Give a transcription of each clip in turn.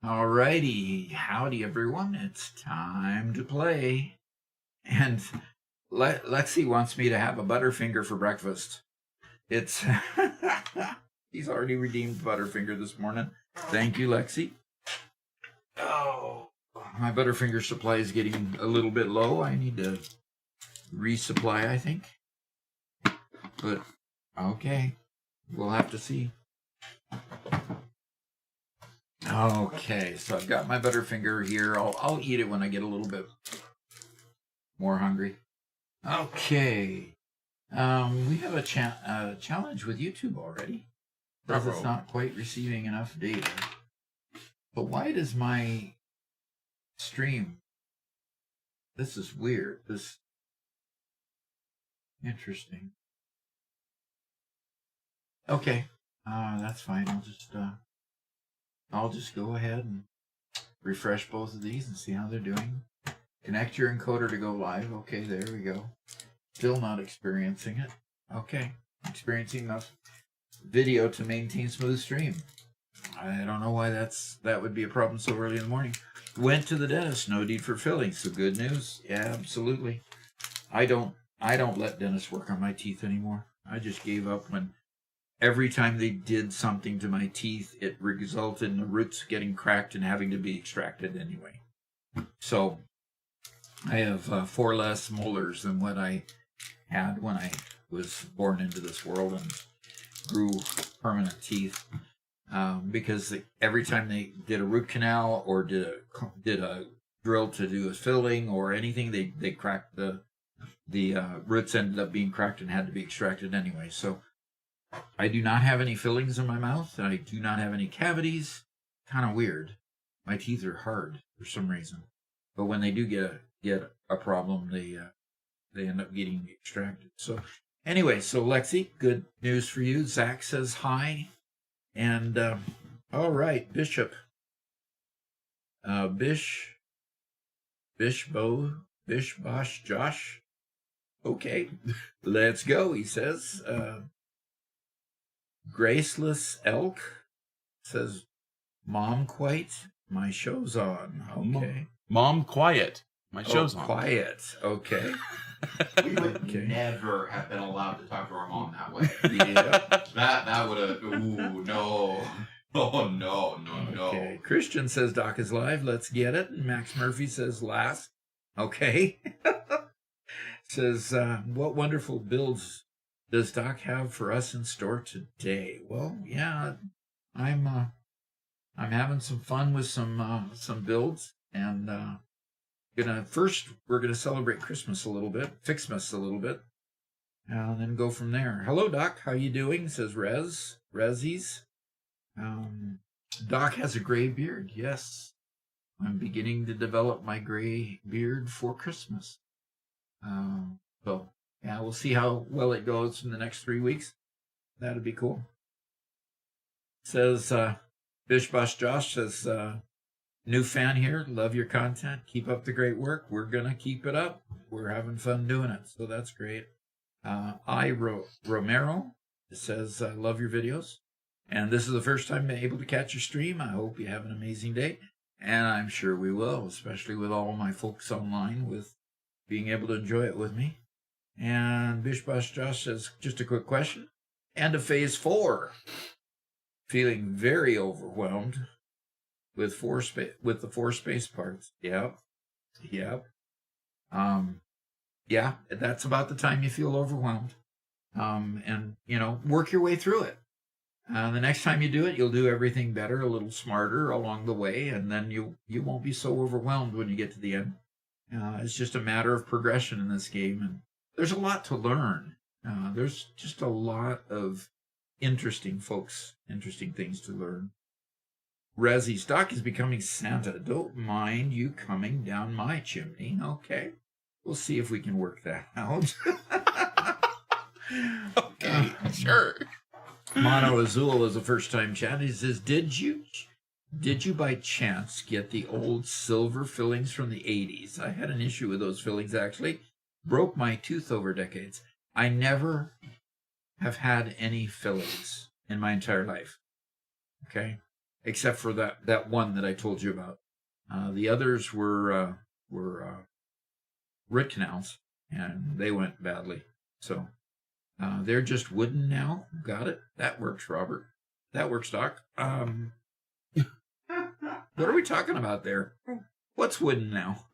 Alrighty, howdy everyone, it's time to play. And Lexi wants me to have a Butterfinger for breakfast. It's he's already redeemed Butterfinger this morning. Thank you, Lexi. Oh, my Butterfinger supply is getting a little bit low. I need to resupply, I think. But okay, we'll have to see. Okay, so I've got my Butterfinger here. I'll eat it when I get a little bit more hungry. Okay, we have a challenge with YouTube already. Because it's not quite receiving enough data. But why does my stream... This is weird. This... Interesting. Okay, that's fine. I'll just go ahead and refresh both of these and see how they're doing. Connect your encoder to go live. Okay, there we go. Still not experiencing it. Okay, experiencing enough video to maintain smooth stream. I don't know why that would be a problem so early in the morning. Went to the dentist, no need for filling. So good news. Yeah, absolutely. I don't let dentists work on my teeth anymore. I just gave up when every time they did something to my teeth, it resulted in the roots getting cracked and having to be extracted anyway. So I have 4 less molars than what I had when I was born into this world and grew permanent teeth. Because every time they did a root canal or did a drill to do a filling or anything, they cracked the roots ended up being cracked and had to be extracted anyway. So I do not have any fillings in my mouth. I do not have any cavities. Kind of weird. My teeth are hard for some reason. But when they do get a problem, they end up getting extracted. So anyway, so Lexi, good news for you. Zach says hi. And all right, Bishop. Bish Bosh Josh. Okay, let's go, he says. Graceless Elk says, Mom, quiet, my show's on. Okay. Mom, quiet, my show's on. Quiet, okay. We would never have been allowed to talk to our mom that way. Yeah. That would have, ooh, no. Oh, no. Okay, Christian says Doc is live, let's get it. And Max Murphy says last. Okay. Says, what wonderful builds does Doc have for us in store today? Well, yeah, I'm having some fun with some builds, and we're gonna celebrate Christmas a little bit, Fixmas a little bit, and then go from there. Hello, Doc, how you doing? Says Rezzies. Doc has a gray beard. Yes, I'm beginning to develop my gray beard for Christmas. So. Yeah, we'll see how well it goes in the next 3 weeks. That'd be cool. Says, Bishbosh Josh says, new fan here. Love your content. Keep up the great work. We're going to keep it up. We're having fun doing it. So that's great. Romero says, I love your videos. And this is the first time I'm able to catch your stream. I hope you have an amazing day. And I'm sure we will, especially with all my folks online with being able to enjoy it with me. And Bishbosh Josh says, just a quick question. And of phase 4. Feeling very overwhelmed with the 4 space parts. Yep. Yeah, that's about the time you feel overwhelmed. And, work your way through it. The next time you do it, you'll do everything better, a little smarter along the way, and then you won't be so overwhelmed when you get to the end. It's just a matter of progression in this game, and there's a lot to learn. There's just a lot of interesting things to learn. Rezzy, Stock is becoming Santa. Don't mind you coming down my chimney. Okay. We'll see if we can work that out. Okay, sure. Mono Azul is a first-time chat. He says, Did you by chance get the old silver fillings from the 80s? I had an issue with those fillings, actually. Broke my tooth over decades. I never have had any fillings in my entire life. Okay? Except for that one that I told you about. The others were root canals, and they went badly. So they're just wooden now. Got it. That works, Robert. That works, Doc. What are we talking about there? What's wooden now?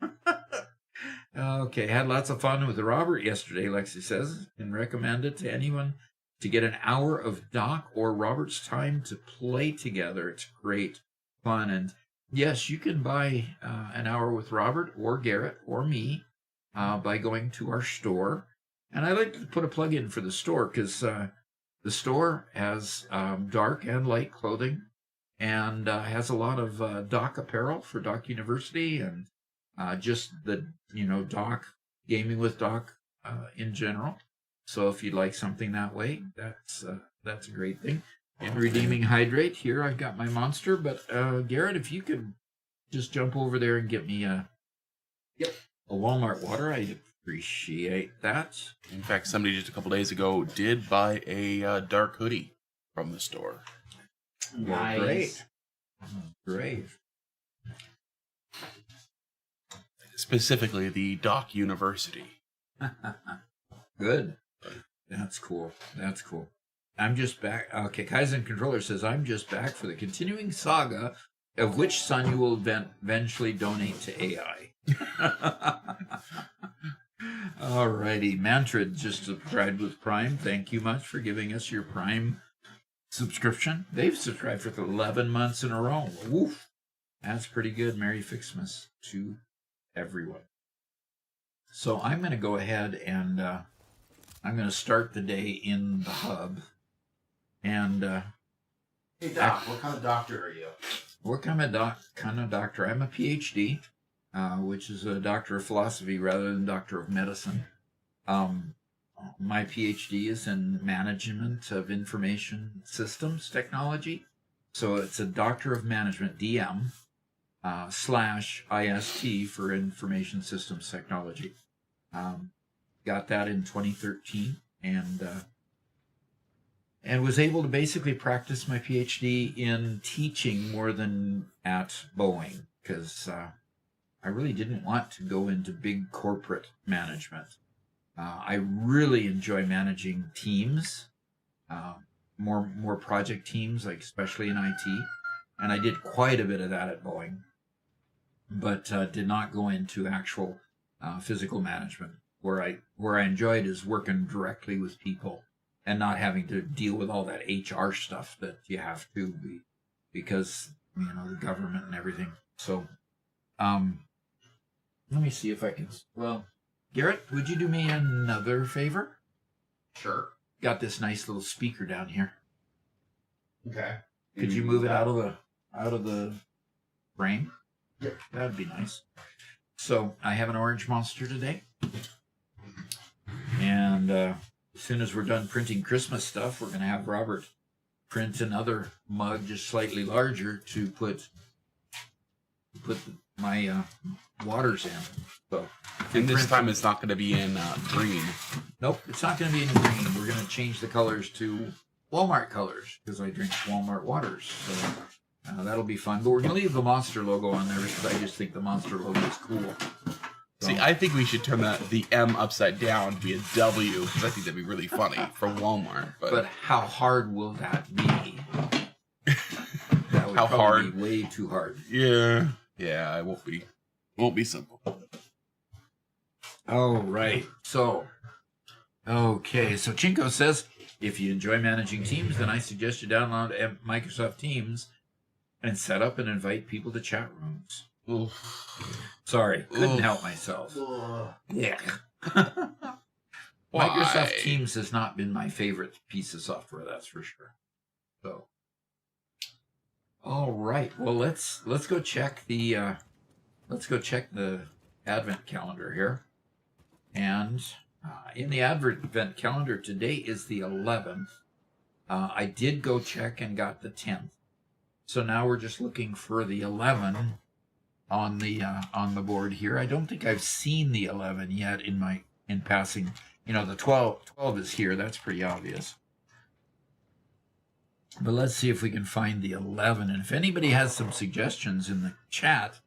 Okay, had lots of fun with Robert yesterday, Lexi says, and recommend it to anyone to get an hour of Doc or Robert's time to play together. It's great fun. And yes, you can buy an hour with Robert or Garrett or me by going to our store. And I like to put a plug in for the store because the store has dark and light clothing and has a lot of Doc apparel for Doc University and just the, Doc, gaming with Doc in general. So if you'd like something that way, that's a great thing. In redeeming hydrate, here I've got my monster, but Garrett, if you could just jump over there and get me a Walmart water, I'd appreciate that. In fact, somebody just a couple days ago did buy a dark hoodie from the store. Nice. Great. Specifically, the Doc University. Good. That's cool. I'm just back. Okay, Kaizen Controller says, I'm just back for the continuing saga of which son you will eventually donate to AI. Alrighty. Mantrid just subscribed with Prime. Thank you much for giving us your Prime subscription. They've subscribed for 11 months in a row. Woof. That's pretty good. Merry Fixmas to everyone. So I'm going to go ahead and I'm going to start the day in the hub. And Hey Doc, what kind of doctor are you? what kind of doctor? I'm a PhD, which is a doctor of philosophy rather than doctor of medicine. My PhD is in management of information systems technology. So it's a doctor of management, DM, /IST for information systems technology. Got that in 2013 and was able to basically practice my PhD in teaching more than at Boeing because I really didn't want to go into big corporate management. I really enjoy managing teams, more project teams, like especially in IT, and I did quite a bit of that at Boeing, but did not go into actual physical management. Where I enjoyed is working directly with people and not having to deal with all that HR stuff that you have to be because the government and everything. So, let me see if I can. Well, Garrett, would you do me another favor? Sure. Got this nice little speaker down here. Okay. Could you move it out of the frame? Yep. That'd be nice. So I have an orange monster today. And as soon as we're done printing Christmas stuff, we're going to have Robert print another mug just slightly larger to put my waters in. So, And this time it's not going to be in green. Nope, it's not going to be in green. We're going to change the colors to Walmart colors because I drink Walmart waters. So that'll be fun. But we're going to leave the Monster logo on there because I just think the Monster logo is cool. So, See, I think we should turn the M upside down to be a W because I think that'd be really funny for Walmart. but how hard will that be? That would How probably hard? be way too hard. Yeah, it won't be simple. All right. So Chinko says, if you enjoy managing teams, then I suggest you download Microsoft Teams and set up and invite people to chat rooms. Oof. Sorry, couldn't Oof. help myself. Yeah. Why? Microsoft Teams has not been my favorite piece of software, that's for sure. So, all right. Well, let's go check the Advent calendar here, and In the advent calendar, today is the 11th. I did go check and got the 10th. So now we're just looking for the 11 on the board here. I don't think I've seen the 11 yet in passing. You know, the 12 is here. That's pretty obvious. But let's see if we can find the 11. And if anybody has some suggestions in the chat,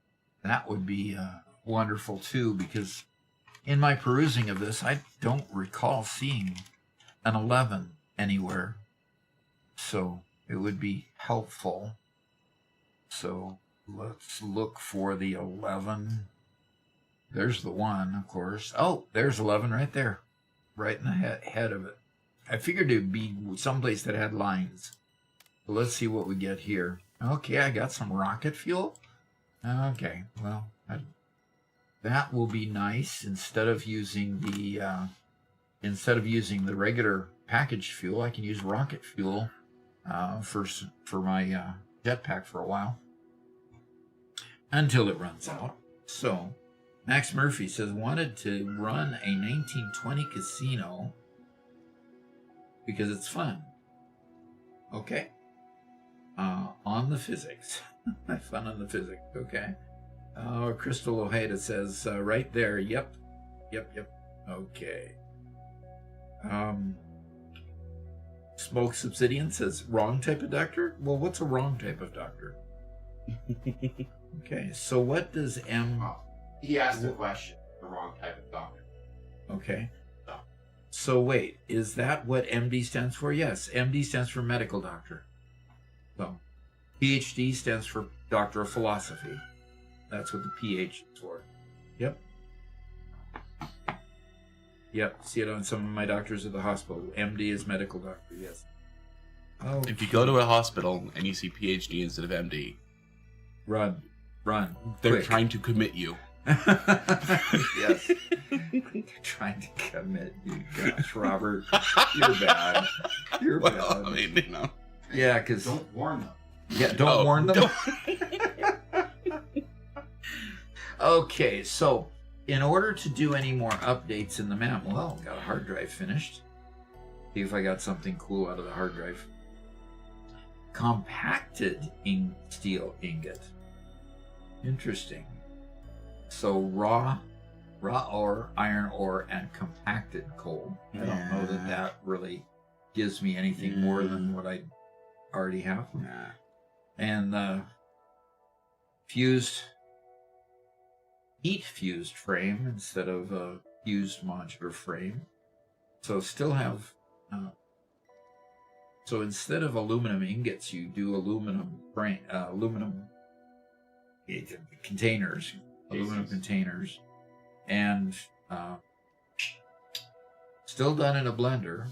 that would be wonderful too, because in my perusing of this, I don't recall seeing an 11 anywhere. So it would be helpful. So let's look for the 11. There's the 1, of course. Oh, there's 11 right there. Right in the head of it. I figured it would be someplace that had lines. So let's see what we get here. Okay, I got some rocket fuel. Okay, well, that will be nice. Instead of using the regular packaged fuel, I can use rocket fuel for my jetpack for a while until it runs out. So Max Murphy says wanted to run a 1920 casino because it's fun. Okay. On the physics. Fun on the physics. Okay. Crystal Ojeda says right there. Yep. Okay. Smoke Subsidian says wrong type of doctor. Well, what's a wrong type of doctor? Okay. So what does M? He asked a question. The wrong type of doctor. Okay. So wait, is that what MD stands for? Yes, MD stands for medical doctor. So PhD stands for Doctor of Philosophy. That's what the PH is for. Yep. See it on some of my doctors at the hospital. MD is medical doctor, yes. Okay. If you go to a hospital and you see PhD instead of MD, Run. they're Quick. trying to commit you. Yes. They're trying to commit you. Gosh, Robert, you're bad. You're bad. I mean, you know. Yeah, because... Don't warn them. Yeah, don't warn them. Okay, so in order to do any more updates in the map, well, got a hard drive finished. See if I got something cool out of the hard drive. Compacted steel ingot. Interesting. So raw ore, iron ore, and compacted coal. I don't know that really gives me anything more than what I already have. And heat fused frame instead of a fused modular frame. So still have so instead of aluminum ingots, you do aluminum containers, aluminum containers, and still done in a blender.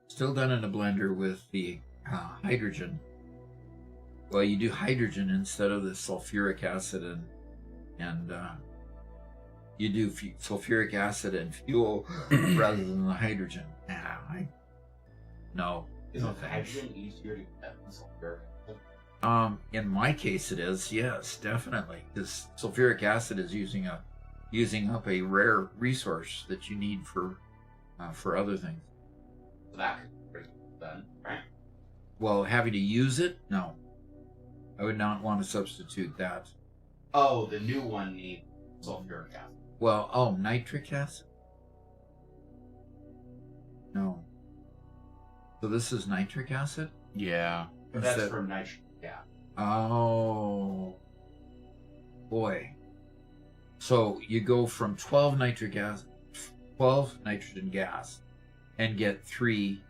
Still done in a blender with the hydrogen. Well, you do hydrogen instead of the sulfuric acid, and you do sulfuric acid and fuel rather than the hydrogen. No. Is the hydrogen easier to get than sulfuric acid? In my case, it is. Yes, definitely. Because sulfuric acid is using up a rare resource that you need for other things. So that could be pretty good then, right? Well, having to use it, no. I would not want to substitute that. Oh, the new one needs sulfuric acid. Well, nitric acid? No. So this is nitric acid? Yeah. But that's from nitrogen gas. Oh. Boy. So you go from 12 nitric acid, 12 nitrogen gas, and get 3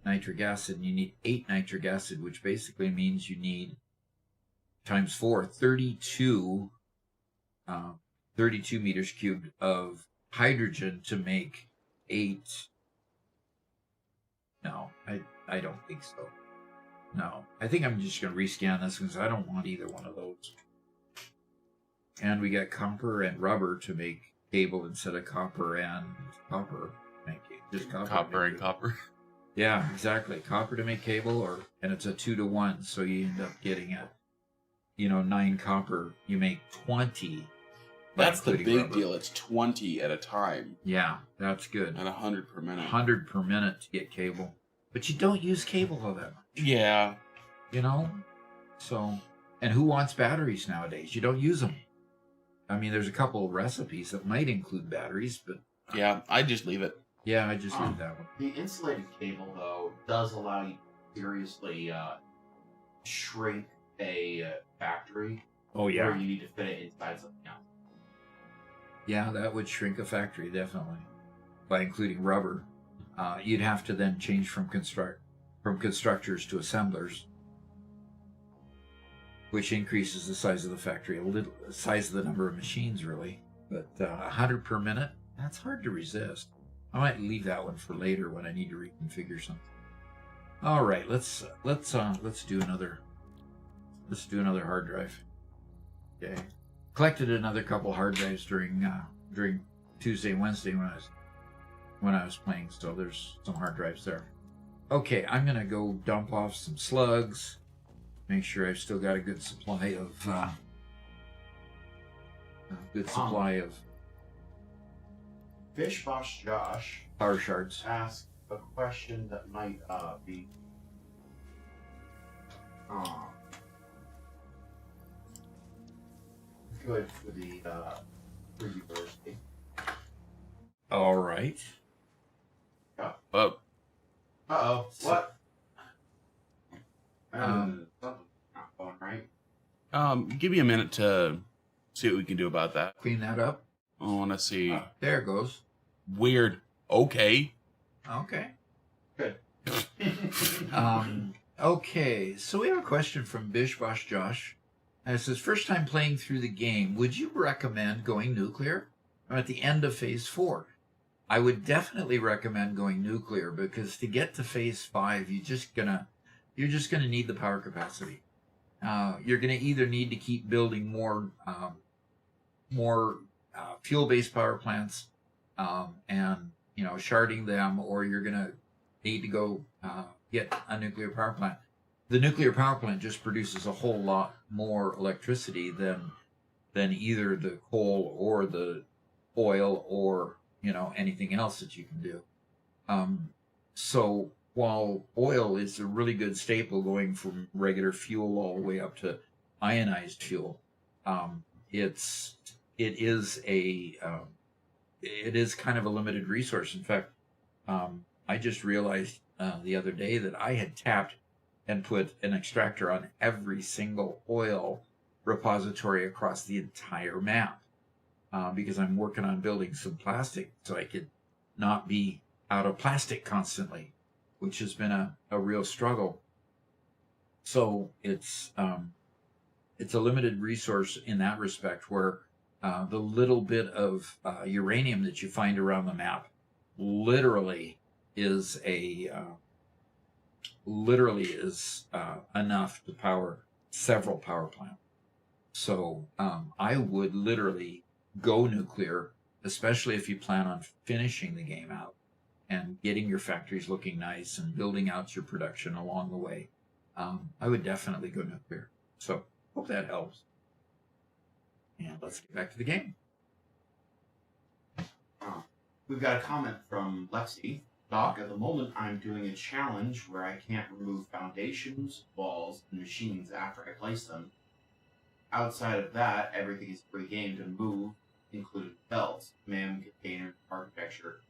nitric acid, and you need 8 nitric acid, which basically means you need times 4, 32 meters cubed of hydrogen to make 8. No, I don't think so. No, I think I'm just going to rescan this because I don't want either one of those. And we got copper and rubber to make cable instead of copper and copper. Thank you. Just Copper and copper. Yeah, exactly. Copper to make cable, and it's a 2-to-1, so you end up getting 9 copper. You make 20 That's the including big rubber. deal. It's 20 at a time Yeah, that's good. and 100 per minute. 100 per minute to get cable. But you don't use cable all that much, Yeah. you know? So, and who wants batteries nowadays? You don't use them. I mean, there's a couple of recipes that might include batteries, but Yeah, I just leave it. yeah, I just leave that one. The insulated cable, though, does allow you to seriously shrink a factory Oh, where yeah. you need to fit it inside something else. Yeah, that would shrink a factory, definitely. By including rubber. You'd have to then change from constructors to assemblers, which increases the size of the factory a little, the size of the number of machines, really. But 100 per minute, that's hard to resist. I might leave that one for later when I need to reconfigure something. All right, let's do another hard drive. Okay, collected another couple hard drives during Tuesday and Wednesday when I was playing, so there's some hard drives there. Okay, I'm gonna go dump off some slugs. Make sure I've still got a good supply of Fish Boss Josh power shards. asked a question that might be good for the for university. All right. Oh, Uh-oh. What? Um, Something's not going right. give me a minute to see what we can do about that. Clean that up. I want to see. There it goes. Weird. Okay. Okay. Good. Okay, so we have a question from Bishbosh Josh. And it says, first time playing through the game, would you recommend going nuclear? I'm at the end of phase 4. I would definitely recommend going nuclear because to get to phase 5, you're just gonna need the power capacity. You're gonna either need to keep building more fuel-based power plants and sharding them, or you're gonna need to go get a nuclear power plant. The nuclear power plant just produces a whole lot more electricity than either the coal or the oil or anything else that you can do. So while oil is a really good staple going from regular fuel all the way up to ionized fuel, it is kind of a limited resource. In fact, I just realized the other day that I had tapped and put an extractor on every single oil repository across the entire map because I'm working on building some plastic so I could not be out of plastic constantly, which has been a real struggle. So it's a limited resource in that respect, where the little bit of uranium that you find around the map literally is enough to power several power plants. So I would literally go nuclear, especially if you plan on finishing the game out and getting your factories looking nice and building out your production along the way. I would definitely go nuclear. So hope that helps. And let's get back to the game. We've got a comment from Lexi. Doc, at the moment I'm doing a challenge where I can't remove foundations, walls, and machines after I place them. Outside of that, everything is pre-game to move, including belts, command containers, architecture,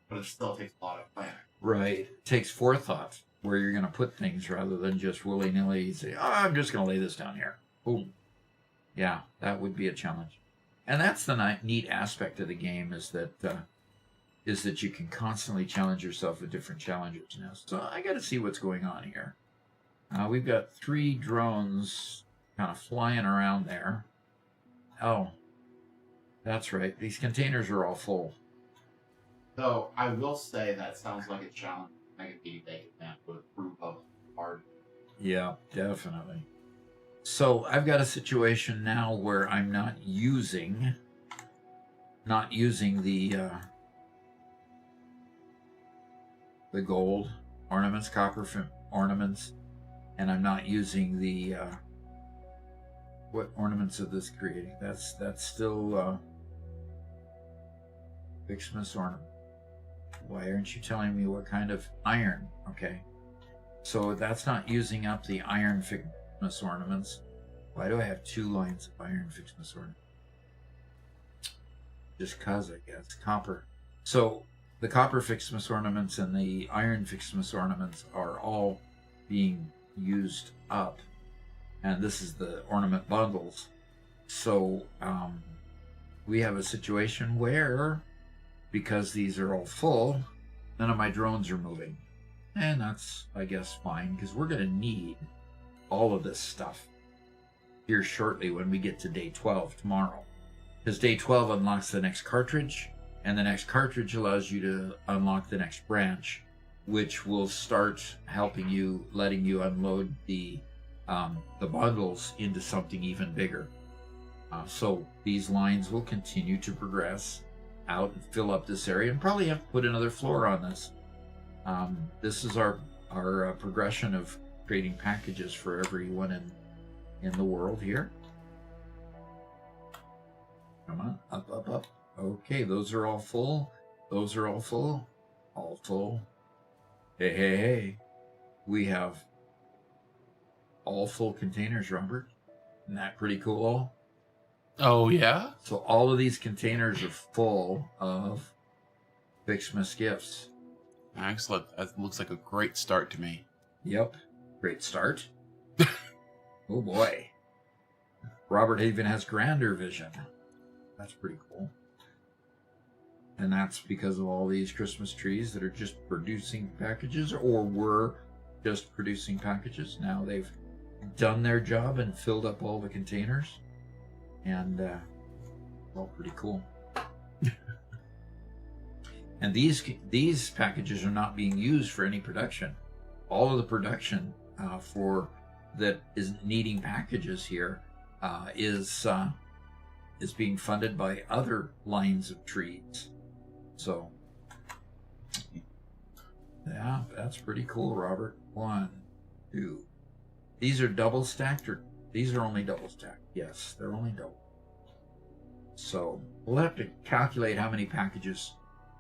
but it still takes a lot of planning. Right. It takes forethought where you're going to put things rather than just willy-nilly say, I'm just going to lay this down here. Boom. Yeah, that would be a challenge. And that's the neat aspect of the game is that you can constantly challenge yourself with different challenges now. So I got to see what's going on here. We've got 3 drones kind of flying around there. Oh, that's right. These containers are all full. Though I will say that sounds like a challenge Negative that would approve of hard. Yeah, definitely. So I've got a situation now where I'm not using the gold ornaments, copper ornaments, and I'm not using the What ornaments is this creating? That's still Fixmas ornament. Why aren't you telling me what kind of iron? Okay. So that's not using up the iron Fixmas ornaments. Why do I have 2 lines of iron Fixmas ornaments? Just cause, I guess. Copper. So the copper Fixmas ornaments and the iron Fixmas ornaments are all being used up. And this is the ornament bundles. So we have a situation where, because these are all full, none of my drones are moving. And that's, I guess, fine, because we're going to need all of this stuff here shortly when we get to day 12 tomorrow. Because day 12 unlocks the next cartridge, and the next cartridge allows you to unlock the next branch, which will start helping you, letting you unload the bundles into something even bigger. So these lines will continue to progress out and fill up this area, and probably have to put another floor on this. This is our progression of creating packages for everyone in the world here. Come on, up, up, up. Okay, those are all full. Those are all full. All full. Hey, hey, hey. We have all full containers, Robert. Isn't that pretty cool? Oh, yeah? So all of these containers are full of Fixmas gifts. Excellent. That looks like a great start to me. Yep. Great start. Oh boy. Robert even has grander vision. That's pretty cool. And that's because of all these Christmas trees that are just producing packages, or were just producing packages. Now they've done their job and filled up all the containers. And all pretty cool. And these packages are not being used for any production. All of the production for that is needing packages here is being funded by other lines of trees. So yeah, that's pretty cool, Robert. 1, 2. These are double stacked, or these are only double stacked? Yes, they're only double. So we'll have to calculate how many packages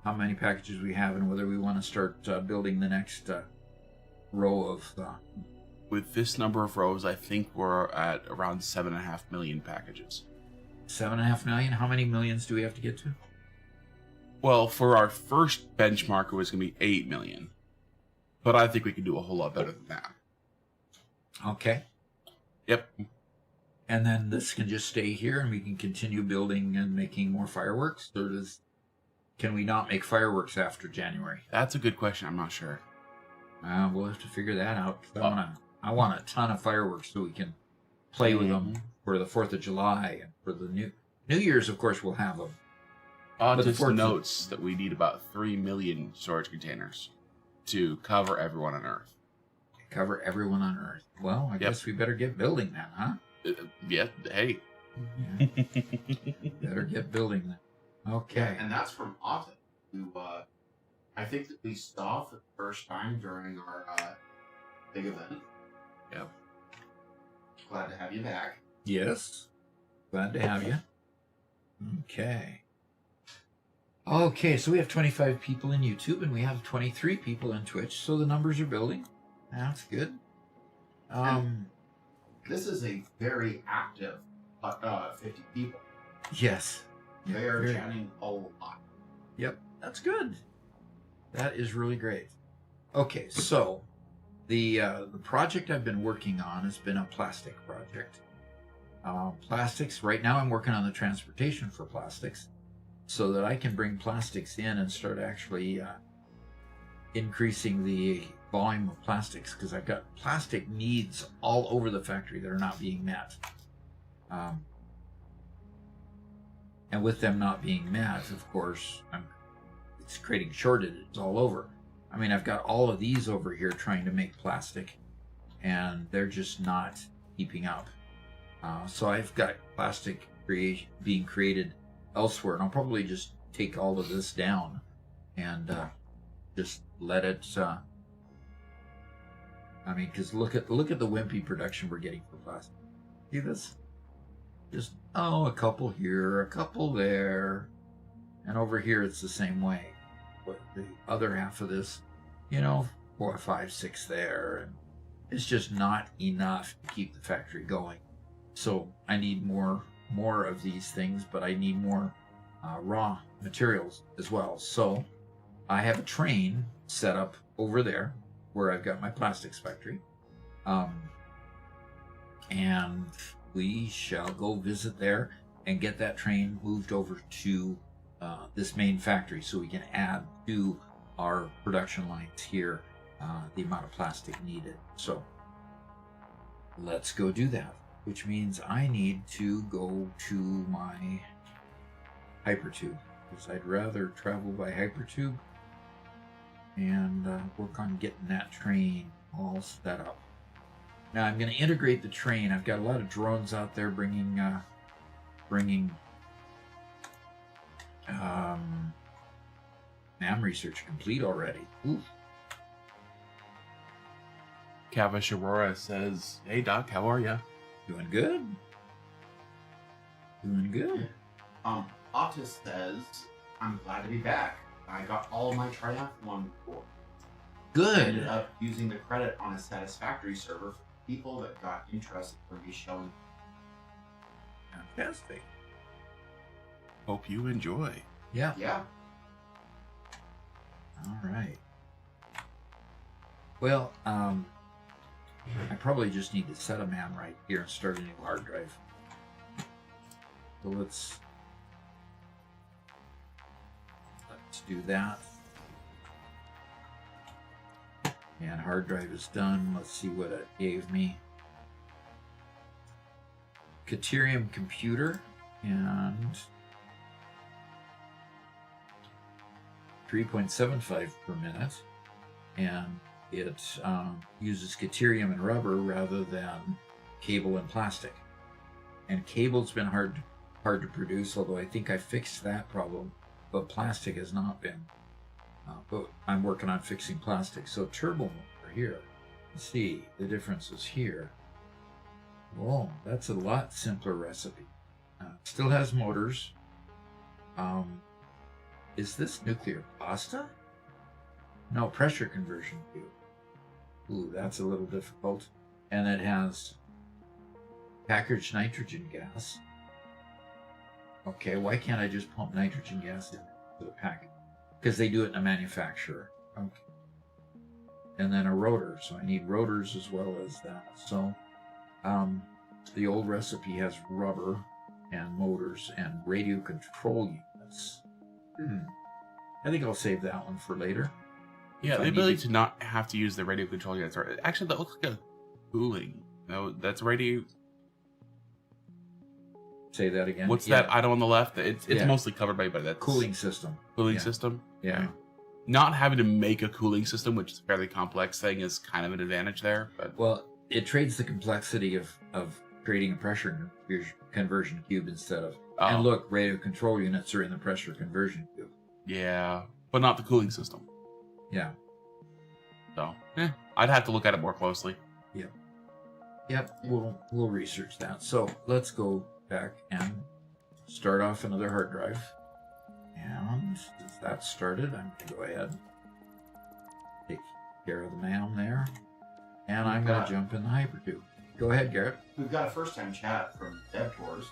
we have, and whether we want to start building the next row of. With this number of rows, I think we're at around 7.5 million packages. 7.5 million? How many millions do we have to get to? Well, for our first benchmark, it was going to be 8 million. But I think we can do a whole lot better than that. Okay. Yep. And then this can just stay here, and we can continue building and making more fireworks? Or can we not make fireworks after January? That's a good question. I'm not sure. We'll have to figure that out. I want a ton of fireworks so we can play with them for the 4th of July, and for the New Year's, of course, we'll have them. Just notes that we need about 3 million storage containers to cover everyone on Earth. Cover everyone on Earth. Well, I guess we better get building then, huh? Yeah, hey. Yeah. Better get building then. Okay. Yeah, and that's from Autumn, who I think that we saw for the first time during our big event. Yep. Glad to have you back. Yes. Glad to have you. Okay. Okay, so we have 25 people in YouTube, and we have 23 people in Twitch, so the numbers are building. That's good. This is a very active 50 people. Yes. They are chatting a lot. Yep, that's good. That is really great. Okay, so the project I've been working on has been a plastic project. Plastics, right now I'm working on the transportation for plastics, so that I can bring plastics in and start actually increasing the volume of plastics, because I've got plastic needs all over the factory that are not being met. And with them not being met, of course, it's creating shortages all over. I mean, I've got all of these over here trying to make plastic, and they're just not keeping up. So I've got plastic being created elsewhere, and I'll probably just take all of this down and just let it. I mean, because look at the wimpy production we're getting for plastic. See this? Just, a couple here, a couple there. And over here, it's the same way. But the other half of this, 4, 5, 6 there. And it's just not enough to keep the factory going. So I need more of these things, but I need more raw materials as well. So I have a train set up over there where I've got my plastics factory. And we shall go visit there and get that train moved over to this main factory so we can add to our production lines here the amount of plastic needed. So let's go do that, which means I need to go to my hypertube, because I'd rather travel by hypertube and work on getting that train all set up. Now I'm going to integrate the train. I've got a lot of drones out there bringing NAM research complete already. Ooh. Kavish Aurora says, "Hey Doc, how are ya?" Doing good. Doing good. Otis says, "I'm glad to be back. I got all of my triathlon before. Good. Ended up using the credit on a Satisfactory server for people that got interested for me showing." Fantastic. Hope you enjoy. Yeah. Yeah. All right. Well, I probably just need to set a man right here and start a new hard drive. So let's do that. And hard drive is done. Let's see what it gave me. Caterium computer and 3.75 per minute, and it uses caterium and rubber rather than cable and plastic. And cable's been hard to produce, although I think I fixed that problem, but plastic has not been. But I'm working on fixing plastic. So turbo motor here. Let's see, the difference is here. Oh, that's a lot simpler recipe. Still has motors. Is this nuclear pasta? No, pressure conversion tube. Ooh, that's a little difficult. And it has packaged nitrogen gas. Okay, why can't I just pump nitrogen gas into the packet? Because they do it in a manufacturer. Okay. And then a rotor, so I need rotors as well as that. So the old recipe has rubber and motors and radio control units. I think I'll save that one for later. Yeah, the ability to not have to use the radio control units. Actually, that looks like a cooling. No, that's radio. Say that again. What's that item on the left? It's mostly covered by that cooling system. Cooling system. Yeah. Not having to make a cooling system, which is a fairly complex thing, is kind of an advantage there. But well, it trades the complexity of creating a pressure conversion cube instead of. Oh. And look, radio control units are in the pressure conversion cube. Yeah, but not the cooling system. Yeah. So, I'd have to look at it more closely. Yep. We'll research that. So let's go back and start off another hard drive. And since that's started, I'm going to go ahead and take care of the MAM there. And I'm going to jump in the hypertube. Go ahead, Garrett. We've got a first-time chat from DevTours.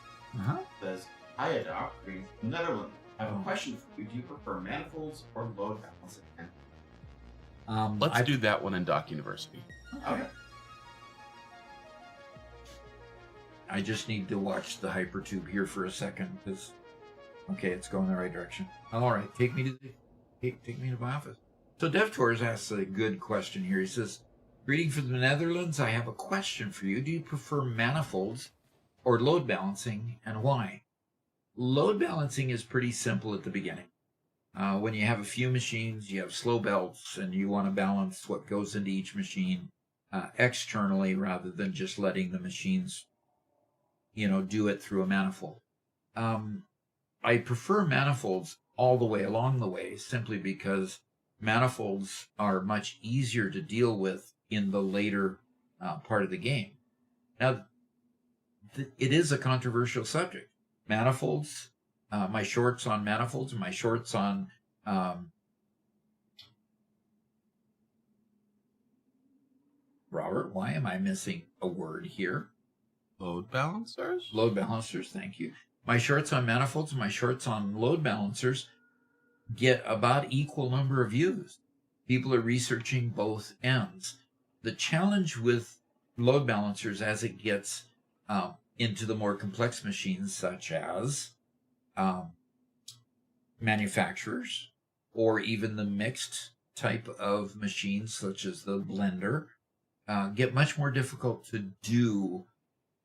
Says, "Hiya, Doc. Greetings from the Netherlands. I have a question for you. Do you prefer manifolds or load balancing?" Let's do that one in Doc University. Okay. I just need to watch the hypertube here for a second because, okay, it's going the right direction. All right, take me to my office. So DevTours asks a good question here. He says, "Greeting from the Netherlands. I have a question for you. Do you prefer manifolds or load balancing, and why?" Load balancing is pretty simple at the beginning. When you have a few machines, you have slow belts, and you want to balance what goes into each machine externally rather than just letting the machines, do it through a manifold. I prefer manifolds all the way along the way simply because manifolds are much easier to deal with in the later part of the game. Now, it is a controversial subject. Manifolds, my shorts on manifolds, and my shorts on Robert, why am I missing a word here? Load balancers? Load balancers, thank you. My shorts on manifolds and my shorts on load balancers get about equal number of views. People are researching both ends. The challenge with load balancers as it gets into the more complex machines, such as manufacturers, or even the mixed type of machines, such as the blender, get much more difficult to do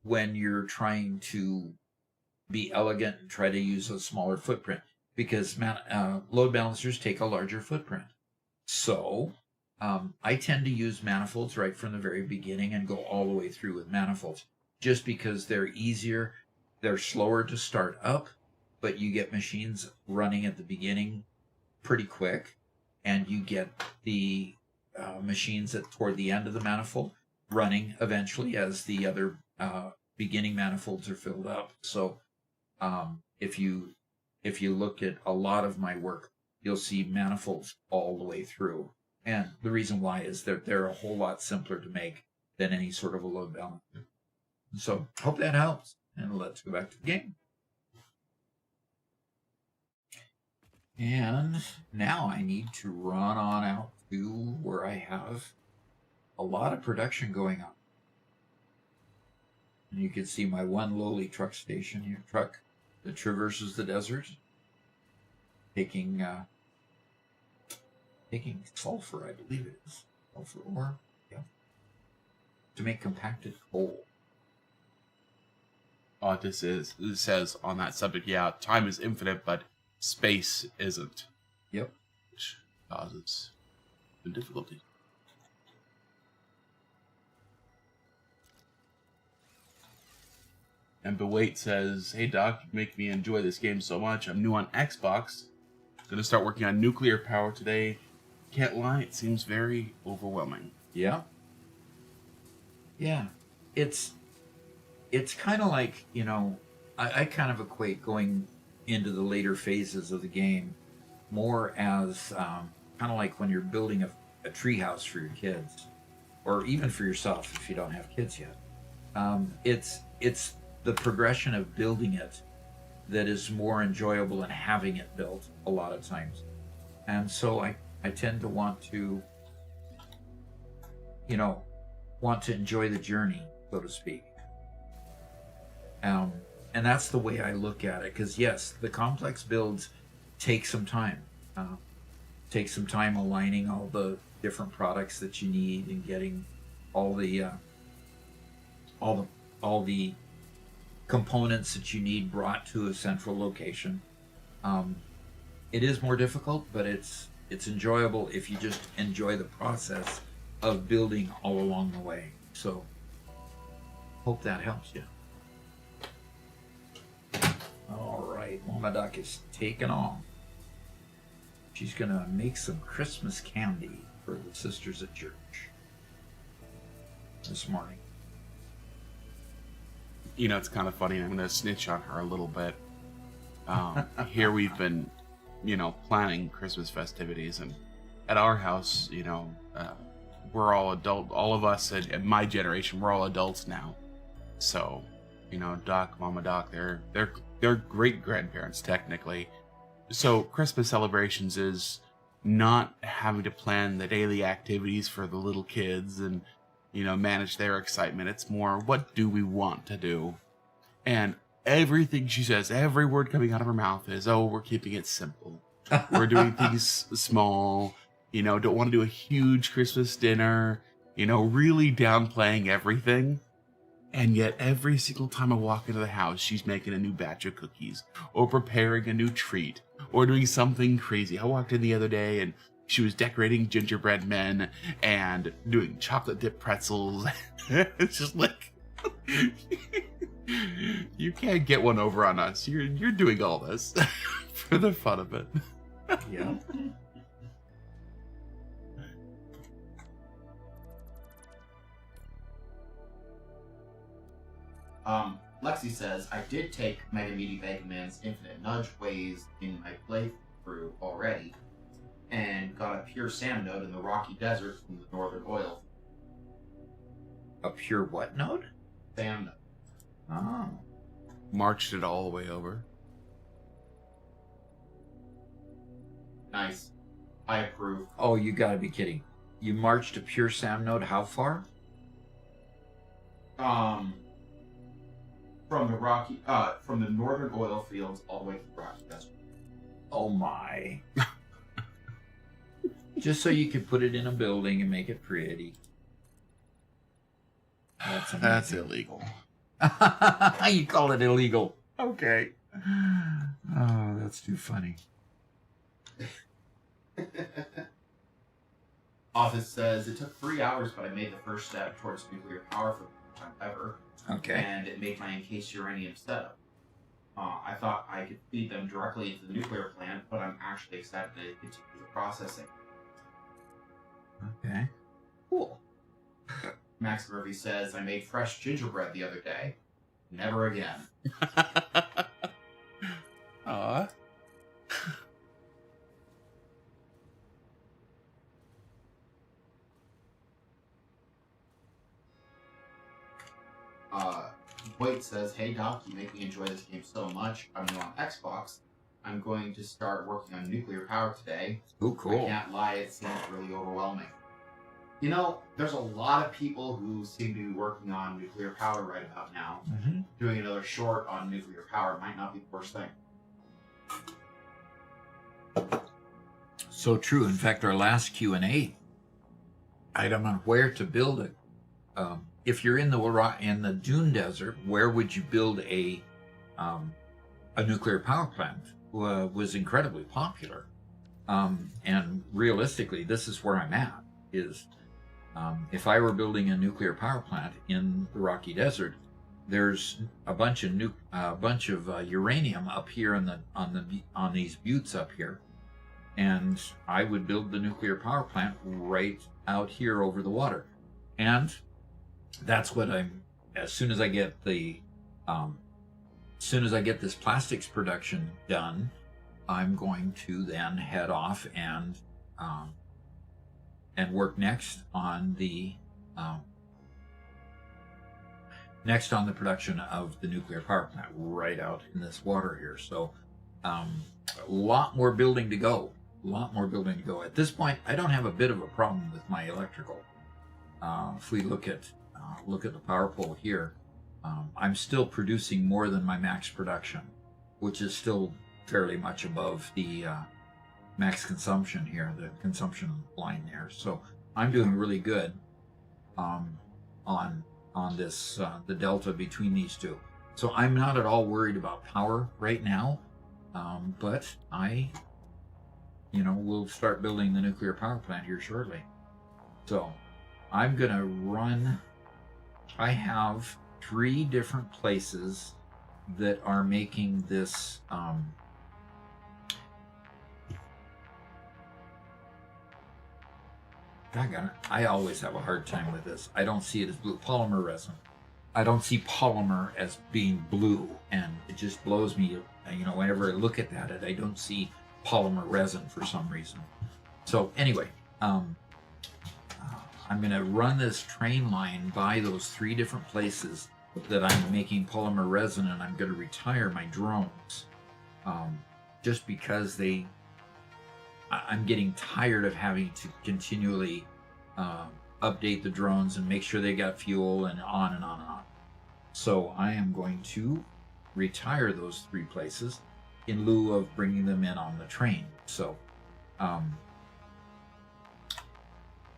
when you're trying to be elegant and try to use a smaller footprint, because load balancers take a larger footprint. So I tend to use manifolds right from the very beginning and go all the way through with manifolds, just because they're easier, they're slower to start up, but you get machines running at the beginning pretty quick, and you get the machines toward the end of the manifold running eventually as the other beginning manifolds are filled up. So if you look at a lot of my work, you'll see manifolds all the way through. And the reason why is they're a whole lot simpler to make than any sort of a load balancer. So hope that helps. And let's go back to the game. And now I need to run on out to where I have a lot of production going on. And you can see my one lowly truck station here, truck that traverses the desert, taking sulfur, I believe it is, sulfur ore, yeah, to make compacted coal. Oh, this says on that subject, yeah, time is infinite, but space isn't. Yep. Which causes some difficulty. And Bewait says, hey Doc, you make me enjoy this game so much. I'm new on Xbox. Gonna start working on nuclear power today. Can't lie, it seems very overwhelming. Yeah. Yeah. It's kind of like, I kind of equate going into the later phases of the game more as kind of like when you're building a tree house for your kids, or even for yourself if you don't have kids yet. It's the progression of building it that is more enjoyable than having it built a lot of times. And so I tend to want to enjoy the journey, so to speak. And that's the way I look at it, because yes, the complex builds take some time. Take some time aligning all the different products that you need and getting all the components that you need brought to a central location. It is more difficult, but it's enjoyable if you just enjoy the process of building all along the way. So hope that helps you. All right, Mama Duck is taking off. She's gonna make some Christmas candy for the sisters at church this morning. It's kind of funny. I'm going to snitch on her a little bit. Here we've been, planning Christmas festivities, and at our house, we're all adult. All of us in my generation, we're all adults now. So, Doc, Mama Doc, they're great grandparents technically. So Christmas celebrations is not having to plan the daily activities for the little kids and manage their excitement. It's more, what do we want to do? And everything she says, every word coming out of her mouth is, oh, we're keeping it simple. We're doing things small, don't want to do a huge Christmas dinner, really downplaying everything. And yet every single time I walk into the house, she's making a new batch of cookies or preparing a new treat or doing something crazy. I walked in the other day and she was decorating gingerbread men and doing chocolate dip pretzels. It's just like, you can't get one over on us. You're doing all this for the fun of it. Yeah. Lexi says, I did take Mega Meaty Mega Man's Infinite Nudge ways in my playthrough already, and got a pure SAM node in the Rocky Desert from the Northern Oil. A pure what node? SAM node. Oh. Marched it all the way over. Nice. I approve. Oh, you gotta be kidding. You marched a pure SAM node how far? From the Northern Oil Fields all the way to the Rocky Desert. Oh my. Just so you could put it in a building and make it pretty. That's amazing. That's illegal. You call it illegal. Okay. Oh, that's too funny. Office says, it took 3 hours, but I made the first step towards nuclear power for the first time ever. Okay. And it made my encased uranium setup. I thought I could feed them directly into the nuclear plant, but I'm actually excited to continue the processing. Okay. Cool. Max Murphy says, I made fresh gingerbread the other day. Never again. Aw. White says, hey Doc, you make me enjoy this game so much. I'm new on Xbox. I'm going to start working on nuclear power today. Oh, I cool. can't lie, it seems really overwhelming. You know, there's a lot of people who seem to be working on nuclear power right about now. Mm-hmm. Doing another short on nuclear power might not be the worst thing. So true. In fact, our last Q&A item on where to build it. If you're in the Dune Desert, where would you build a nuclear power plant? Was incredibly popular. And realistically, this is where I'm at. Is if I were building a nuclear power plant in the Rocky Desert, there's a bunch of uranium up here on these buttes up here, and I would build the nuclear power plant right out here over the water, and that's what as soon as I get this plastics production done, I'm going to then head off and work next on the production of the nuclear power plant right out in this water here. So a lot more building to go. At this point, I don't have a bit of a problem with my electrical. If we look at the power pole here, I'm still producing more than my max production, which is still fairly much above the max consumption here, the consumption line there. So I'm doing really good on this, the delta between these two. So I'm not at all worried about power right now, but we'll start building the nuclear power plant here shortly. So I'm gonna run. I have 3 different places that are making this Doggone it. I always have a hard time with this. I don't see it as blue. Polymer resin. I don't see polymer as being blue, and it just blows me. Whenever I look at that, I don't see polymer resin for some reason. So anyway, I'm going to run this train line by those 3 different places that I'm making polymer resin, and I'm going to retire my drones, just because I'm getting tired of having to continually update the drones and make sure they got fuel and on and on and on. So I am going to retire those 3 places in lieu of bringing them in on the train. So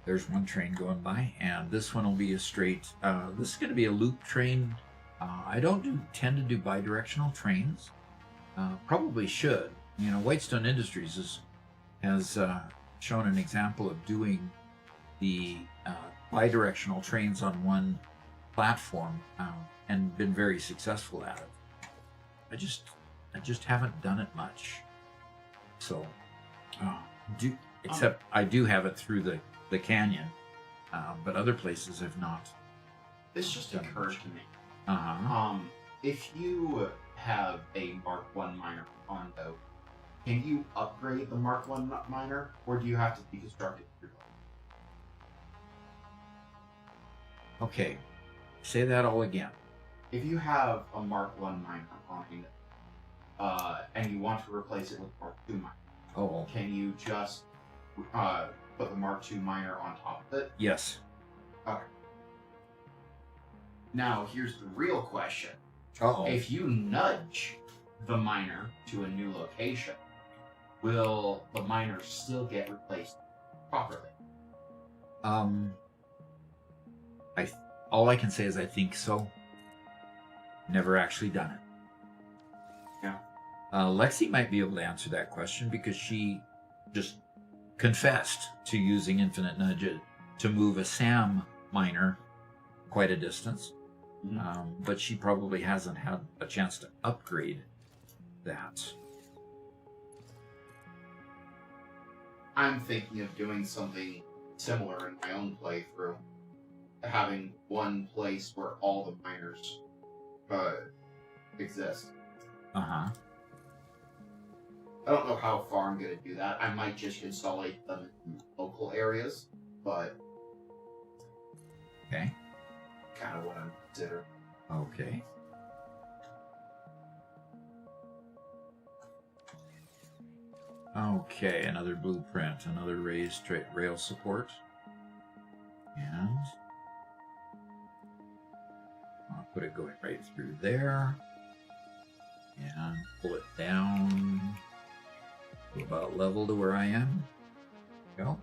there's one train going by, and this one will be a straight, this is going to be a loop train. I don't tend to do bi-directional trains. Probably should. Whitestone Industries has shown an example of doing the bi-directional trains on one platform and been very successful at it. I just haven't done it much. So, except I do have it through the canyon, but other places have not. This just occurs to me. if you have a Mark 1 miner on boat, can you upgrade the Mark 1 miner, or do you have to deconstruct it? Okay, say that all again. If you have a Mark 1 miner on and you want to replace it with Mark 2 miner, can you just put the Mark 2 miner on top of it? Yes. Okay. Now, here's the real question. If you nudge the miner to a new location, will the miner still get replaced properly? All I can say is I think so. Never actually done it. Yeah. Lexi might be able to answer that question because she just confessed to using Infinite Nudge to move a SAM miner quite a distance. Mm-hmm. But she probably hasn't had a chance to upgrade that. I'm thinking of doing something similar in my own playthrough. Having one place where all the miners exist. Uh-huh. I don't know how far I'm going to do that. I might just consolidate them in local areas, but... Okay. Kind of what I'm considering. Okay. Okay, another blueprint, another raised rail support. And I'll put it going right through there. And pull it down to about level to where I am. Go.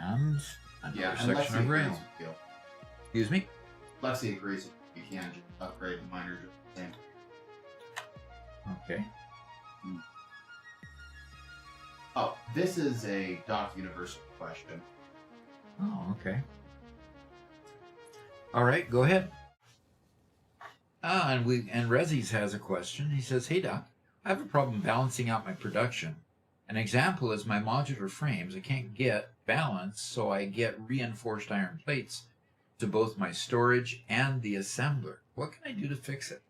And another section of rail. Excuse me? Lexi agrees you can just upgrade the miners at the same. Okay. Oh, this is a Doc Universal question. Oh, okay. All right, go ahead. And Rezzy's has a question. He says, "Hey Doc, I have a problem balancing out my production. An example is my modular frames. I can't get balance, so I get reinforced iron plates to both my storage and the assembler. What can I do to fix it?"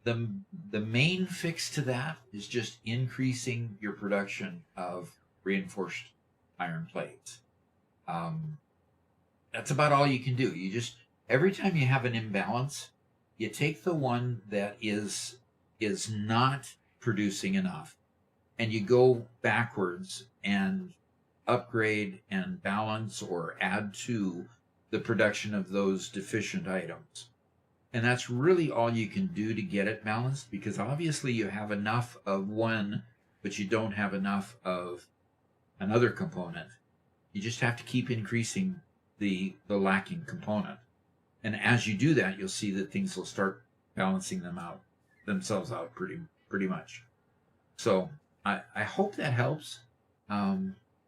The main fix to that is just increasing your production of reinforced iron plates. That's about all you can do. You just, every time you have an imbalance, you take the one that is not producing enough, and you go backwards and upgrade and balance or add to the production of those deficient items. And that's really all you can do to get it balanced, because obviously you have enough of one, but you don't have enough of another component. You just have to keep increasing the lacking component. And as you do that, you'll see that things will start balancing themselves out pretty much. So I hope that helps.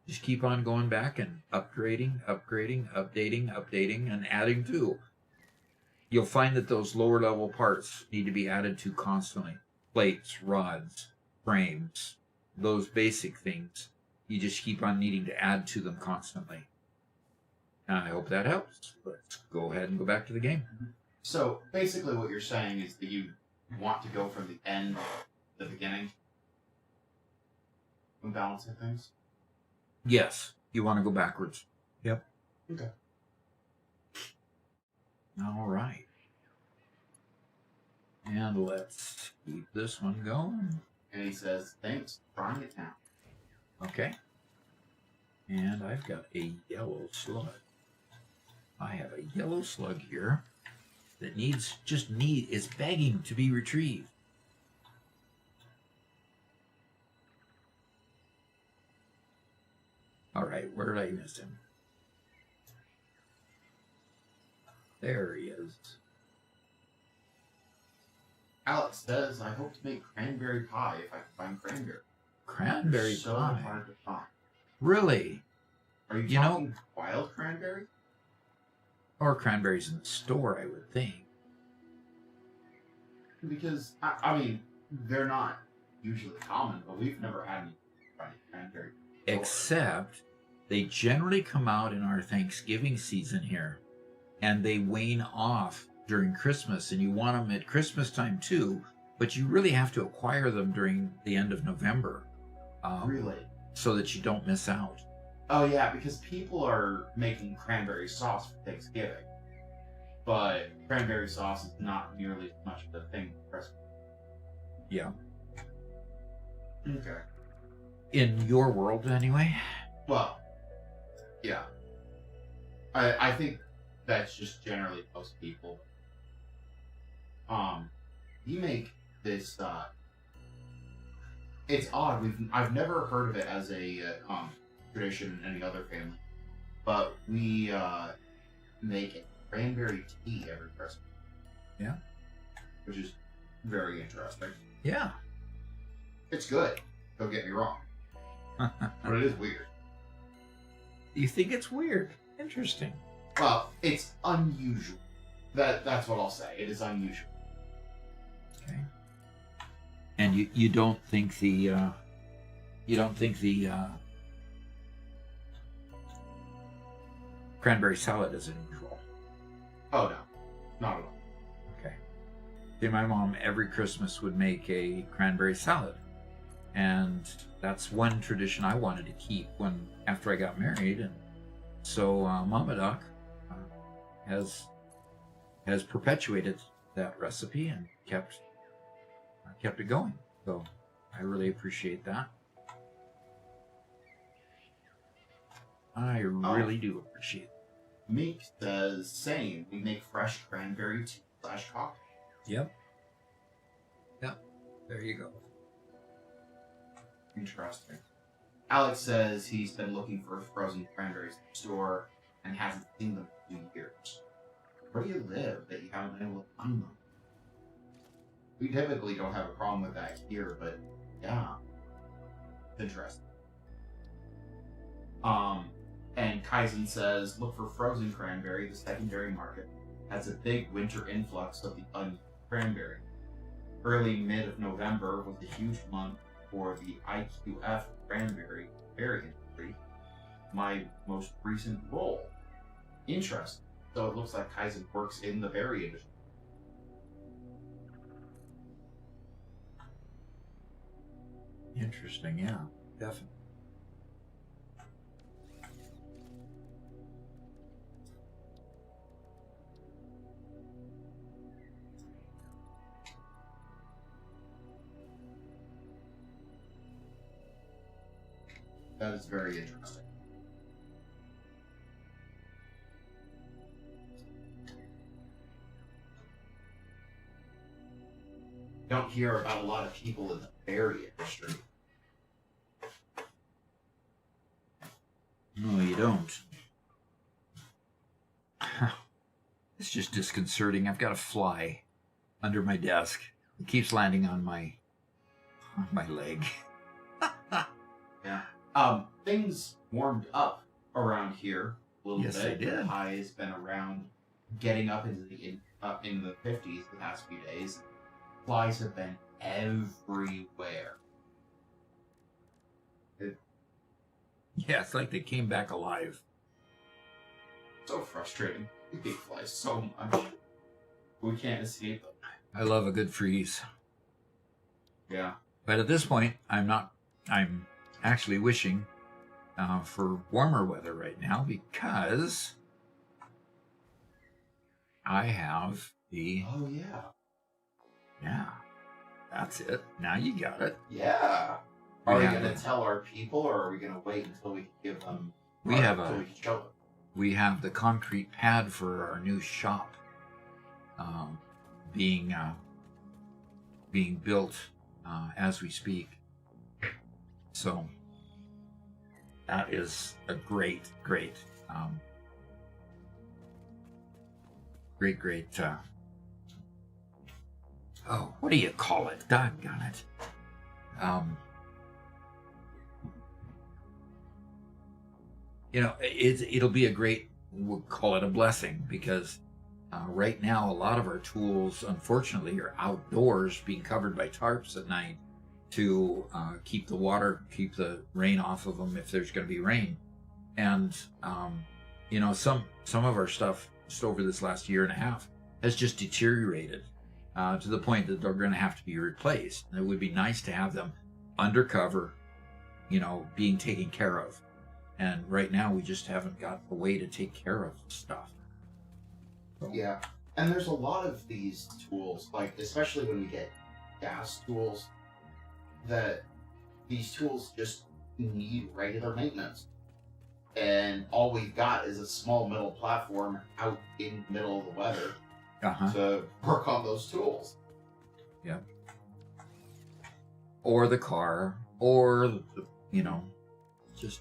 Just keep on going back and upgrading, updating, and adding to. You'll find that those lower level parts need to be added to constantly. Plates, rods, frames, those basic things. You just keep on needing to add to them constantly. And I hope that helps. Let's go ahead and go back to the game. So basically what you're saying is that you want to go from the end to the beginning when balancing things? Yes, you want to go backwards. Yep. Okay. All right. And let's keep this one going. And he says, thanks, trying it now. Okay. And I've got a yellow slug. I have a yellow slug here that is begging to be retrieved. All right, where did I miss him? There he is. Alex says, I hope to make cranberry pie if I can find cranberry. Cranberry so pie? hard to find. Really? Are you know, talking wild cranberry? Or cranberries in the store, I would think. Because, I mean, they're not usually common, but we've never had any cranberry before. Except they generally come out in our Thanksgiving season here. and they wane off during Christmas, and you want them at Christmas time too, but you really have to acquire them during the end of November. Really? So that you don't miss out. Oh yeah, because people are making cranberry sauce for Thanksgiving, but cranberry sauce is not nearly as much of a thing for Christmas. Yeah. Okay. In your world, anyway? Well, yeah. I think that's just generally most people. You make this, it's odd. I've never heard of it as a tradition in any other family, but we make a cranberry tea every Christmas. Yeah. Which is very interesting. Yeah. It's good. Don't get me wrong. But it is weird. You think it's weird? Interesting. Well, it's unusual. That's what I'll say. It is unusual. Okay. And you don't think the cranberry salad is unusual? Oh no, not at all. Okay. See, my mom every Christmas would make a cranberry salad, and that's one tradition I wanted to keep after I got married, and so Mama Doc has perpetuated that recipe and kept it going. So I really appreciate that. I really do appreciate it. Meek says, same. We make fresh cranberry tea / cocktail. Yep. There you go. Interesting. Alex says he's been looking for frozen cranberries in the store and hasn't seen them in 2 years. Where do you live that you haven't been able to find them? We typically don't have a problem with that here, but yeah. It's interesting. And Kaizen says, look for frozen cranberry. The secondary market has a big winter influx of the unused cranberry. Early mid of November was a huge month for the IQF cranberry berry industry. My most recent role. Interesting. So it looks like Kaizen works in the berry industry. Interesting, yeah, definitely. That is very interesting. Don't hear about a lot of people in the berry industry. No, you don't. It's just disconcerting. I've got a fly under my desk. It keeps landing on my leg. Yeah. Things warmed up around here a little bit. Yes, they did. The high has been around getting up into the 50s the past few days. Flies have been everywhere. Yeah, it's like they came back alive. So frustrating. We hate flies so much. We can't escape them. I love a good freeze. Yeah. But at this point, I'm actually wishing for warmer weather right now because I have the... Oh, yeah. Yeah, that's it. Now you got it. Yeah. Are we have going to tell our people, or are we going to wait until we can give them... We or have until we can show them? We have the concrete pad for our new shop being built as we speak. So that is a great what do you call it? Doggone it. It'll be a great, we'll call it a blessing, because right now a lot of our tools, unfortunately, are outdoors being covered by tarps at night to keep the rain off of them if there's going to be rain. And, some of our stuff just over this last year and a half has just deteriorated to the point that they're going to have to be replaced. And it would be nice to have them undercover, being taken care of. And right now we just haven't got a way to take care of stuff. So. Yeah. And there's a lot of these tools, like especially when we get gas tools, that these tools just need regular maintenance. And all we've got is a small metal platform out in the middle of the weather to work on those tools. Yeah. Or the car, or, just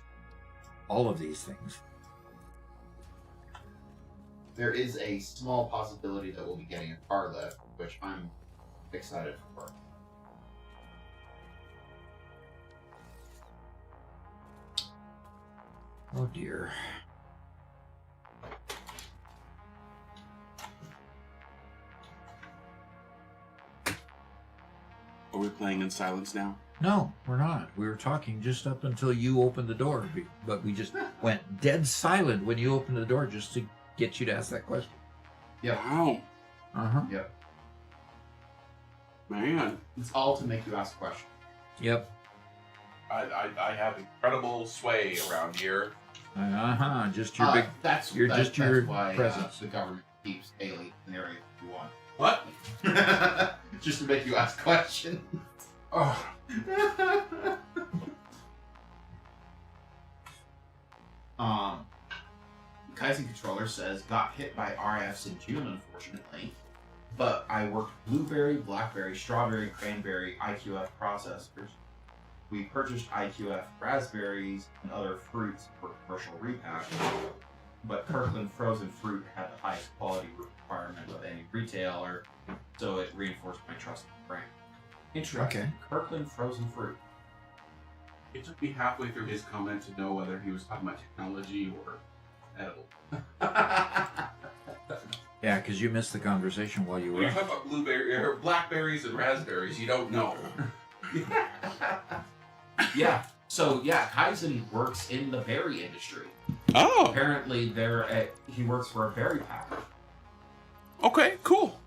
all of these things. There is a small possibility that we'll be getting a car lift, which I'm excited for. Oh dear. Are we playing in silence now? No, we're not. We were talking just up until you opened the door, but we just went dead silent when you opened the door just to get you to ask that question. Yep. Wow. Yep. Man. It's all to make you ask questions. Yep. I have incredible sway around here. Just your big. That's your why presence. the government keeps aliens in the area if you want. What? Just to make you ask questions. Oh. Kaizen Controller says, got hit by RFs in June, unfortunately, but I worked blueberry, blackberry, strawberry, cranberry, IQF processors. We purchased IQF raspberries and other fruits for commercial repack, but Kirkland frozen fruit had the highest quality requirement of any retailer, so it reinforced my trust in the brand. Interesting. Okay. Kirkland frozen fruit. It took me halfway through his comment to know whether he was talking about technology or edible. Yeah, because you missed the conversation while you When were. you talk about blueberry or blackberries and raspberries, you don't know. Yeah. So yeah, Kaizen works in the berry industry. Oh. Apparently, he works for a berry packer, Okay. Cool.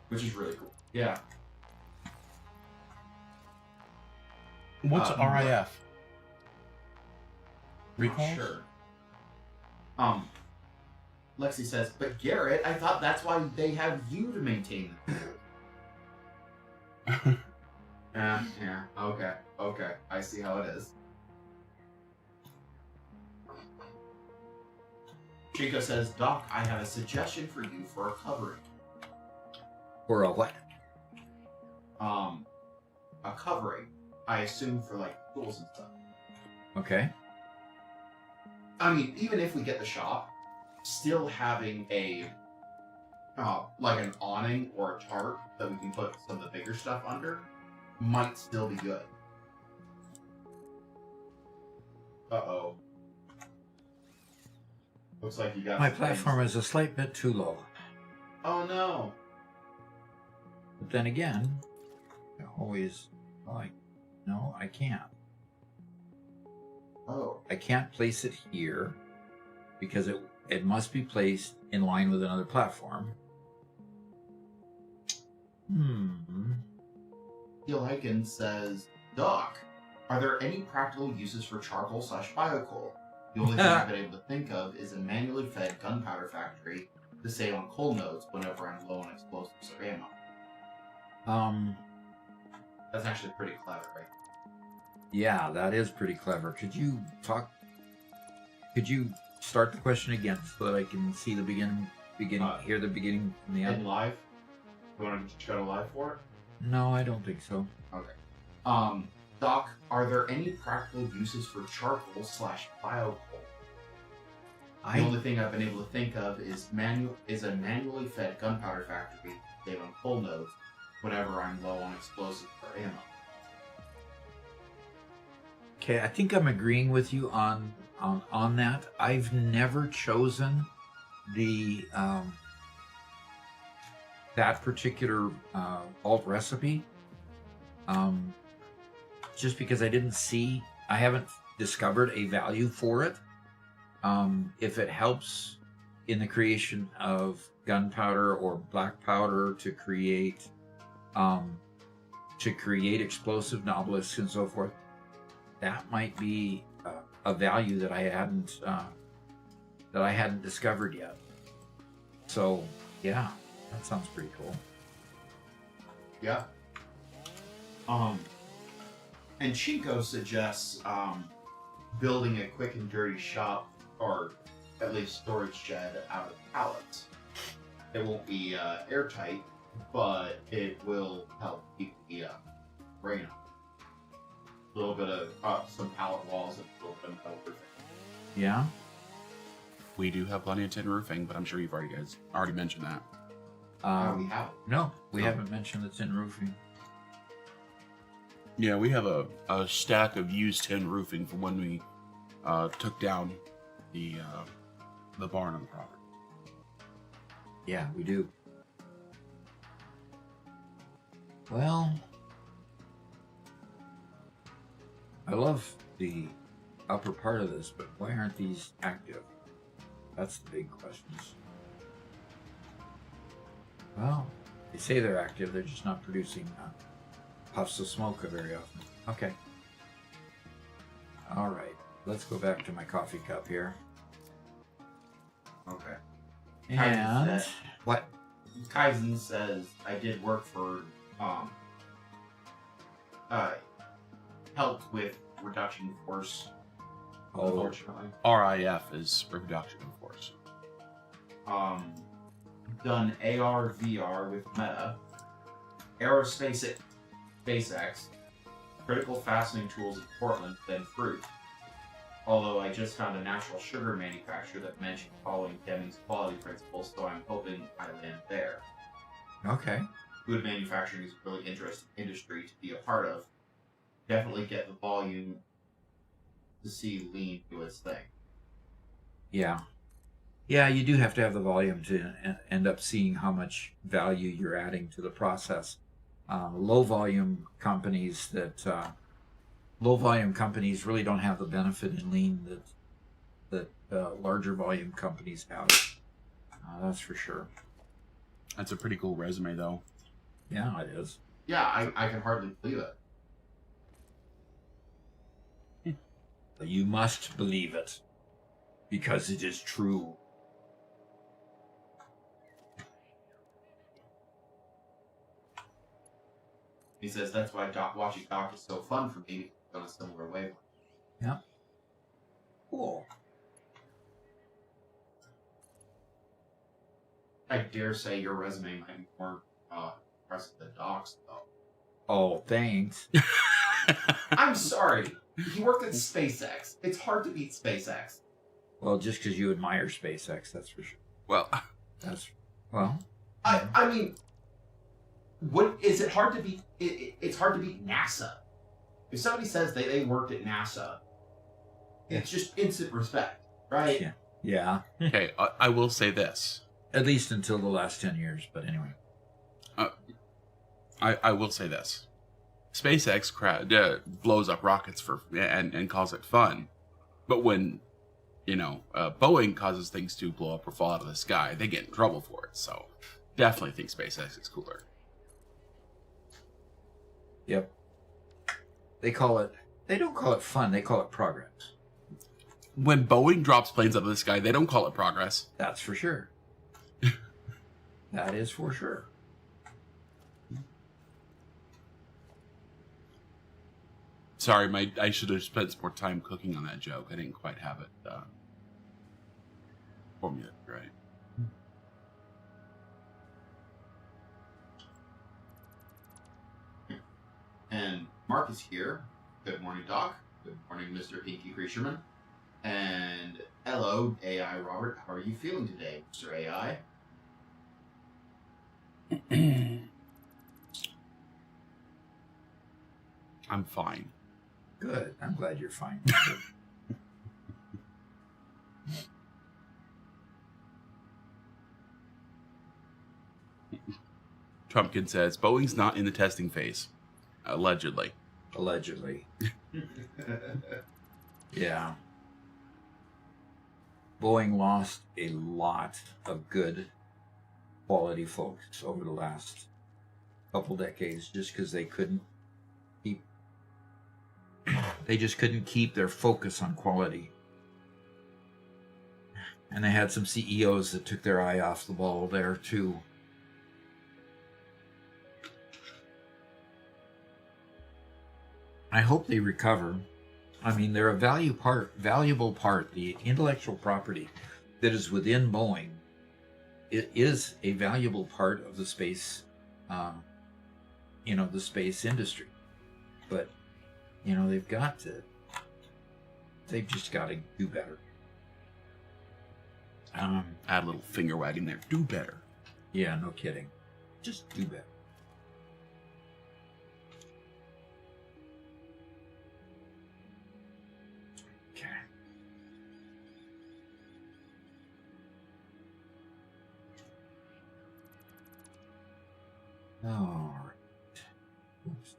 which is really cool. Yeah. What's RIF? Not Recalls? sure. Lexi says, but Garrett, I thought that's why they have you to maintain them. Yeah. Okay. I see how it is. Chico says, Doc, I have a suggestion for you for a covering. Or a what? A covering. I assume for like tools and stuff. Okay. I mean, even if we get the shop, still having a like an awning or a tarp that we can put some of the bigger stuff under might still be good. Uh-oh. Looks like you got My some platform things. is a slight bit too low. Oh no. But then again, no, I can't. Oh. I can't place it here because it must be placed in line with another platform. Gilhiken says, Doc, are there any practical uses for charcoal/biocoal? The only thing I've been able to think of is a manually fed gunpowder factory to save on coal nodes whenever I'm low on explosives or ammo. That's actually pretty clever, right? Yeah, that is pretty clever. Could you start the question again so that I can see the beginning, hear the beginning from the In end? live? You want to go to live for it? No, I don't think so. Okay. Doc, are there any practical uses for charcoal/biocoal? The only thing I've been able to think of is a manually fed gunpowder factory to save on coal nodes whenever I'm low on explosives or ammo. Okay, I think I'm agreeing with you on that. I've never chosen the that particular alt recipe, just because I haven't discovered a value for it. If it helps in the creation of gunpowder or black powder to create explosive nobelisks and so forth, that might be a value that I hadn't discovered yet. So yeah, that sounds pretty cool. Yeah. And Chico suggests building a quick and dirty shop, or at least storage shed out of pallets. It won't be airtight, but it will help keep the rain up. A little bit of some pallet walls and a little bit of metal roofing. Yeah. We do have plenty of tin roofing, but I'm sure you've already mentioned that. We have it. No, we haven't mentioned the tin roofing. Yeah, we have a stack of used tin roofing from when we took down the barn on the property. Yeah, we do. Well, I love the upper part of this, but why aren't these active? That's the big questions. Well, they say they're active, they're just not producing puffs of smoke very often. Okay. All right, let's go back to my coffee cup here. Okay. And what? Kaizen says I did work for helped with reduction in force. Oh, Unfortunately. RIF is reduction in force. Done AR VR with Meta, Aerospace SpaceX, critical fastening tools in Portland, then fruit. Although I just found a natural sugar manufacturer that mentioned following Deming's quality principles, so I'm hoping I land there. okay. Food manufacturing is a really interesting industry to be a part of. Definitely get the volume to see lean do its thing. Yeah. Yeah, you do have to have the volume to end up seeing how much value you're adding to the process. Low volume companies really don't have the benefit in lean that larger volume companies have. That's for sure. That's a pretty cool resume, though. Yeah, it is. Yeah, I can hardly believe it. But you must believe it because it is true. He says that's why watching Doc is so fun for me, on a similar wavelength. Yeah. Cool. I dare say your resume might be more impressive than Doc's, though. Oh, thanks. I'm sorry. He worked at SpaceX. It's hard to beat SpaceX. Well, just because you admire SpaceX, that's for sure. Well, I mean, what is it hard to beat? It's hard to beat NASA. If somebody says they worked at NASA, it's just instant respect, right? Yeah. okay, I will say this. At least until the last 10 years, but anyway. I will say this. SpaceX blows up rockets and calls it fun. But when, Boeing causes things to blow up or fall out of the sky, they get in trouble for it. So definitely think SpaceX is cooler. Yep. They don't call it fun, they call it progress. When Boeing drops planes out of the sky, they don't call it progress. That's for sure. That is for sure. Sorry, I should have spent more time cooking on that joke. I didn't quite have it formulated right. And Mark is here. Good morning, Doc. Good morning, Mr. Pinky Creatureman. And hello, AI Robert. How are you feeling today, Mr. AI? I'm fine. Good. I'm glad you're fine. Trumpkin says, Boeing's not in the testing phase. Allegedly. Allegedly. Yeah. Boeing lost a lot of good quality folks over the last couple decades just because they just couldn't keep their focus on quality. And they had some CEOs that took their eye off the ball there too. I hope they recover. I mean, they're a valuable part. The intellectual property that is within Boeing, it is a valuable part of the space, the space industry. But, they've just got to do better. Add a little finger wagging there. Do better. Yeah, no kidding. Just do better. Okay. All right. Oops.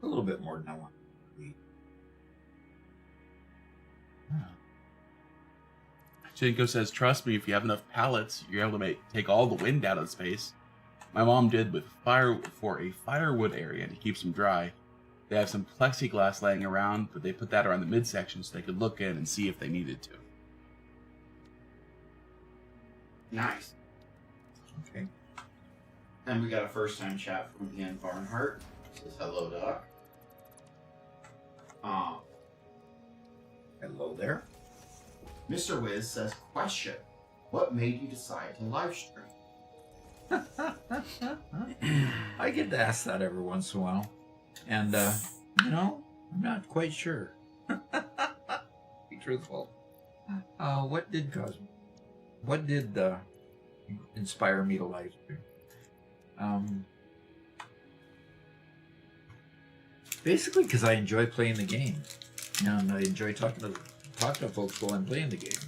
A little bit more than I want to read. Chinko says, trust me, if you have enough pallets, you're able to take all the wind out of space. My mom did with for a firewood area to keep them dry. They have some plexiglass laying around, but they put that around the midsection so they could look in and see if they needed to. Nice. Okay. And we got a first-time chat from Ian Barnhart. Says, hello, Doc. Hello there. Mr. Wiz says, question. What made you decide to live stream? I get to ask that every once in a while. And, I'm not quite sure. Be truthful. What did inspire me to live stream? Basically because I enjoy playing the game. And I enjoy talking to folks while I'm playing the game.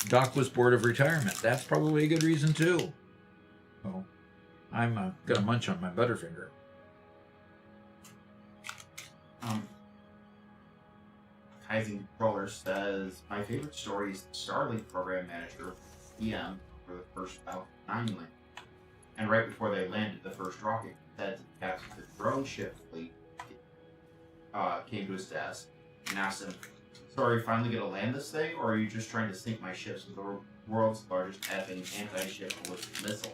Doc was bored of retirement. That's probably a good reason too. So I'm gonna munch on my Butterfinger. Kaizen Controller says, my favorite story is the Starlink program manager PM for the first Falcon 9 landing. And right before they landed the first rocket, said to the captain of the drone ship fleet came to his desk and asked him, so are you finally going to land this thing, or are you just trying to sink my ships with the world's largest effing anti-ship ballistic missile?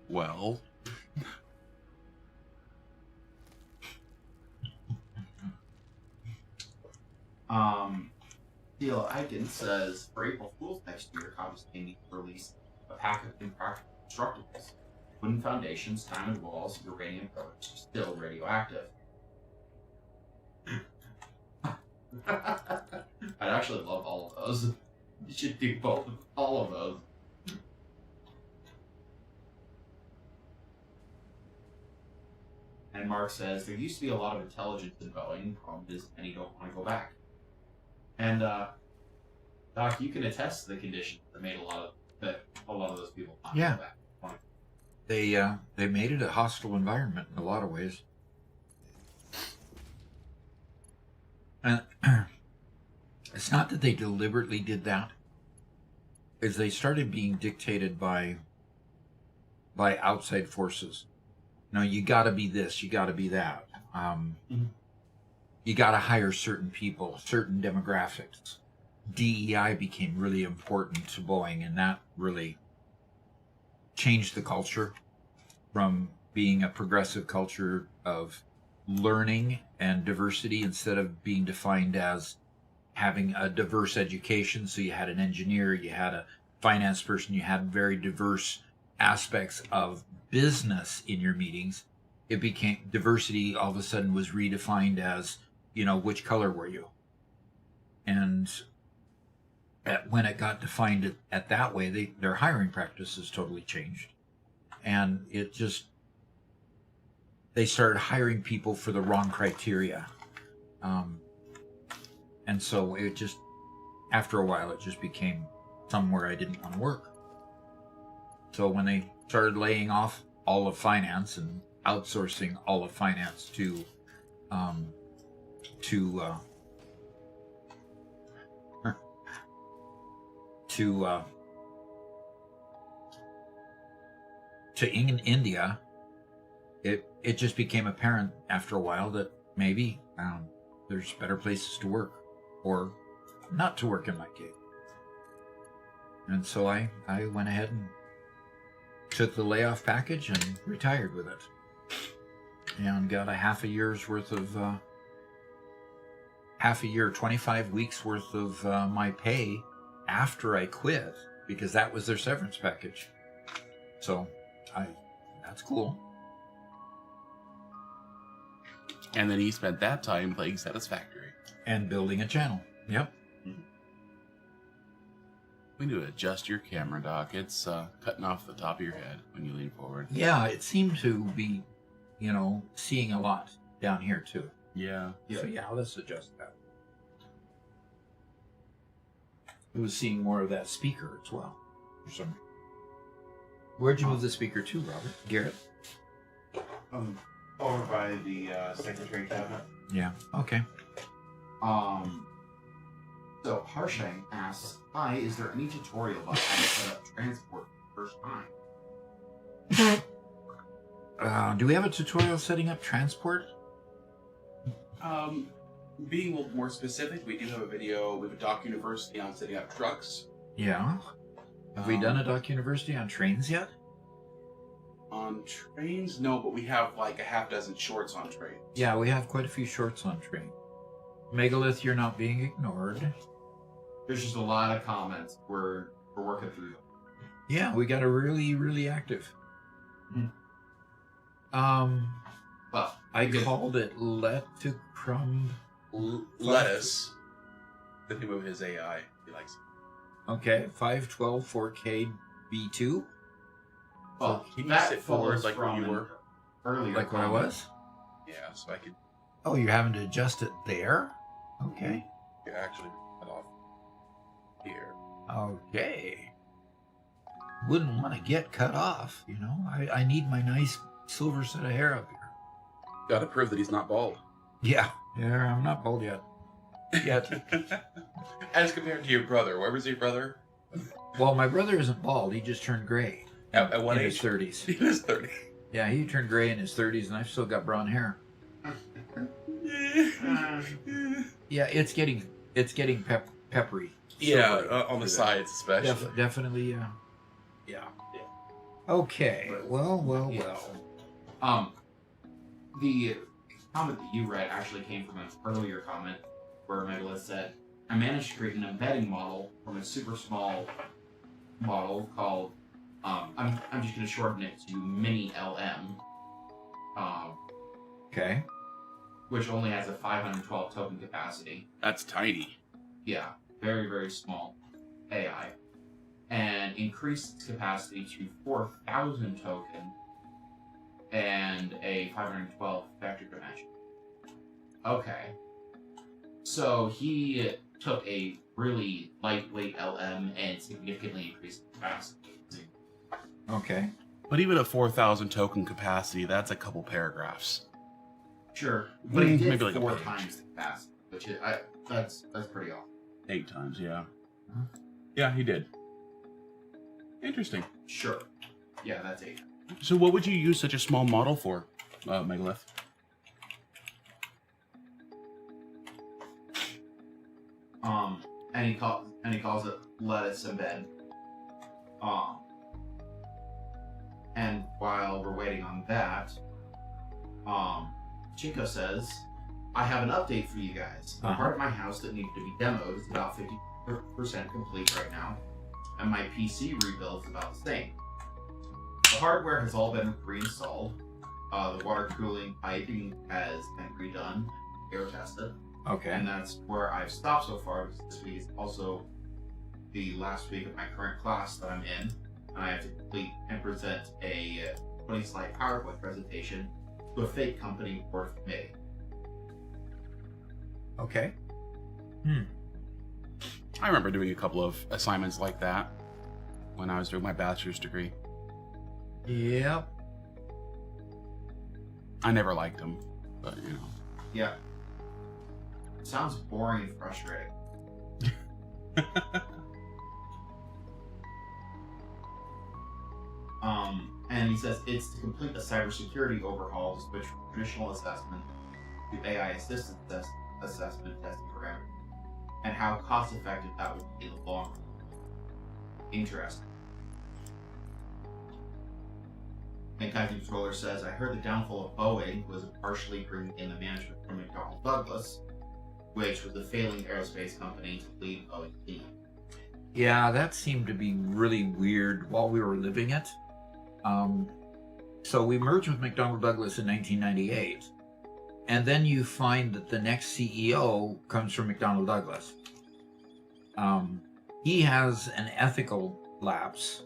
Well. Teal Eichen says, for April Fool's next year, Comms need to release a pack of impractical constructibles. Wooden foundations, diamond walls, uranium pillars, still radioactive. I'd actually love all of those. You should do all of those. And Mark says, there used to be a lot of intelligence in Boeing. Problem is, many don't want to go back. And Doc, you can attest to the conditions that made a lot of those people not go back. They made it a hostile environment in a lot of ways. And it's not that they deliberately did that. Is they started being dictated by outside forces. No, you got to be this, you got to be that. You got to hire certain people, certain demographics. DEI became really important to Boeing, and that really changed the culture from being a progressive culture of learning and diversity instead of being defined as having a diverse education. So you had an engineer, you had a finance person, you had very diverse aspects of business in your meetings. It became diversity all of a sudden was redefined as, which color were you? And when it got defined at that way, their hiring practices totally changed. And they started hiring people for the wrong criteria. And so after a while, it just became somewhere I didn't want to work. So when they started laying off all of finance and outsourcing all of finance to to India, it just became apparent after a while that maybe there's better places to work, or not to work in my case. And so I went ahead and took the layoff package and retired with it. And got a half a year, 25 weeks worth of my pay after I quit, because that was their severance package. So that's cool. And then he spent that time playing Satisfactory. And building a channel. Yep. We need to adjust your camera, Doc. It's cutting off the top of your head when you lean forward. Yeah, it seemed to be, seeing a lot down here too. Yeah. So yeah, let's adjust that. It was seeing more of that speaker as well. For some reason. Where'd you move the speaker to, Robert? Garrett? Over by the secretary cabinet. Yeah. Okay. So Harshang asks, "Hi, is there any tutorial about how to set up transport for the first time?" Do we have a tutorial setting up transport? Being a little more specific, we do have a video with a Doc University on setting up trucks. Yeah. Have we done a Doc University on trains yet? On trains, no, but we have like a half dozen shorts on trains. Yeah, we have quite a few shorts on train. Megalith, you're not being ignored. There's just a lot of comments. We're working through them. Yeah, we got a really active. Well, I called it Let to Crumb. Lettuce. The name of his AI. He likes it. Okay, 512 4K B2. Well, Can you that sit forward follows like where you from were? earlier. Like what I comment. was? Yeah, so I could Oh, you're having to adjust it there? Okay. actually cut off here. Okay. Wouldn't want to get cut off, I need my nice silver set of hair up here. Gotta prove that he's not bald. Yeah, I'm not bald yet. As compared to your brother. Where was your brother? Well, my brother isn't bald. He just turned gray. At what in age? his 30s. He was 30. Yeah, he turned gray in his 30s, and I've still got brown hair. Yeah, it's getting peppery. Yeah, silvery on the for that. sides especially. Definitely, yeah. Okay, well. The comment that you read actually came from an earlier comment where Megalith said, "I managed to create an embedding model from a super small model called, I'm just going to shorten it to Mini LM, Okay. which only has a 512 token capacity. That's tiny. Yeah, very, very small AI. And increased its capacity to 4,000 tokens and a 512 vector dimension." Okay. So he took a really lightweight LM and significantly increased the capacity. Okay. But even a 4,000 token capacity, that's a couple paragraphs. Sure, but he did Maybe like a 4 page. times the capacity, which is that's pretty awesome. 8 times, yeah. Huh? Yeah, he did. Interesting. Sure. Yeah, that's 8. So what would you use such a small model for, Megalith? And he calls it lettuce embed. And while we're waiting on that, Chico says, "I have an update for you guys. The part of my house that needed to be demoed is about 50% complete right now, and my PC rebuild is about the same. The hardware has all been reinstalled. The water cooling piping has been redone, air tested, Okay. and that's where I've stopped so far, because this week is also the last week of my current class that I'm in, and I have to complete and present a 20-slide PowerPoint presentation to a fake company board committee. Okay. I remember doing a couple of assignments like that when I was doing my bachelor's degree. Yep. I never liked them, but Yeah. Sounds boring and frustrating. And he says it's to complete a cybersecurity overhaul to switch from traditional assessment to AI-assisted assessment testing parameters, and how cost-effective that would be in the long run. Interesting. And Captain Controller says, I heard the downfall of Boeing was partially bringing in the management from McDonnell Douglas, which was a failing aerospace company to lead Boeing team. Yeah, that seemed to be really weird while we were living it. So we merged with McDonnell Douglas in 1998, and then you find that the next CEO comes from McDonnell Douglas. He has an ethical lapse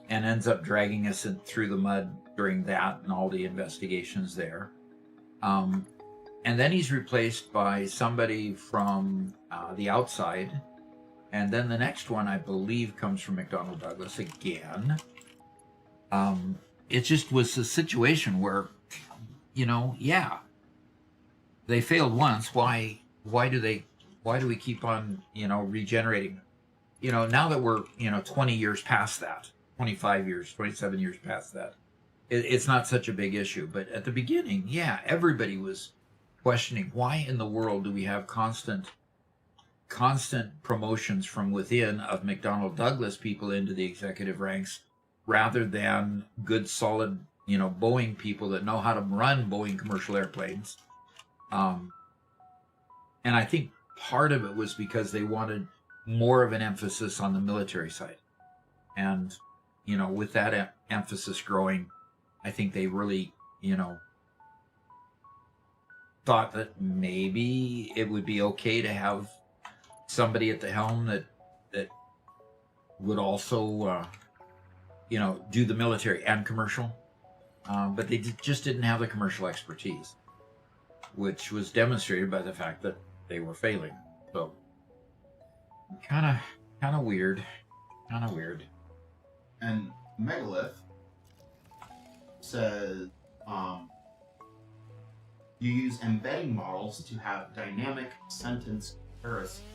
and ends up dragging us through the mud during that and all the investigations there. And then he's replaced by somebody from the outside. And then the next one, I believe, comes from McDonnell Douglas again. It just was a situation where, they failed once. Why do we keep on, regenerating? Now that we're, 20 years past that, 25 years, 27 years past that, it's not such a big issue. But at the beginning, everybody was questioning, why in the world do we have constant promotions from within of McDonnell Douglas people into the executive ranks rather than good, solid, Boeing people that know how to run Boeing commercial airplanes. And I think part of it was because they wanted more of an emphasis on the military side. And, with that emphasis growing, I think they really, thought that maybe it would be okay to have somebody at the helm that would also, do the military and commercial. But they just didn't have the commercial expertise, which was demonstrated by the fact that they were failing. So, kind of weird. And Megalith says, you use embedding models to have dynamic sentence comparison.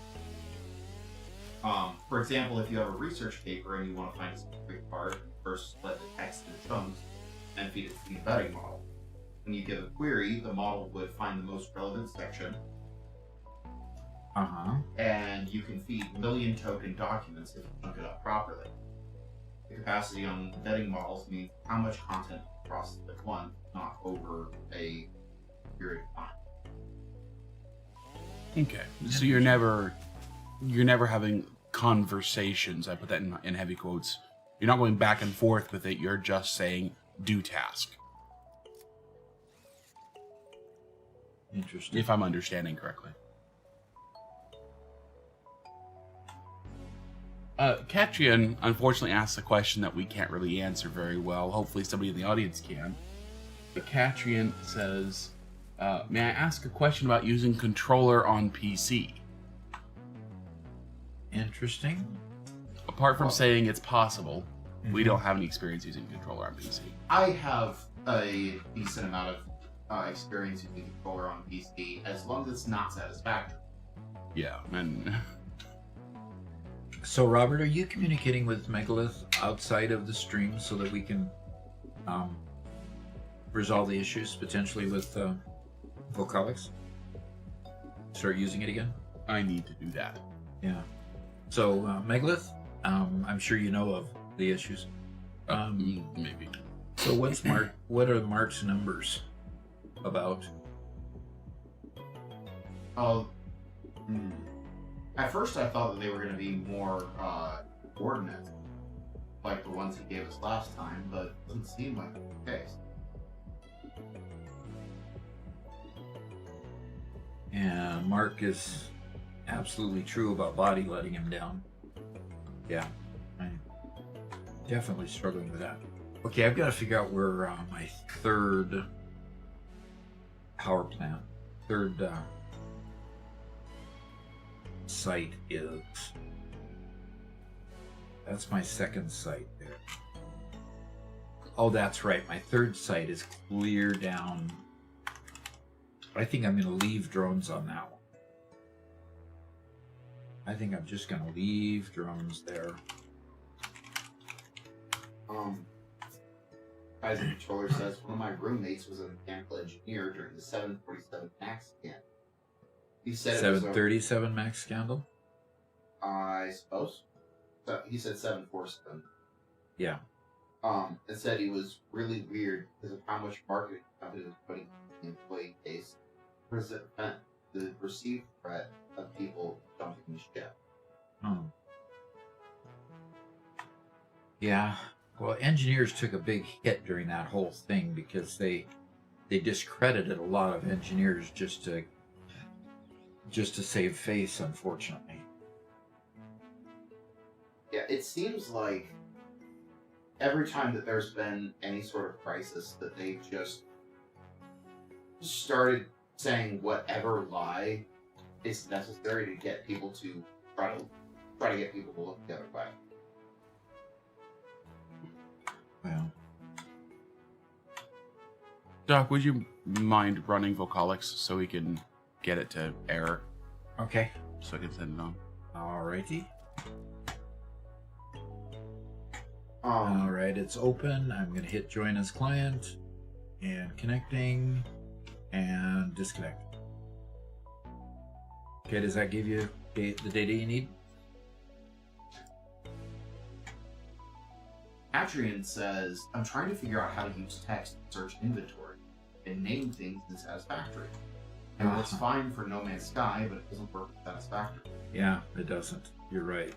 For example, if you have a research paper and you want to find a specific part, first split the text into chunks and feed it to the embedding model. When you give a query, the model would find the most relevant section. And you can feed million token documents if you chunk it up properly. The capacity on embedding models means how much content you process at once, not over a period of time. Okay, so you're never having conversations. I put that in heavy quotes. You're not going back and forth with it. You're just saying, do task. Interesting. If I'm understanding correctly. Katrian unfortunately asked a question that we can't really answer very well. Hopefully somebody in the audience can. But Katrian says, may I ask a question about using controller on PC? Interesting. Apart from saying it's possible, we don't have any experience using controller on PC. I have a decent amount of experience using controller on PC, as long as it's not satisfactory. Yeah, and So, Robert, are you communicating with Megalith outside of the stream so that we can resolve the issues potentially with Vocalix? Start using it again? I need to do that. Yeah. So, Megalith, I'm sure you know of the issues. Maybe. So, what are Mark's numbers about? At first I thought that they were going to be more coordinate, like the ones he gave us last time, but it doesn't seem like the case. And Mark is absolutely true about body letting him down. Yeah, I'm definitely struggling with that. Okay, I've got to figure out where my third power plant, site is. That's my second site there. Oh, that's right. My third site is clear down. I think I'm going to leave drones on that one. I think I'm just gonna leave drums there. Kaiser Controller says one of my roommates was a mechanical engineer during the 747 MAX scan. He said 737 Max Scandal? I suppose. So he said 747. Yeah. It said he was really weird because of how much marketing company was putting in the employee case to prevent the perceived threat of people jumping the ship. Oh. Yeah. Well, engineers took a big hit during that whole thing because they discredited a lot of engineers just to save face, unfortunately. Yeah, it seems like every time that there's been any sort of crisis that they've just started saying whatever lie is necessary to get people to try to get people to look the other way. Well, Doc, would you mind running Vocalics so we can get it to error? okay. So I can send it on. Alrighty. Um, Alright, it's open. I'm going to hit join as client and connecting and disconnect. Okay, does that give you the data you need? Adrian says, I'm trying to figure out how to use text to search inventory and name things in Satisfactory. And it works fine for No Man's Sky, but it doesn't work with Satisfactory. Yeah, it doesn't. You're right.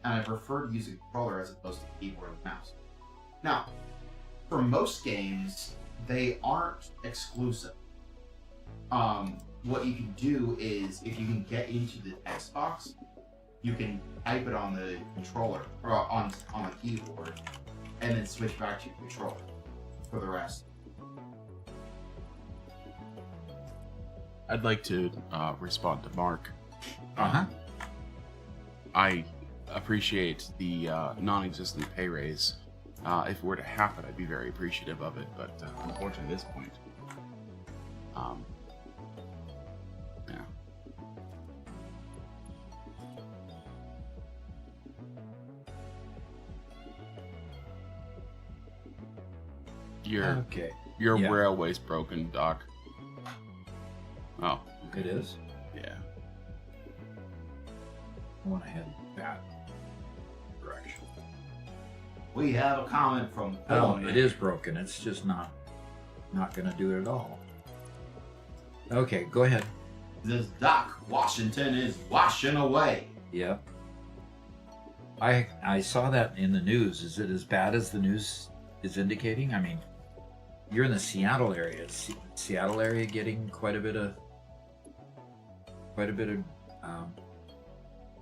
And I prefer using a controller as opposed to keyboard and mouse. Now, for most games, they aren't exclusive. What you can do is, if you can get into the text box, you can type it on the controller, or on the keyboard, and then switch back to your controller for the rest. I'd like to respond to Mark. Uh-huh. I appreciate the non-existent pay raise. If it were to happen, I'd be very appreciative of it, but unfortunately at this point, yeah. Okay. Your Yeah. railway's broken, Doc. Oh, It is? yeah. I want to head that direction. We have a comment from Oh, Boeing. it is broken. It's just not going to do it at all. Okay, go ahead. This Doc, Washington is washing away. Yep. I saw that in the news. Is it as bad as the news is indicating? I mean, you're in the Seattle area. Is Seattle area getting quite a bit of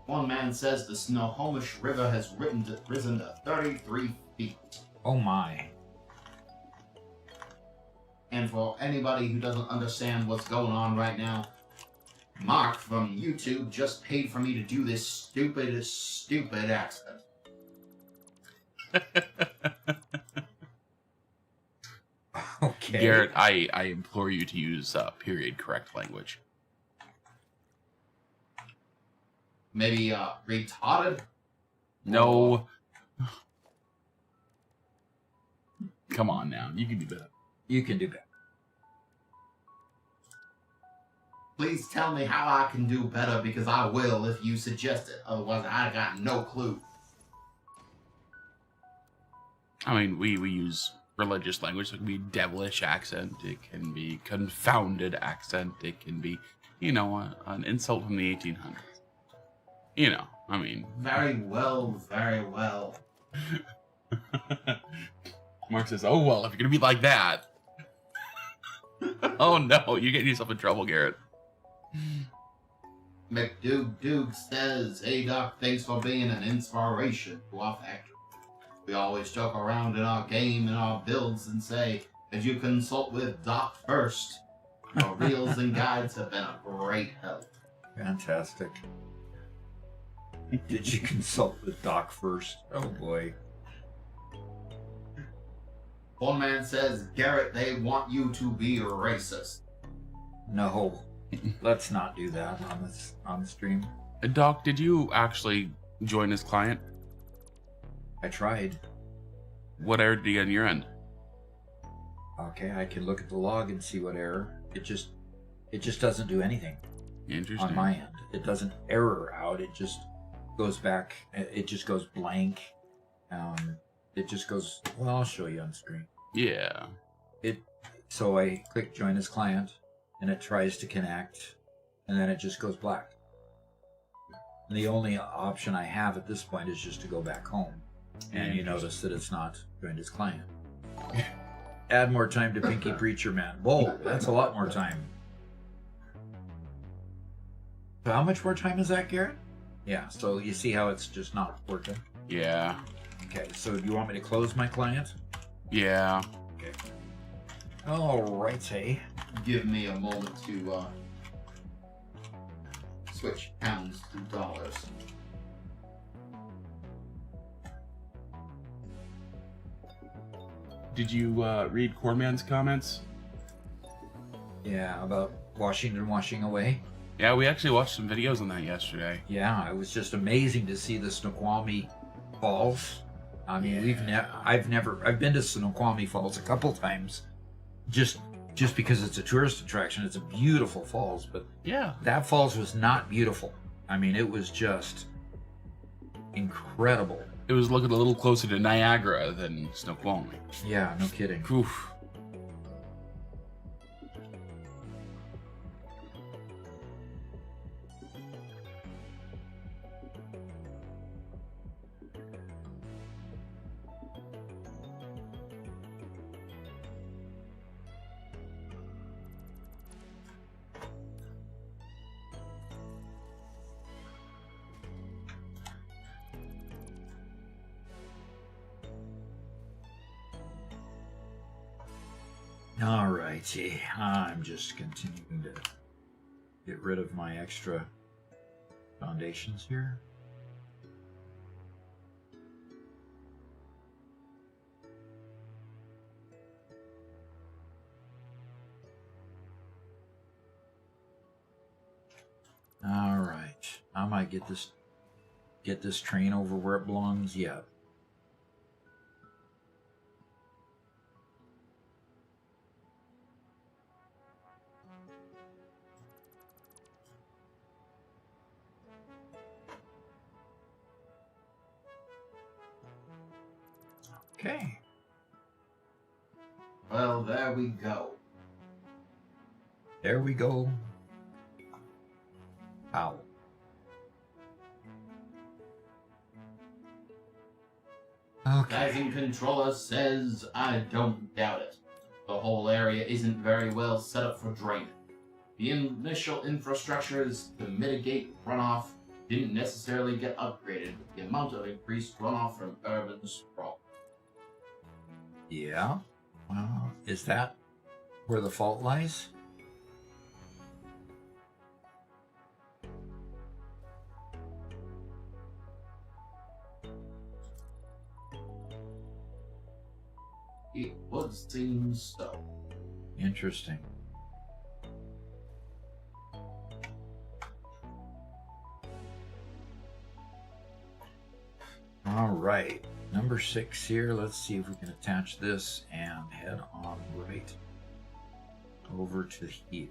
One man says the Snohomish River has risen to 33 feet. oh my. And for anybody who doesn't understand what's going on right now, Mark from YouTube just paid for me to do this stupid accent. Okay. Garrett, I implore you to use period correct language. Maybe retarded? No. Come on now. You can do better. You can do that. Please tell me how I can do better, because I will if you suggest it. Otherwise, I got no clue. I mean, we use religious language. So it can be devilish accent. It can be confounded accent. It can be, an insult from the 1800s. I mean. Very well, very well. Mark says, oh, well, if you're going to be like that. Oh, no, you're getting yourself in trouble, Garrett. McDoog says, hey Doc, thanks for being an inspiration to our factory. We always joke around in our game and our builds and say, did you consult with Doc first? Your reels and guides have been a great help. Fantastic. Did you consult with Doc first? Oh boy. One man says, Garrett, they want you to be racist. No. Let's not do that on the stream. Doc, did you actually join as client? I tried. What error did you get on your end? Okay, I can look at the log and see what error. It just doesn't do anything Interesting. on my end. It doesn't error out. It just goes back. It just goes blank. It just goes. Well, I'll show you on screen. Yeah. So I click join as client, and it tries to connect, and then it just goes black. And the only option I have at this point is just to go back home, and you notice that it's not joined as client. Add more time to Pinky Preacher Man. Whoa, that's a lot more time. So how much more time is that, Garrett? Yeah, so you see how it's just not working? Yeah. Okay, so do you want me to close my client? Yeah. Okay. All right, hey. Give me a moment to switch pounds to dollars. Did you read Cornman's comments? Yeah, about Washington washing away. Yeah, we actually watched some videos on that yesterday. Yeah, it was just amazing to see the Snoqualmie Falls. I mean, I've been to Snoqualmie Falls a couple times, just because it's a tourist attraction. It's a beautiful falls, but Yeah. that falls was not beautiful. I mean, it was just incredible. It was looking a little closer to Niagara than Snoqualmie. Yeah, no kidding. Oof. All righty, I'm just continuing to get rid of my extra foundations here. All right, I might get this train over where it belongs yet. Okay. Well, there we go. There we go. Ow. Okay. Rising Controller says, I don't doubt it. The whole area isn't very well set up for drainage. The initial infrastructures to mitigate runoff didn't necessarily get upgraded with the amount of increased runoff from urban sprawl. Yeah. Well, is that where the fault lies? It would seem so. Interesting. All right. Number 6 here. Let's see if we can attach this and head on right over to here.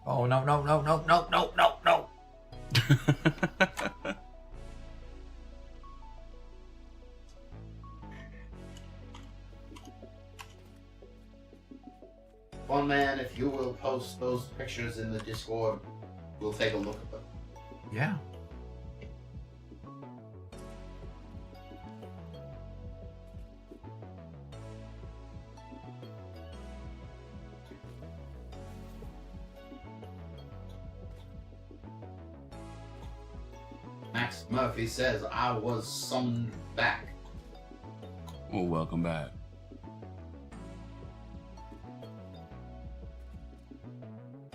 Oh, no, no, no, no, no, no, no, no. One man, if you will post those pictures in the Discord, we'll take a look at them. Yeah. Max Murphy says, I was summoned back. Well, welcome back.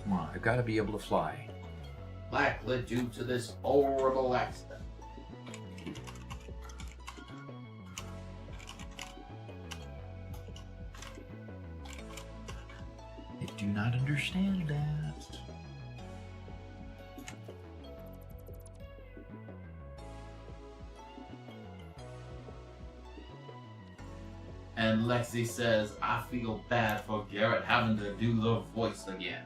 Come on, I've got to be able to fly. Likely due to this horrible accident. not understand that. And Lexi says, I feel bad for Garrett having to do the voice again.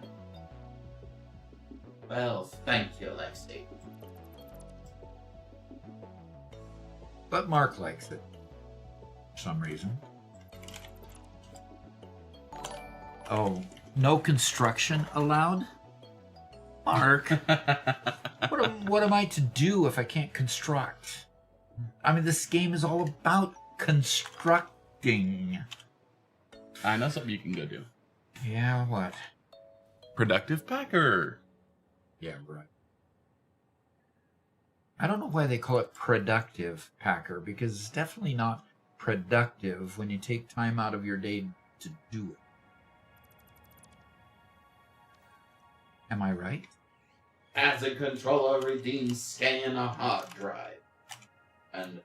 Well, thank you, Lexi. But Mark likes it. For some reason. Oh, no construction allowed? Mark, what am I to do if I can't construct? I mean, this game is all about constructing. I know something you can go do. Yeah, what? Productive Packer. Yeah, right. I don't know why they call it productive packer, because it's definitely not productive when you take time out of your day to do it. Am I right? As a controller redeemed scan a hard drive. And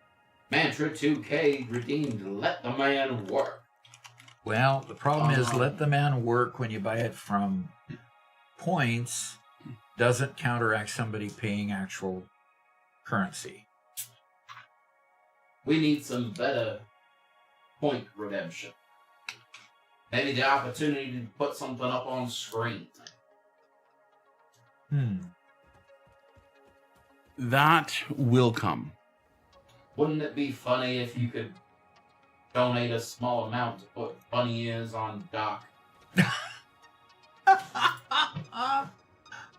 Mantra 2K redeemed let the man work. Well, the problem is let the man work when you buy it from points doesn't counteract somebody paying actual currency. We need some better point redemption. Maybe the opportunity to put something up on screen. That will come. Wouldn't it be funny if you could donate a small amount to put bunny ears on Doc?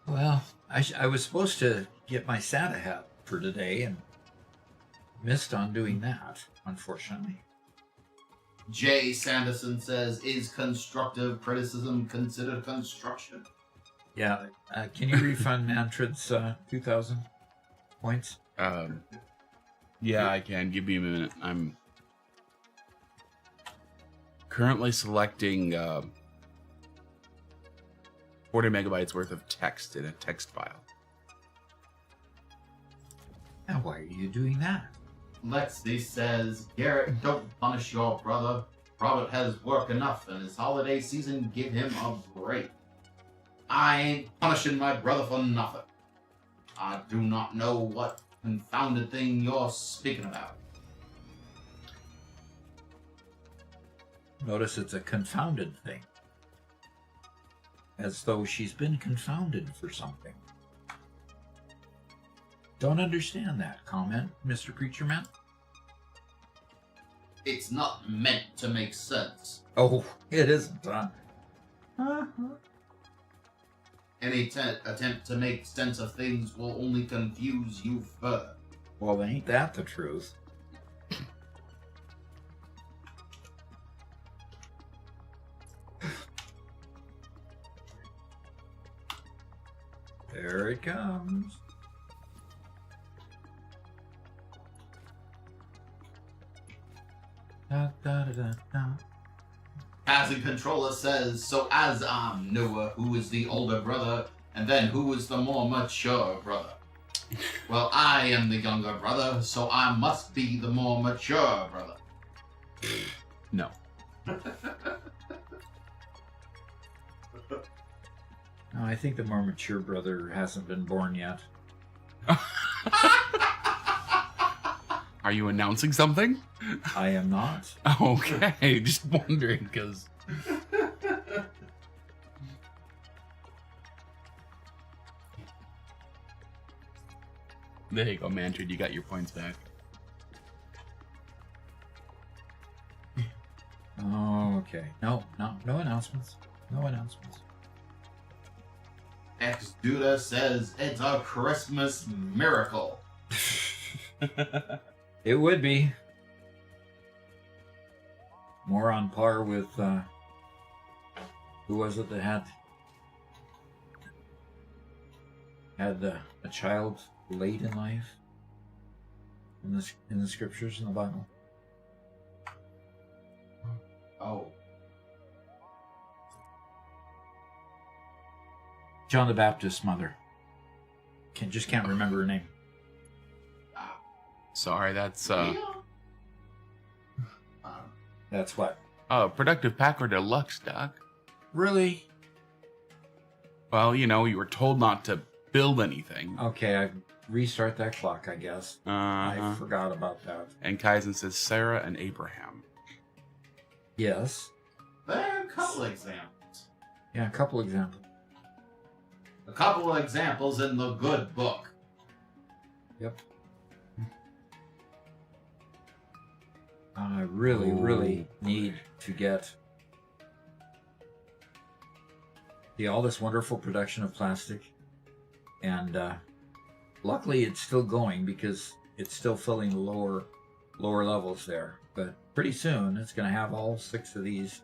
Well, I was supposed to get my Santa hat for today and missed on doing that, unfortunately. Jay Sanderson says, is constructive criticism considered construction? Yeah, can you refund Mantrid's 2,000 points? Yeah, I can. Give me a minute. I'm currently selecting 40 megabytes worth of text in a text file. Now, why are you doing that? Lexi says, Garrett, don't punish your brother. Robert has work enough, and his holiday season give him a break. I ain't punishing my brother for nothing. I do not know what confounded thing you're speaking about. Notice it's a confounded thing. As though she's been confounded for something. Don't understand that comment, Mr. Preacher Man. It's not meant to make sense. Oh, it isn't, huh? Any attempt to make sense of things will only confuse you further. Well, ain't that the truth? There it comes. Da, da, da, da, da. As a controller says, so as I'm Noah, who is the older brother, and then who is the more mature brother? Well, I am the younger brother, so I must be the more mature brother. No. No, I think the more mature brother hasn't been born yet. Are you announcing something? I am not. Okay, just wondering, because... There you go, Mantrid, you got your points back. Oh, okay. No announcements. No announcements. Ex-Duda says it's a Christmas miracle. It would be. More on par with, who was it that had a child late in life in the scriptures in the Bible? Oh. John the Baptist's mother. Can't remember her name. Sorry, that's, That's what? Productive Packer Deluxe, Doc. Really? Well, you were told not to build anything. Okay, I restart that clock, I guess. I forgot about that. And Kaizen says Sarah and Abraham. Yes. There are a couple examples. Yeah, a couple examples. A couple of examples in the good book. Yep. I really need to get all this wonderful production of plastic, and luckily it's still going because it's still filling the lower levels there. But pretty soon it's going to have all 6 of these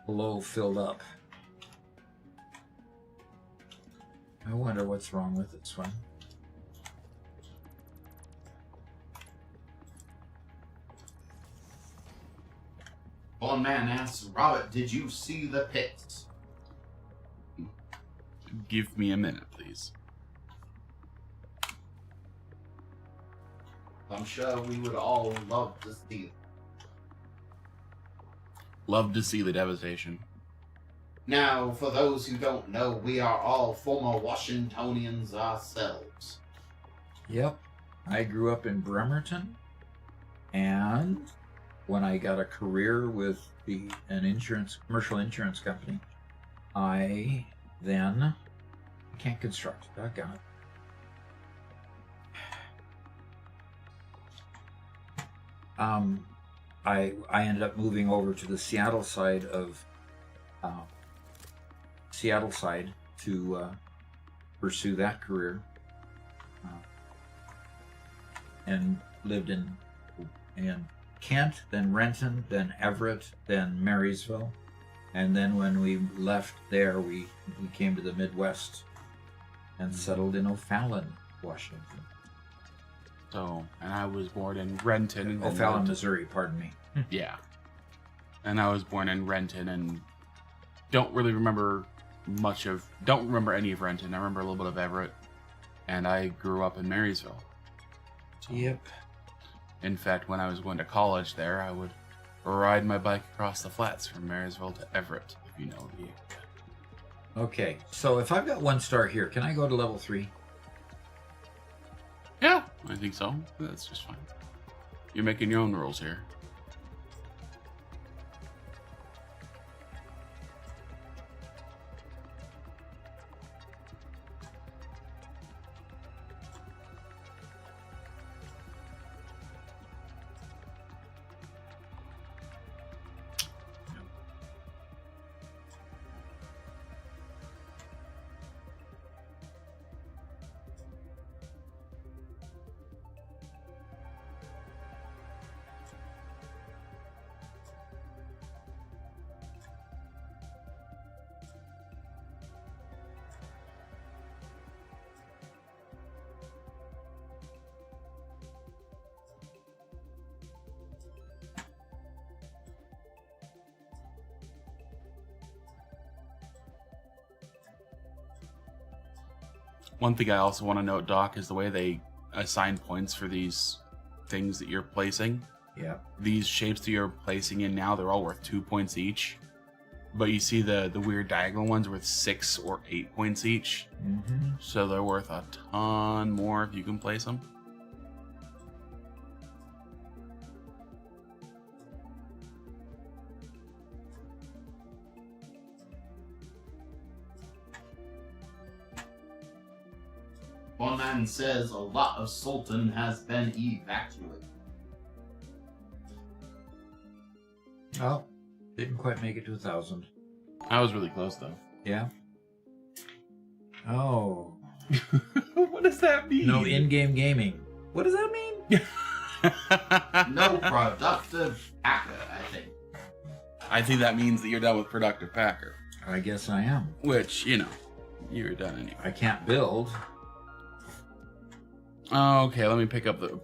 below filled up. I wonder what's wrong with this one. One man asks, Robert, did you see the pits? Give me a minute, please. I'm sure we would all love to see them. Love to see the devastation. Now, for those who don't know, we are all former Washingtonians ourselves. Yep. I grew up in Bremerton, and when I got a career with commercial insurance company, I can't construct. Doggone it. I ended up moving over to the Seattle side to pursue that career, and lived in Kent, then Renton, then Everett, then Marysville, and then when we left there, we came to the Midwest and settled in O'Fallon, Washington. So, and I was born in Renton. And O'Fallon, Missouri, pardon me. Yeah. And I was born in Renton and don't remember any of Renton. I remember a little bit of Everett. And I grew up in Marysville. So, Yep. In fact, when I was going to college there, I would ride my bike across the flats from Marysville to Everett, if you know the area. Okay, so if I've got 1 star here, can I go to level 3? Yeah, I think so. That's just fine. You're making your own rules here. One thing I also want to note, Doc, is the way they assign points for these things that you're placing. Yeah. These shapes that you're placing in now, they're all worth 2 points each. But you see the weird diagonal ones worth 6 or 8 points each. Mm-hmm. So they're worth a ton more if you can place them. One man says a lot of Sultan has been evacuated. Oh, didn't quite make it to 1,000. I was really close, though. Yeah. Oh. What does that mean? No in-game gaming. What does that mean? No productive hacker, I think. I think that means that you're done with productive Packer. I guess I am. Which, you're done anyway. I can't build. Okay, let me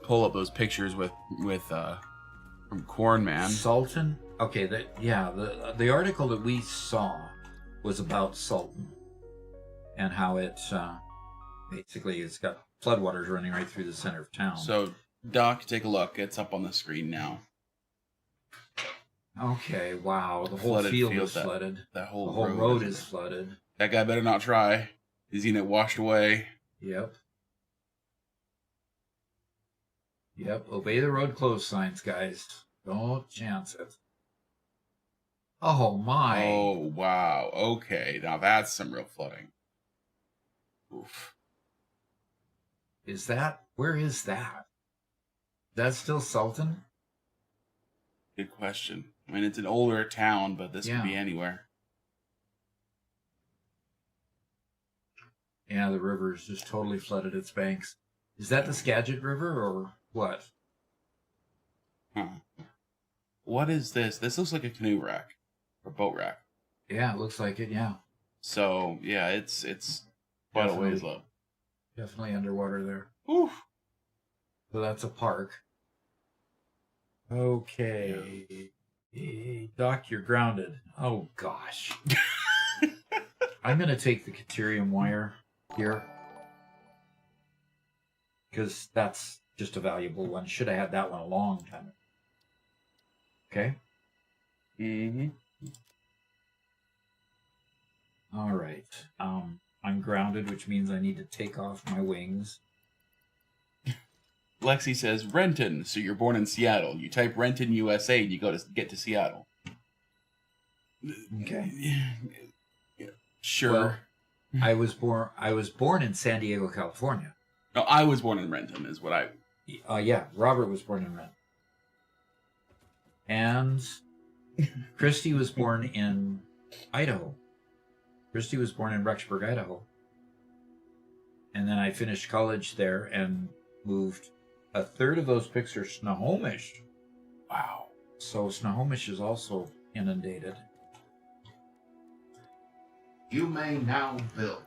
pull up those pictures with from Corn Man. Sultan? Okay, the article that we saw was about Sultan and how it's basically it's got floodwaters running right through the center of town. So, Doc, take a look. It's up on the screen now. Okay, wow. The whole Flooded field field, is flooded. That whole The whole road is flooded. That guy better not try. He's gonna get washed away. Yep. Yep. Obey the road closed signs, guys. Don't chance it. Oh my. Oh, wow. Okay, now that's some real flooding. Oof. Where is that? Is that still Sultan? Good question. I mean, it's an older town, but this could be Yeah. anywhere. Yeah, the river's just totally flooded its banks. Is that the Skagit River or what? Huh. What is this? This looks like a canoe rack or boat rack. Yeah, it looks like it, yeah. So, yeah, it's quite a ways low. Definitely underwater there. Oof. So that's a park. Okay. Hey, Doc, you're grounded. Oh, gosh. I'm going to take the Caterium wire here. Because that's just a valuable one. Should have had that one a long time ago. Okay? Mm-hmm. All right. I'm grounded, which means I need to take off my wings. Lexi says, Renton. So you're born in Seattle. You type Renton, USA, and you go to get to Seattle. Okay. Sure. Well, I was born in San Diego, California. No, I was born in Renton, is what I... Yeah, Robert was born in Renton. And Christy was born in Idaho. Christy was born in Rexburg, Idaho. And then I finished college there and moved. A third of ththose pics are Snohomish. Wow. So Snohomish is also inundated. You may now build.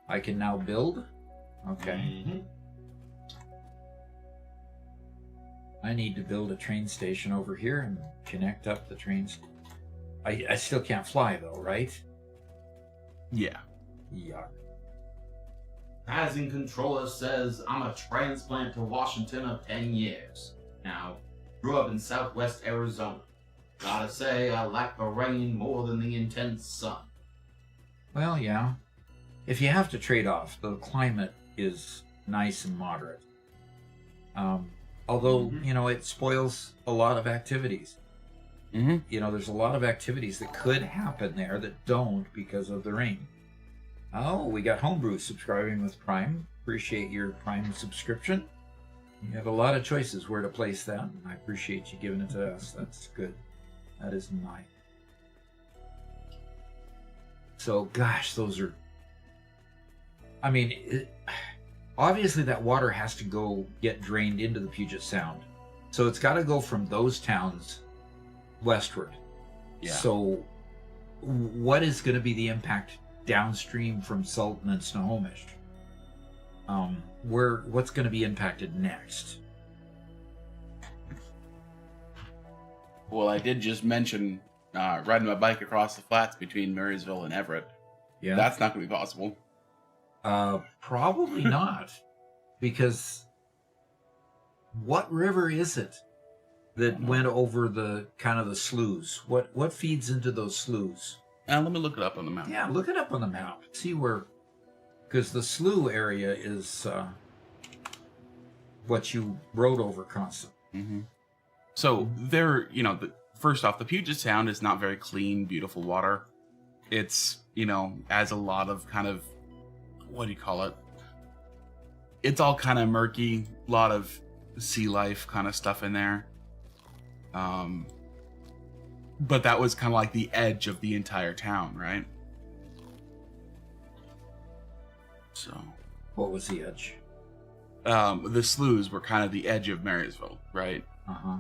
I can now build? Okay. Mm-hmm. I need to build a train station over here and connect up the trains. I still can't fly though, right? Yeah. Yuck. Passing controller says I'm a transplant to Washington of 10 years. Now, grew up in southwest Arizona. Gotta say, I like the rain more than the intense sun. Well, yeah. If you have to trade off, the climate is nice and moderate. Although, it spoils a lot of activities. Mm-hmm. There's a lot of activities that could happen there that don't because of the rain. Oh, we got Homebrew subscribing with Prime. Appreciate your Prime subscription. You have a lot of choices where to place that, and I appreciate you giving it to us. That's good. That is nice. So, gosh, those are... I mean, obviously that water has to go get drained into the Puget Sound. So it's got to go from those towns westward. Yeah. So what is going to be the impact downstream from Sultan and Snohomish? What's going to be impacted next? Well, I did just mention riding my bike across the flats between Marysville and Everett. Yeah. That's not going to be possible. Probably not. Because what river is it that went over the kind of the sloughs? What feeds into those sloughs? Let me look it up on the map. Yeah, look it up on the map. See where, because the slough area is what you rode over constantly. Mm-hmm. So there, first off, the Puget Sound is not very clean, beautiful water. It's, as a lot of kind of, what do you call it? It's all kind of murky, a lot of sea life kind of stuff in there. But that was kind of like the edge of the entire town, right? So, What was the edge? the sloughs were kind of the edge of Marysville, right? Uh-huh.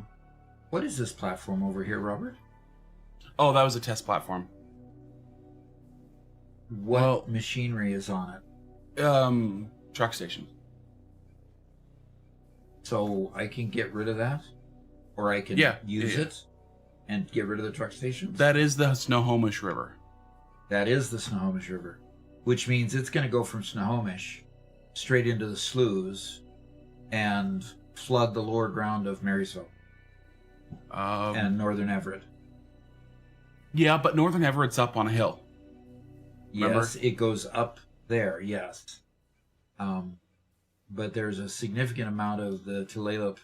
What is this platform over here, Robert? Oh, that was a test platform. What machinery is on it? Truck station. So I can get rid of that? Or I can use it and get rid of the truck stations? That is the Snohomish River. That is the Snohomish River, which means it's going to go from Snohomish straight into the sloughs and flood the lower ground of Marysville and northern Everett. Yeah, but northern Everett's up on a hill. Remember? Yes, it goes up there. Yes, but there's a significant amount of the Tulalip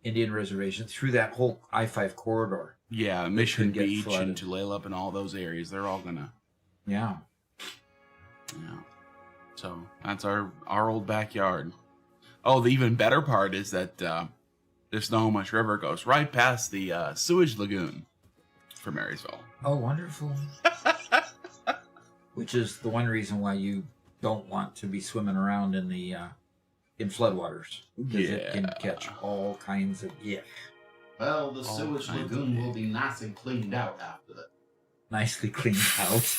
Indian reservation through that whole I-5 corridor. Yeah, Mission get Beach flooded. and Tulalip and all those areas, they're all gonna. Yeah. Yeah. So that's our old backyard. Oh, the even better part is that the Snohomish River goes right past the sewage lagoon for Marysville. Oh, wonderful. Which is the one reason why you don't want to be swimming around in the in floodwaters, because it can catch all kinds of Well, the All sewage kinds lagoon of will be nice and cleaned out after that. nicely cleaned out.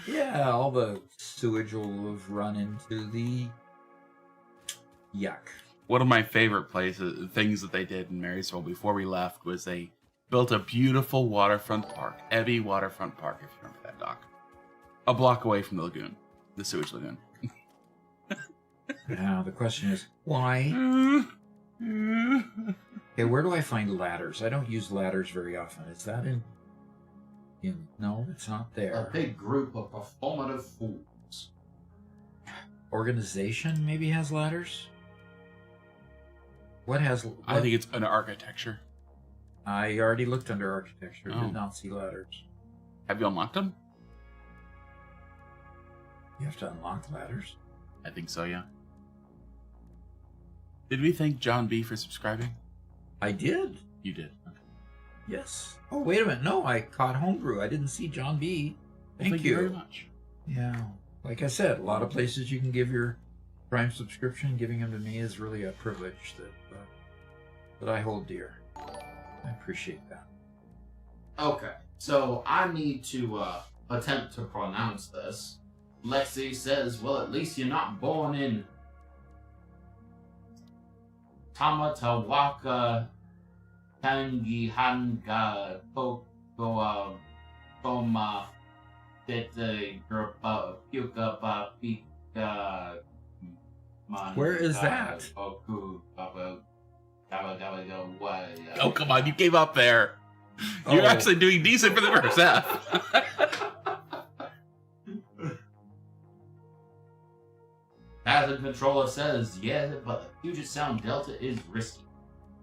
Yeah, all the sewage will have run into the yuck. One of my favorite things that they did in Marysville before we left was they built a beautiful waterfront park, Ebby Waterfront Park, if you remember that, Doc. A block away from the lagoon, the sewage lagoon. Now the question is, why? Okay, where do I find ladders? I don't use ladders very often. Is that in no, it's not A there. big group of performative fools. Organization maybe has ladders? What has... I think it's an architecture. I already looked under architecture. Oh. Did not see ladders. Have you unlocked them? You have to unlock ladders? I think so, yeah. Did we thank John B for subscribing? I did. You did. Okay. Yes. Oh, wait a minute. No, I caught Homebrew. I didn't see John B. Well, Thank you very much. Yeah. Like I said, a lot of places you can give your Prime subscription. Giving them to me is really a privilege that I hold dear. I appreciate that. Okay, so I need to attempt to pronounce this. Lexi says, well, at least you're not born in Tamatawaka Tangihanga Toko Toma Tete Grupa Puka Pika. Where is that? Oh, come on, you gave up there. You're Oh. actually doing decent for the first half. Hazard Controller says, yeah, but the Puget Sound Delta is risky.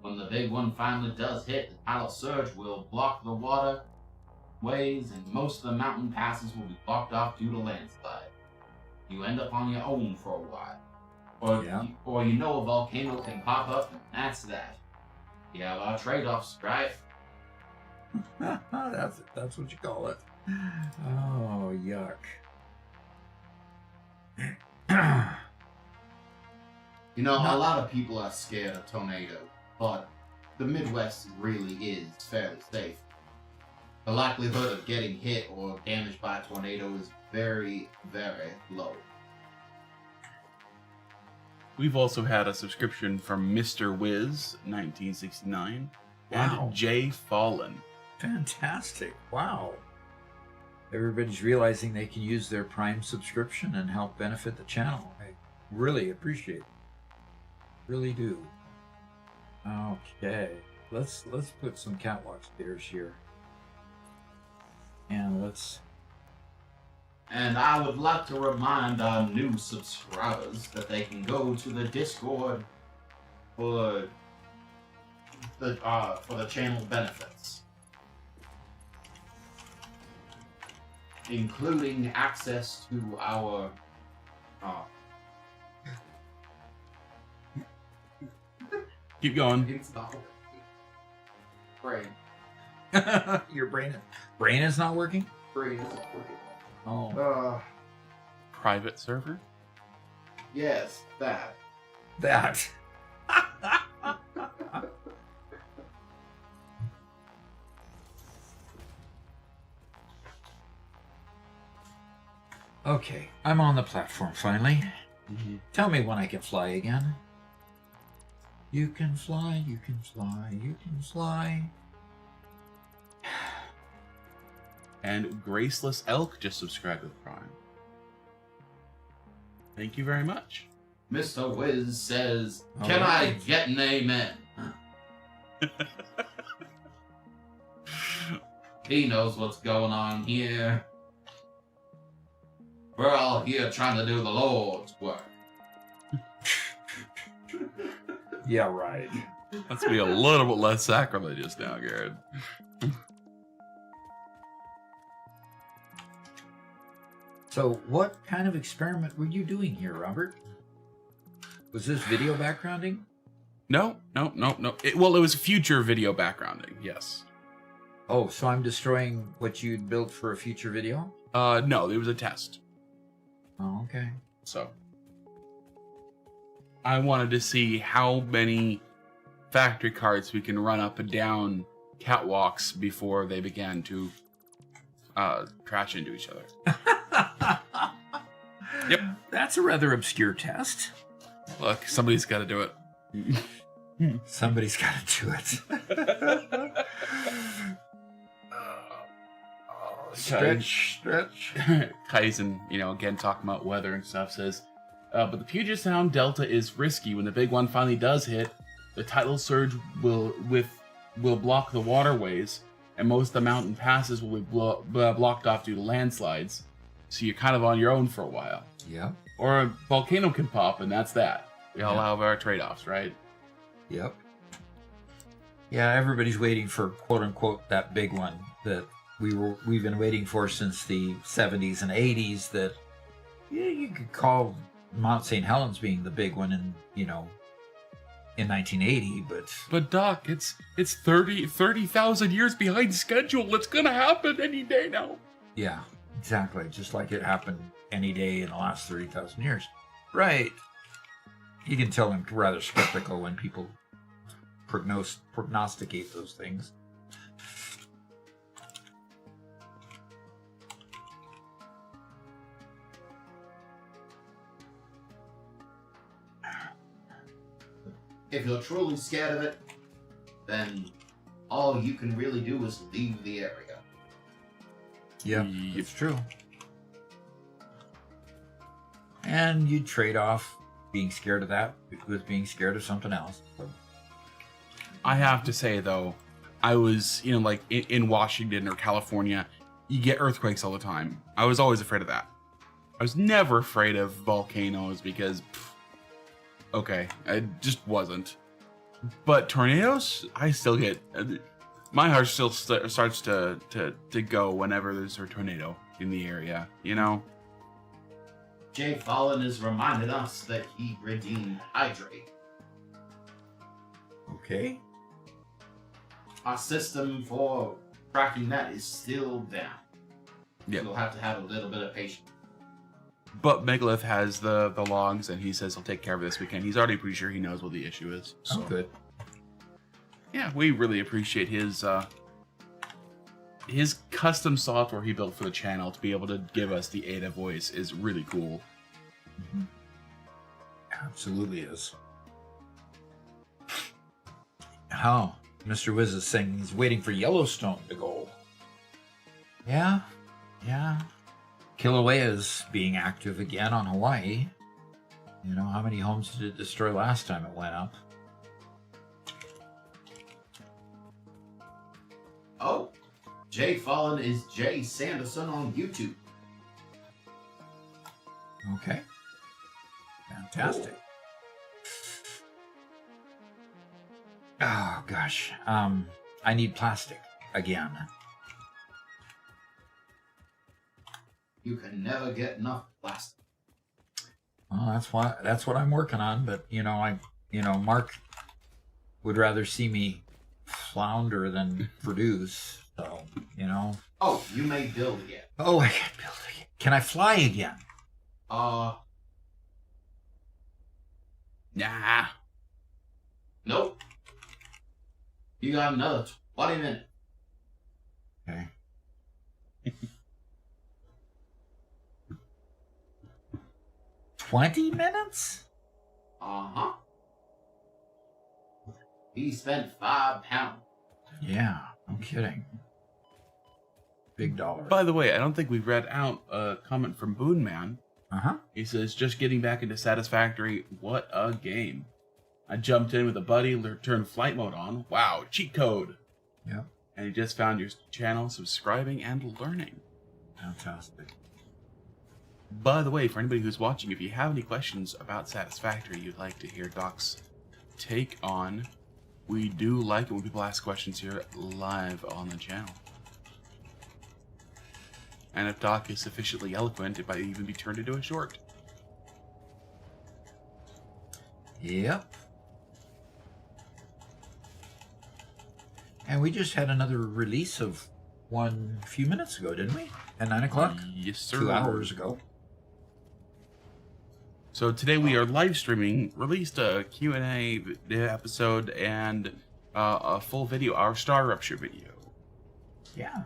When the big one finally does hit, the tidal surge will block the waterways, and most of the mountain passes will be blocked off due to landslide. You end up on your own for a while. Or you know a volcano can pop up, and that's that. You have our trade-offs, right? That's what you call it. Oh, yuck. You know, a lot of people are scared of tornadoes, but the Midwest really is fairly safe. The likelihood of getting hit or damaged by a tornado is very, very low. We've also had a subscription from Mr. Wiz, 1969, Wow. and Jay Fallen. Fantastic. Wow. Everybody's realizing they can use their Prime subscription and help benefit the channel. I really appreciate it. Really do. Okay. Let's put some catwalk stairs here. And let's... And I would like to remind our new subscribers that they can go to the Discord for the channel benefits, including access to our Keep going. it's not brain. Your brain is not working? Brain isn't working. Oh. Private server? Yes, that. That. Okay, I'm on the platform finally. Tell me when I can fly again. You can fly, you can fly, you can fly. And Graceless Elk just subscribed with Prime. Thank you very much. Mr. Wiz says, All can I right. get an amen? He knows what's going on here. We're all here trying to do the Lord's work. Yeah, right. Let's be a little bit less sacrilegious now, Garrett. So, what kind of experiment were you doing here, Robert? Was this video backgrounding? No. It was future video backgrounding, yes. Oh, so I'm destroying what you'd built for a future video? No, it was a test. Oh, okay. So, I wanted to see how many factory carts we can run up and down catwalks before they began to crash into each other. Yep. That's a rather obscure test. Look, somebody's got to do it. Somebody's got to do it. Stretch. Kaizen, again talking about weather and stuff, says, but the Puget Sound Delta is risky. When the big one finally does hit, the tidal surge will block the waterways, and most of the mountain passes will be blocked off due to landslides. So you're kind of on your own for a while. Yeah. Or a volcano can pop, and that's that. We all have our trade-offs, right? Yep. Yeah, everybody's waiting for quote unquote that big one that we've been waiting for since the 70s and 80s. That you could call Mount St. Helens being the big one in 1980, but Doc, it's 30,000 years behind schedule. It's gonna happen any day now. Yeah, exactly. Just like it happened any day in the last 30,000 years. Right. You can tell I'm rather skeptical when people prognosticate those things. If you're truly scared of it, then all you can really do is leave the area. Yeah, it's true. And you trade off being scared of that with being scared of something else. I have to say, though, I was, like in Washington or California, you get earthquakes all the time. I was always afraid of that. I was never afraid of volcanoes because, okay, I just wasn't. But tornadoes, I still get, my heart still starts to go whenever there's a tornado in the area, Jay Fallon has reminded us that he redeemed Hydrate. Okay. Our system for tracking that is still down. Yeah. You'll have to have a little bit of patience. But Megalith has the logs, and he says he'll take care of it this weekend. He's already pretty sure he knows what the issue is. So. Oh, good. Yeah, we really appreciate his custom software he built for the channel to be able to give us the Ada voice is really cool. Mm-hmm. Absolutely is. Oh, Mr. Wiz is saying he's waiting for Yellowstone to go. Yeah. Kilauea is being active again on Hawaii. How many homes did it destroy last time it went up? Oh, Jay Fallon is Jay Sanderson on YouTube. Okay. Fantastic. Oh, gosh. I need plastic again. You can never get enough plastic. Well, that's what I'm working on. But Mark would rather see me flounder than produce. So Oh, you may build again. Oh, I can build again. Can I fly again? Nah. Nope. You got another 20 minutes. Okay. 20 minutes? Uh-huh. He spent £5. Yeah, no kidding. Big dollar. By the way, I don't think we read out a comment from Boon Man. Uh-huh. He says, just getting back into Satisfactory. What a game. I jumped in with a buddy, turned flight mode on. Wow, cheat code. Yeah. and you just found your channel, subscribing and learning. Fantastic. By the way, for anybody who's watching, if you have any questions about Satisfactory you'd like to hear Doc's take on, we do like it when people ask questions here live on the channel. And if Doc is sufficiently eloquent, it might even be turned into a short. Yep. And we just had another release of one a few minutes ago, didn't we? At 9 o'clock? Yes, sir. 2 hours ago. So today we are live streaming, released a Q&A episode and a full video, our Star Rupture video. Yeah.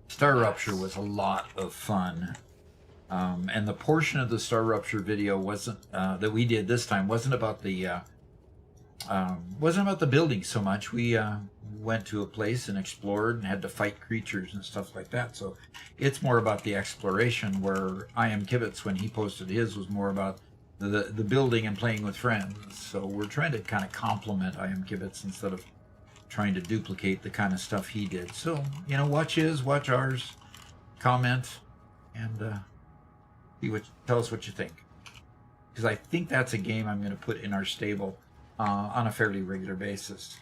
Star Rupture was a lot of fun. And the portion of the Star Rupture video wasn't that we did this time wasn't about the building so much. We went to a place and explored and had to fight creatures and stuff like that. So it's more about the exploration, where I Am Kibitz, when he posted his, was more about the building and playing with friends. So we're trying to kind of complement I Am Kibitz instead of trying to duplicate the kind of stuff he did. So, you know, watch his, watch ours, comment, and tell us what you think. Because I think that's a game I'm going to put in our stable on a fairly regular basis.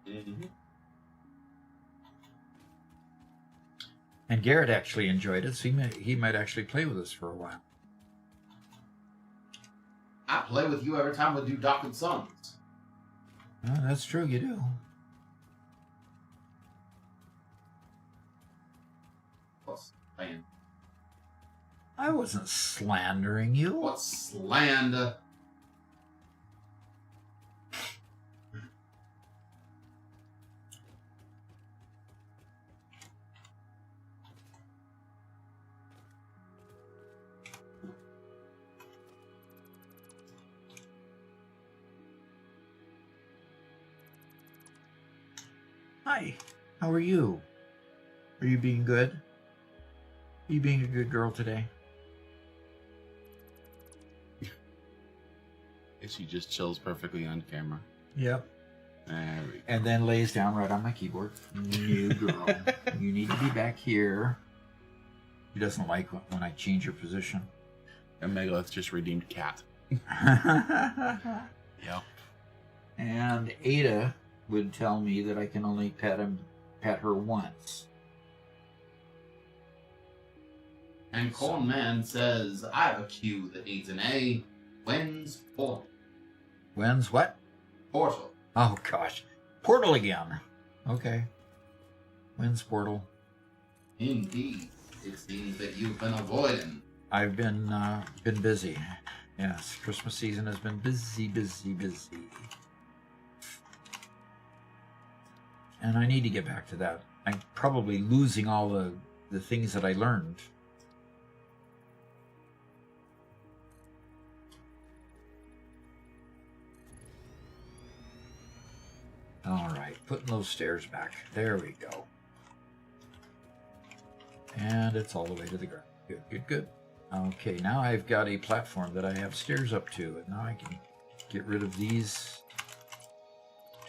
Mm-hmm. And Garrett actually enjoyed it, so he might actually play with us for a while. I play with you every time we do Doc and Sons. Oh, that's true, you do. What's slander? I wasn't slandering you. What's slander? Hi, how are you? Are you being good? Are you being a good girl today? She just chills perfectly on camera. Yep. There we go. And then lays down right on my keyboard. New girl. You need to be back here. He doesn't like when I change your position. And Megalith's just redeemed cat. Yep. And Ada would tell me that I can only pet her once. And Corn Man says, I have a Q that needs an A. When's Portal? When's what? Portal. Oh gosh. Portal again. Okay. When's Portal? Indeed. It seems that you've been avoiding. I've been busy. Yes, Christmas season has been busy. And I need to get back to that. I'm probably losing all the things that I learned. All right, putting those stairs back. There we go. And it's all the way to the ground. Good. Okay, now I've got a platform that I have stairs up to, and now I can get rid of these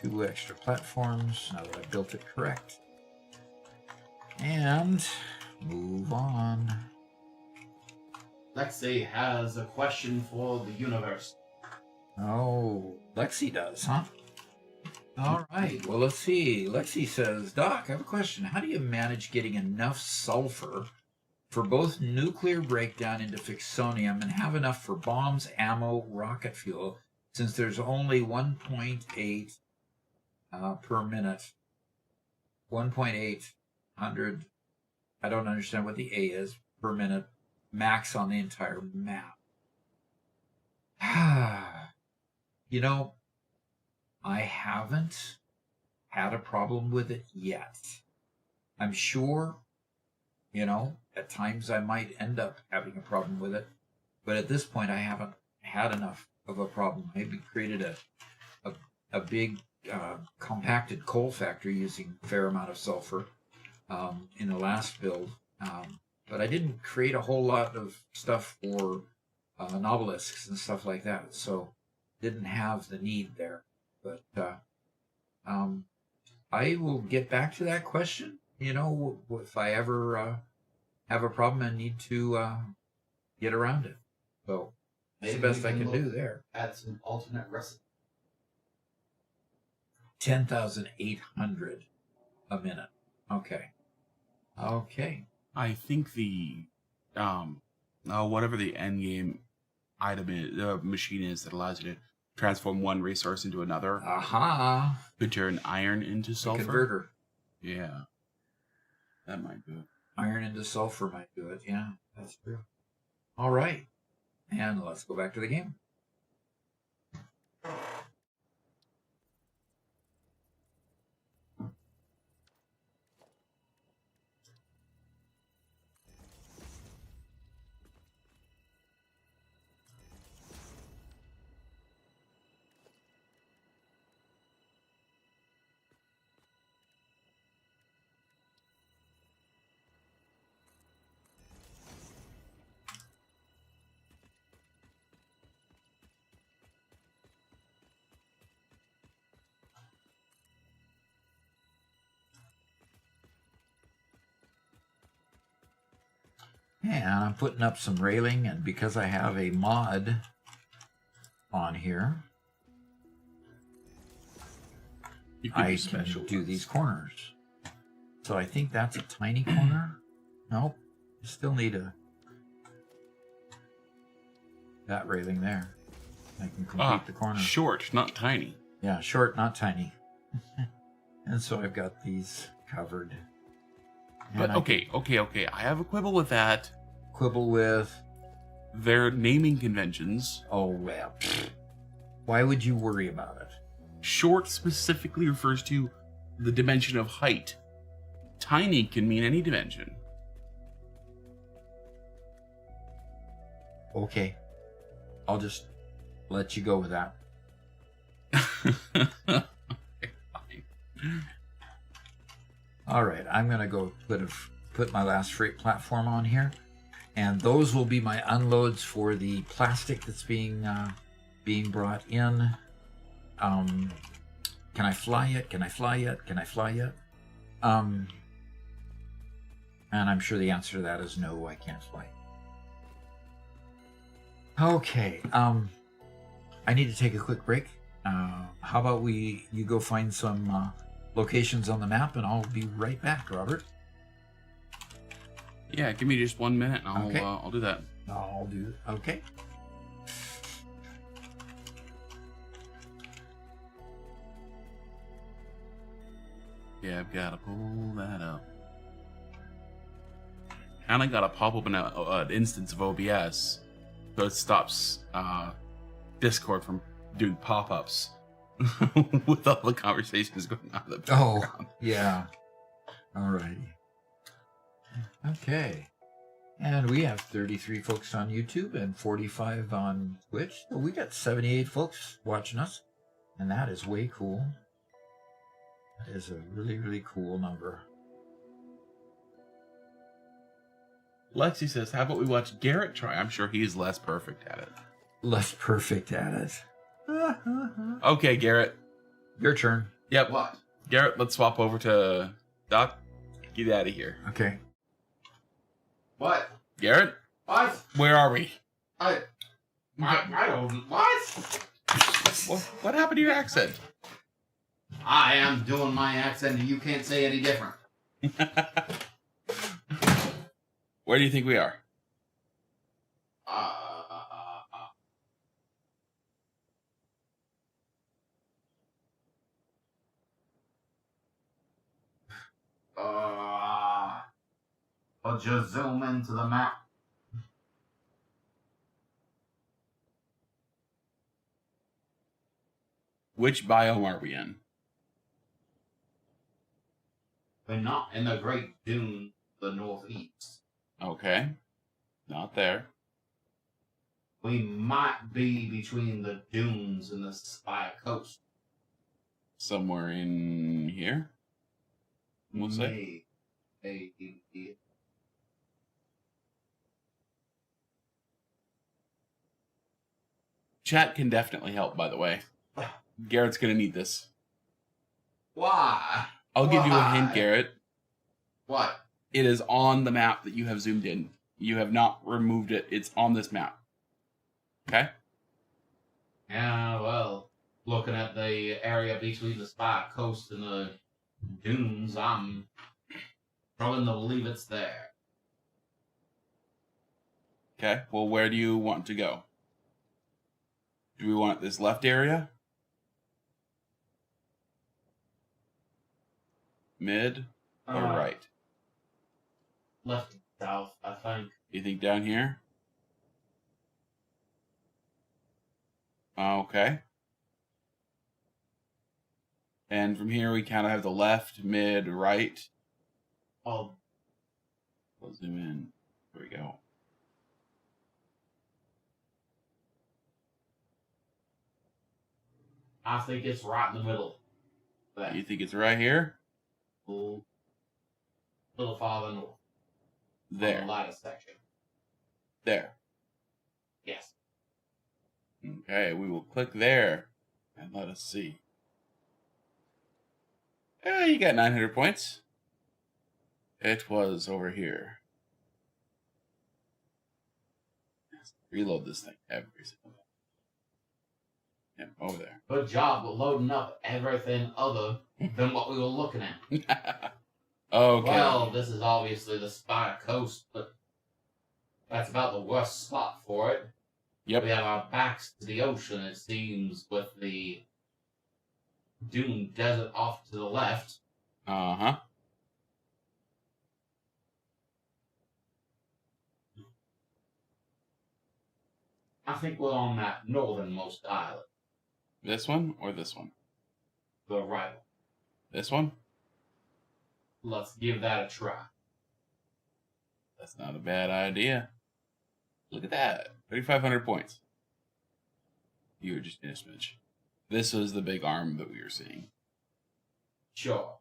2 extra platforms now that I built it correct. And move on. Lexi has a question for the universe. Oh, Lexi does, huh? All right, well, let's see. Lexi says, Doc, I have a question. How do you manage getting enough sulfur for both nuclear breakdown into Fixonium and have enough for bombs, ammo, rocket fuel, since there's only 1.8 per minute? 1.800, I don't understand what the A is, per minute, max on the entire map. You know, I haven't had a problem with it yet. I'm sure, you know, at times I might end up having a problem with it, but at this point I haven't had enough of a problem. I created a big compacted coal factory using a fair amount of sulfur in the last build, but I didn't create a whole lot of stuff for nobelisks and stuff like that, so didn't have the need there. But I will get back to that question. You know, if I ever have a problem and need to get around it. So that's the best I can do there. Add some alternate recipes. 10,800 a minute. Okay. Okay. I think the whatever the end game item is, machine is that allows you to transform one resource into another. Aha. Could turn iron into sulfur. Converter. Yeah. That might do it. Iron into sulfur might do it. Yeah, that's true. All right. And let's go back to the game. And I'm putting up some railing, and because I have a mod on here, I can do these corners. So I think that's a tiny corner. Nope. You still need that railing there. I can complete the corner. Short, not tiny. Yeah, short, not tiny. And so I've got these covered. But okay. I have a quibble with that. Quibble with? Their naming conventions. Oh, well. Why would you worry about it? Short specifically refers to the dimension of height. Tiny can mean any dimension. Okay. I'll just let you go with that. All right, I'm gonna go put my last freight platform on here, and those will be my unloads for the plastic that's being brought in. Can I fly yet? Can I fly yet? Can I fly yet? And I'm sure the answer to that is no, I can't fly. Okay, I need to take a quick break. How about you go find some locations on the map, and I'll be right back, Robert. Yeah, give me just 1 minute, and Okay. I'll do that. Okay. Yeah, I've got to pull that up. And I got to pop open an instance of OBS, so it stops Discord from doing pop-ups with all the conversations going on in the background. Oh, yeah. Alrighty. Okay. And we have 33 folks on YouTube and 45 on Twitch. So we got 78 folks watching us. And that is way cool. That is a really, really cool number. Lexi says, how about we watch Garrett try? I'm sure he's less perfect at it. Less perfect at it. Okay, Garrett. Your turn. Yep. What? Garrett, let's swap over to Doc. Get out of here. Okay. What? Garrett? What? Where are we? I don't. What? What happened to your accent? I am doing my accent, and you can't say any different. Where do you think we are? I'll just zoom into the map. Which biome are we in? We're not in the Great Dune, the northeast. Okay. Not there. We might be between the dunes and the Spire Coast. Somewhere in here? We'll say. Maybe. Chat can definitely help, by the way. Garrett's gonna need this. Why? I'll give you a hint, Why? Garrett. What? It is on the map that you have zoomed in. You have not removed it. It's on this map. Okay? Yeah, well, looking at the area between the Spire Coast and the dunes, I'm struggling to believe it's there. Okay. Well, where do you want to go? Do we want this left area? Mid or right? Left and south, I think. You think down here? Okay. And from here we kind of have the left, mid, right. Oh, We'll zoom in. There we go. I think it's right in the middle. There. You think it's right here? A little farther north. On There. the lighter section. There. Yes. Okay, we will click there and let us see. You got 900 points. It was over here. Reload this thing every single time. Yep, over there. Good job with loading up everything other than what we were looking at. Okay. Well, this is obviously the Spire Coast, but that's about the worst spot for it. Yep. We have our backs to the ocean, it seems, with the dune desert off to the left. Uh-huh. I think we're on that northernmost island, This one or this one? the right one. This one? Let's give that a try. That's not a bad idea. Look at that. 3,500 points. You were just in a smidge. This was the big arm that we were seeing. Sure.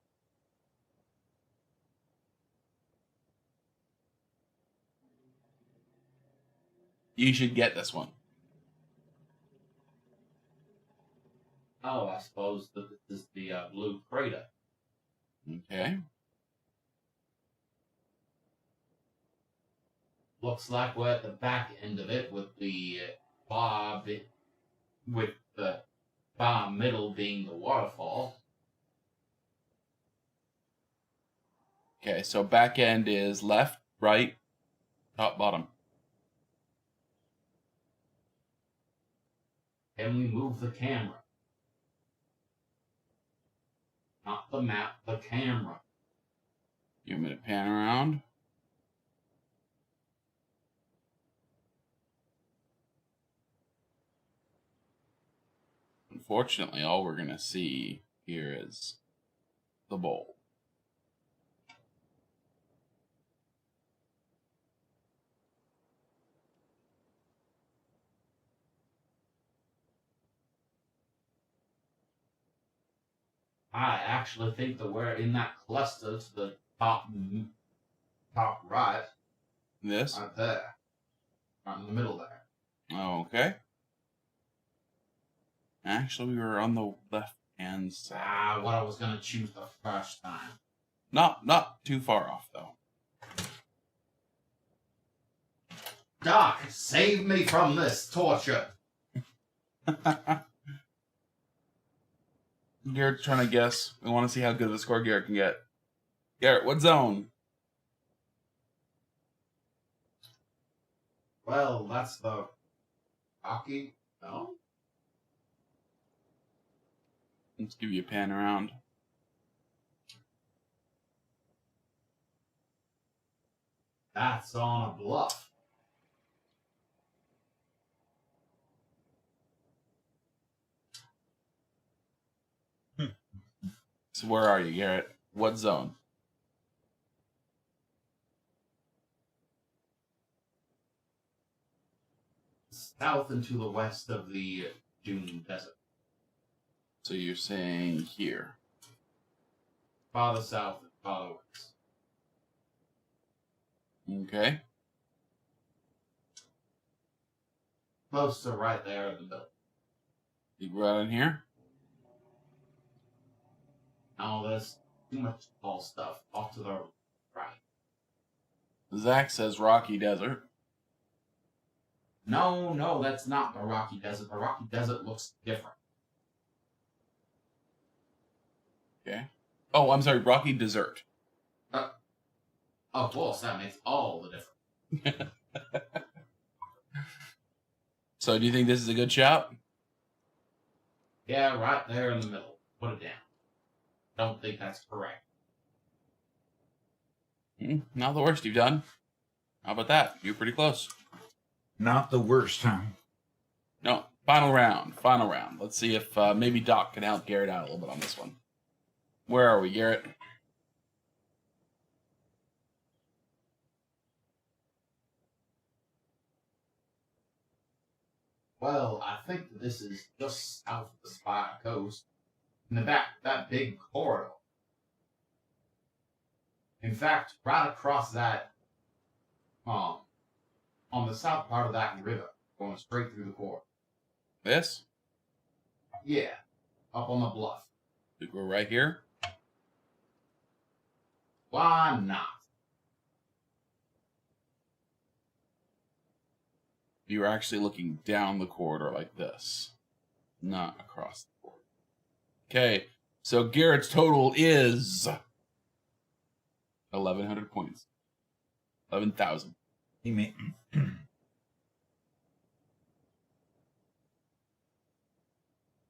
You should get this one. Oh, I suppose that this is the blue crater. Okay. Looks like we're at the back end of it with the bar with the far middle being the waterfall. Okay, so back end is left, right, top, bottom. And we move the camera. Not the map, the camera. You want me to pan around? Unfortunately, all we're going to see here is the bowl. I actually think that we're in that cluster to the top right. This? Right there. Right in the middle there. Okay. Actually, we were on the left-hand side. What I was going to choose the first time. Not too far off, though. Doc, save me from this torture. Garrett's trying to guess. We want to see how good of a score Garrett can get. Garrett, what zone? Well, that's the hockey. No? Let's give you a pan around. That's on a bluff. So where are you, Garrett? What zone? South and to the west of the dune desert. So you're saying here. Farther south and farther west. Okay. Close to right there in the middle. You go out in here? Now there's too much tall stuff. Off to the right. Zach says Rocky Desert. No, that's not the Rocky Desert. The Rocky Desert looks different. Okay. Oh, I'm sorry, Rocky Desert. Of course, that makes all the difference. So, do you think this is a good shot? Yeah, right there in the middle. Put it down. Don't think that's correct. Not the worst you've done. How about that? You're pretty close. Not the worst, huh? No, final round. Final round. Let's see if maybe Doc can help Garrett out a little bit on this one. Where are we, Garrett? Well, I think that this is just south of the Spider Coast. In the back, that big corridor. In fact, right across that, on the south part of that river, going straight through the corridor. This? Yeah, up on the bluff. We're right here. Why not? You're actually looking down the corridor like this, not across the corridor. Okay, so Garrett's total is 1,100 points. 11,000. He may.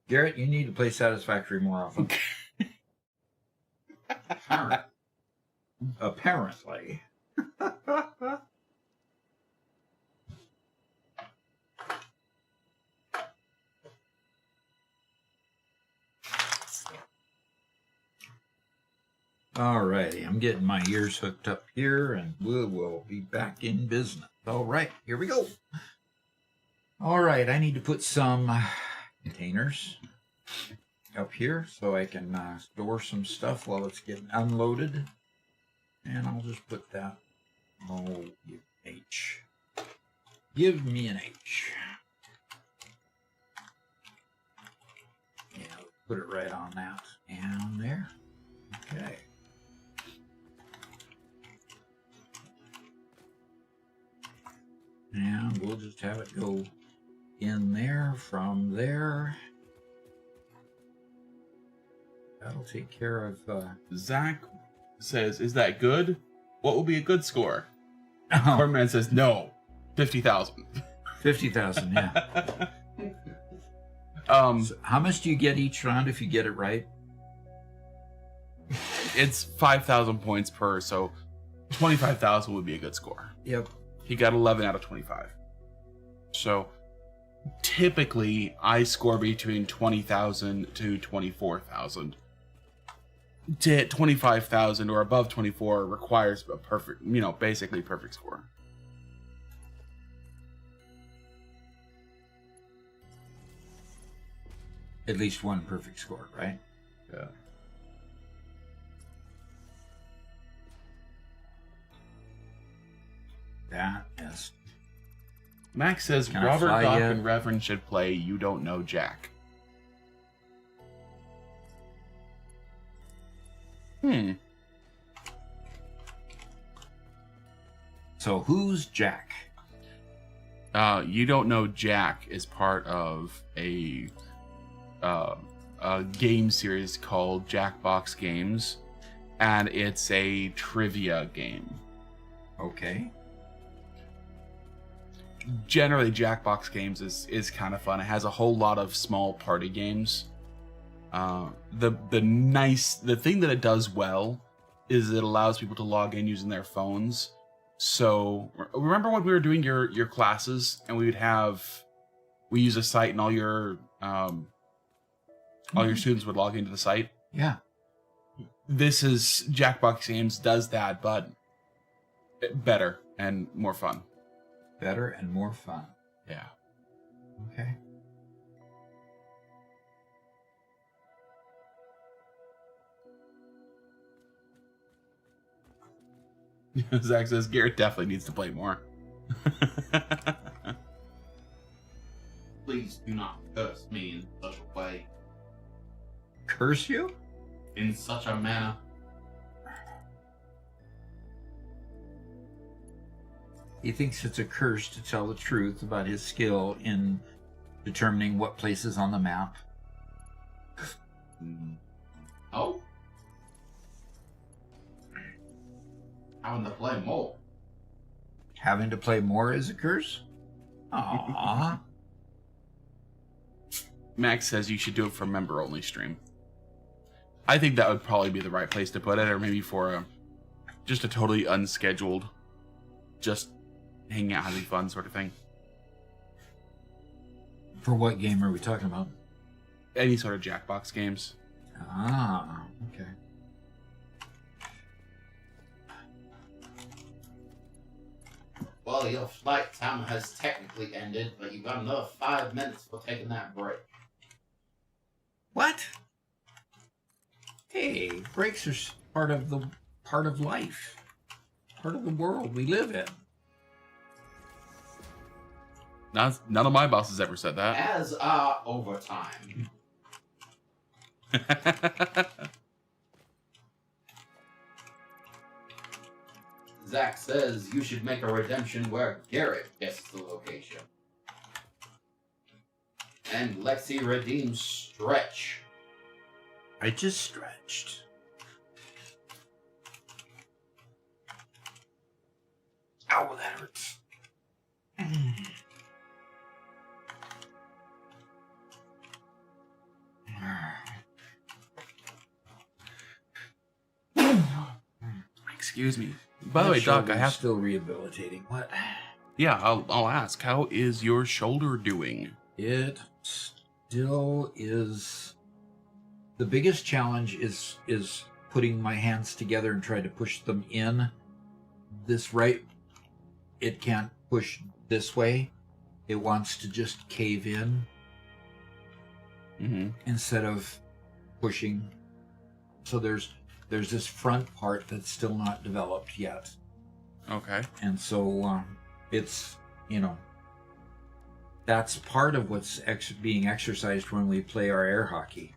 Garrett, you need to play Satisfactory more often. Apparently. Alrighty, I'm getting my ears hooked up here, and we will be back in business. All right, here we go. All right, I need to put some containers up here so I can store some stuff while it's getting unloaded. And I'll just put that. Oh, give H. Give me an H. Yeah, put it right on that. And there. Okay. And we'll just have it go in there from there. That'll take care of... Zach says, is that good? What will be a good score? Oh, Corman says, no. 50,000. 50,000, yeah. So how much do you get each round if you get it right? It's 5,000 points per, so 25,000 would be a good score. Yep. He got 11 out of 25. So typically, I score between 20,000 to 24,000. To hit 25,000 or above 24 requires a perfect, basically perfect score. At least one perfect score, right? Yeah. That is... Max says Can I Robert, fly Doc, yet? and Reverend should play You Don't Know Jack. So who's Jack? You Don't Know Jack is part of a game series called Jackbox Games, and it's a trivia game. Okay. Generally, Jackbox Games is kind of fun. It has a whole lot of small party games. The thing that it does well is it allows people to log in using their phones. So remember when we were doing your classes and we use a site and all your students would log into the site? Yeah. This is Jackbox Games does that, but better and more fun. Better and more fun. Yeah. Okay. Zach says Garrett definitely needs to play more. Please do not curse me in such a way. Curse you? In such a manner. He thinks it's a curse to tell the truth about his skill in determining what places on the map. Oh? Having to play more. Having to play more is a curse? Aww. Max says you should do it for member-only stream. I think that would probably be the right place to put it, or maybe for just a totally unscheduled, just hanging out, having fun sort of thing. For what game are we talking about? Any sort of Jackbox games. Ah, okay. Well, your flight time has technically ended, but you've got another 5 minutes for taking that break. What? Hey, breaks are part of life, part of the world we live in. None of my bosses ever said that. As are overtime. Zach says you should make a redemption where Garrett gets the location. And Lexi redeems Stretch. I just stretched. Ow, that hurts. Excuse me. By the way, Doc, I have still rehabilitating. What? Yeah, I'll ask. How is your shoulder doing? It still is. The biggest challenge is putting my hands together and trying to push them in. This right, it can't push this way. It wants to just cave in instead of pushing. So there's this front part that's still not developed yet. Okay. And so it's, that's part of what's being exercised when we play our air hockey.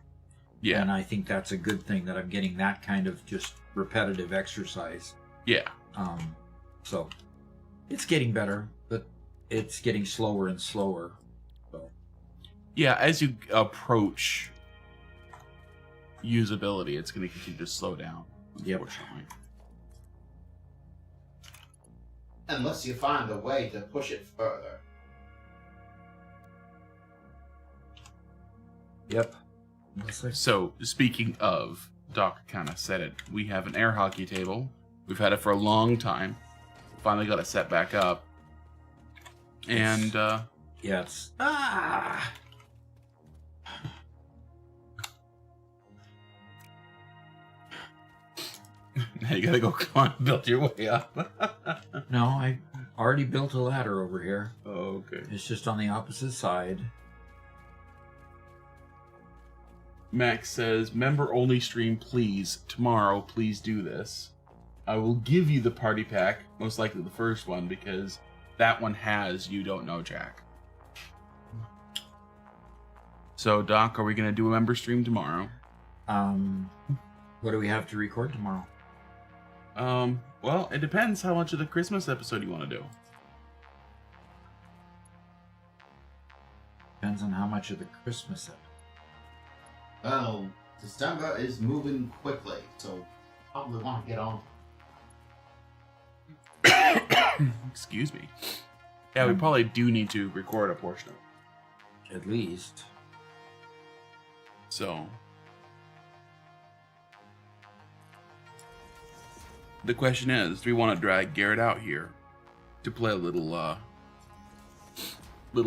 Yeah. And I think that's a good thing that I'm getting that kind of just repetitive exercise. Yeah. So it's getting better, but it's getting slower and slower. So. Yeah, as you approach usability, it's going to continue to slow down, unfortunately. Unless you find a way to push it further. Yep. So, speaking of, Doc kind of said it, we have an air hockey table. We've had it for a long time. Finally got it set back up. And, yeah, it's... Now you gotta go come on, build your way up. No, I already built a ladder over here. Oh, okay. It's just on the opposite side. Max says, member only stream, please. Tomorrow, please do this. I will give you the party pack, most likely the first one, because that one has You Don't Know Jack. So, Doc, are we going to do a member stream tomorrow? What do we have to record tomorrow? Well, it depends how much of the Christmas episode you want to do. Depends on how much of the Christmas episode. Well, December is moving quickly, so probably want to get on. Excuse me. Yeah, we probably do need to record a portion of it. At least. So, the question is, do we want to drag Garrett out here to play a little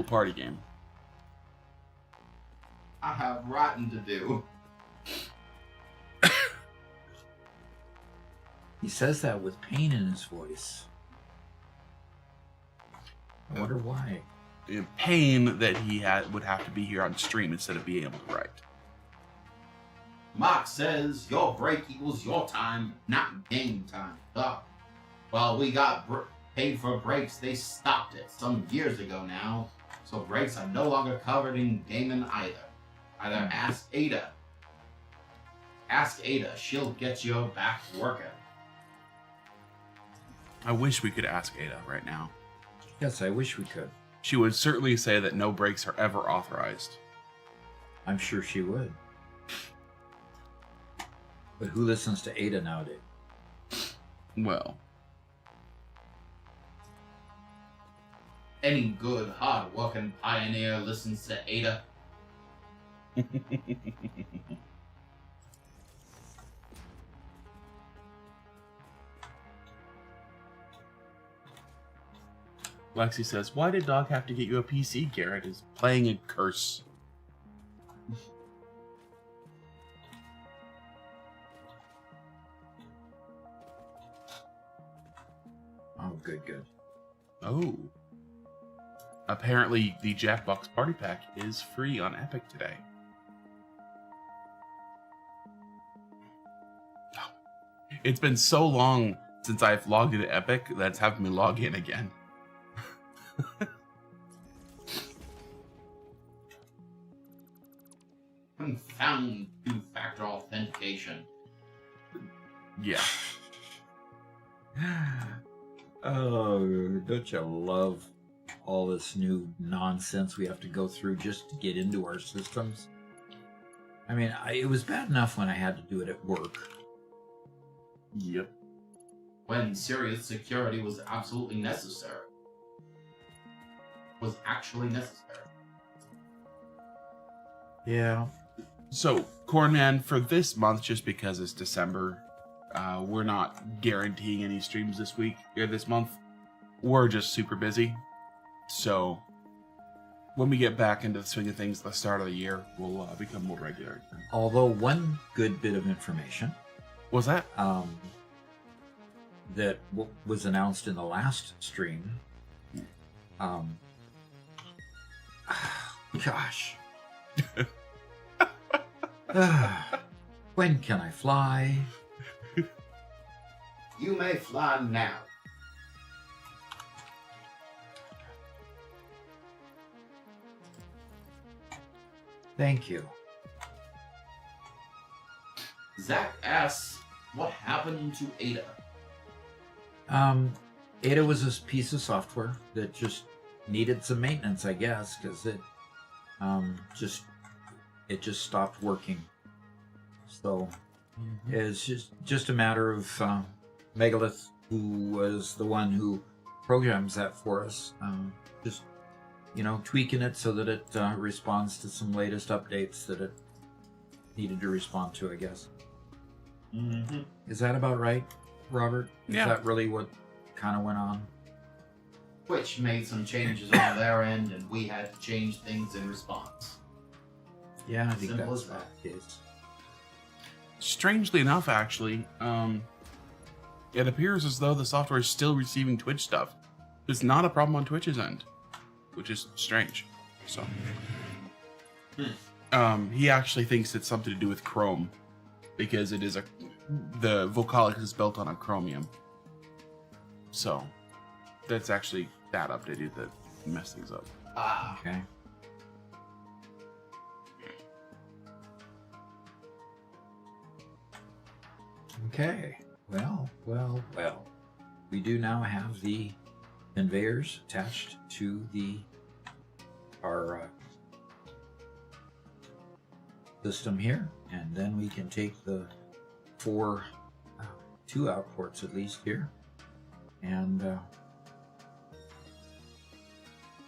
party game? I have writing to do. He says that with pain in his voice. I wonder why. In pain that he would have to be here on stream instead of being able to write. Mark says your break equals your time, not game time. Well, we got paid for breaks. They stopped it some years ago now, so breaks are no longer covered in gaming either. Ask Ada. Ask Ada. She'll get you back working. I wish we could ask Ada right now. Yes, I wish we could. She would certainly say that no breaks are ever authorized. I'm sure she would. But who listens to Ada nowadays? Well, Any good, hard-working pioneer listens to Ada. Lexi says, "Why did Dog have to get you a PC, Garrett? Is playing a curse." Oh, good, good. Oh. Apparently, the Jackbox Party Pack is free on Epic today. Oh. It's been so long since I've logged into Epic that's having me log in again. Confound two-factor authentication. Yeah. Oh, don't you love all this new nonsense we have to go through just to get into our systems? I mean, it was bad enough when I had to do it at work. Yep. When serious security was absolutely necessary. Was actually necessary. Yeah. So, Cornman, for this month, just because it's December, we're not guaranteeing any streams this week or this month. We're just super busy. So, when we get back into the swing of things at the start of the year, we'll become more regular. Although one good bit of information What's that? that was announced in the last stream. Gosh. When can I fly? You may fly now. Thank you. Zach asks, what happened to Ada? Ada was a piece of software that just needed some maintenance, I guess, because it just stopped working. So it's just a matter of Megalith, who was the one who programs that for us, just tweaking it so that it responds to some latest updates that it needed to respond to, I guess. Mm-hmm. Is that about right, Robert? Yeah. Is that really what kind of went on? Twitch made some changes on their end, and we had to change things in response. Yeah, I think Simple that's as that. what it is. Strangely enough, actually, it appears as though the software is still receiving Twitch stuff. It's not a problem on Twitch's end, which is strange. So, he actually thinks it's something to do with Chrome, because it is the Vocalics is built on a Chromium. So, that's actually that updated that messed things up. Ah. Okay. Okay. Well. We do now have the conveyors attached to our system here, and then we can take the two out ports at least here, and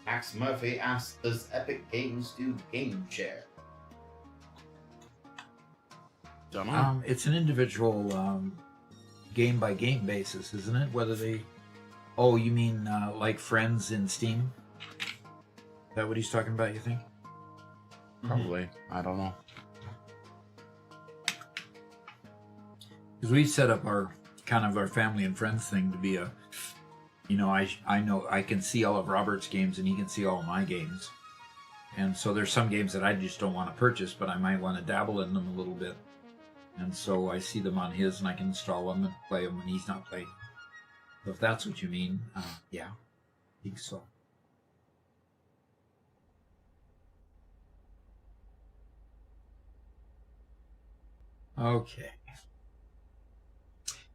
Max Murphy asks, does Epic Games do game share? Don't know. it's an individual game by game basis, isn't it? Whether they, oh, you mean like Friends in Steam? Is that what he's talking about, you think? Probably. I don't know. Because we set up our family and friends thing to be a, I know I can see all of Robert's games and he can see all of my games, and so there's some games that I just don't want to purchase, but I might want to dabble in them a little bit, and so I see them on his and I can install them and play them when he's not playing. So if that's what you mean, yeah, I think so. Okay.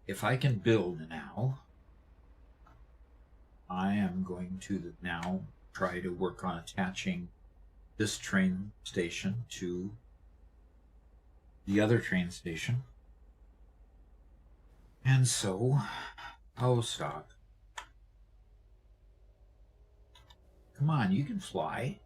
If I can build now, I am going to now try to work on attaching this train station to the other train station. And so, oh, stop. Come on, you can fly.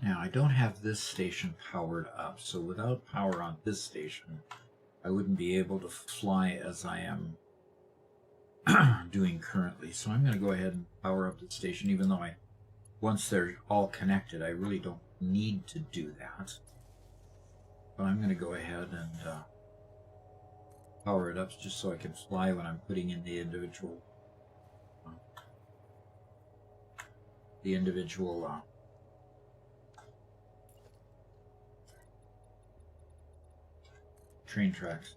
Now, I don't have this station powered up, so without power on this station, I wouldn't be able to fly as I am doing currently. So I'm going to go ahead and power up the station, even though once they're all connected, I really don't need to do that. But I'm going to go ahead and power it up just so I can fly when I'm putting in the individual train tracks.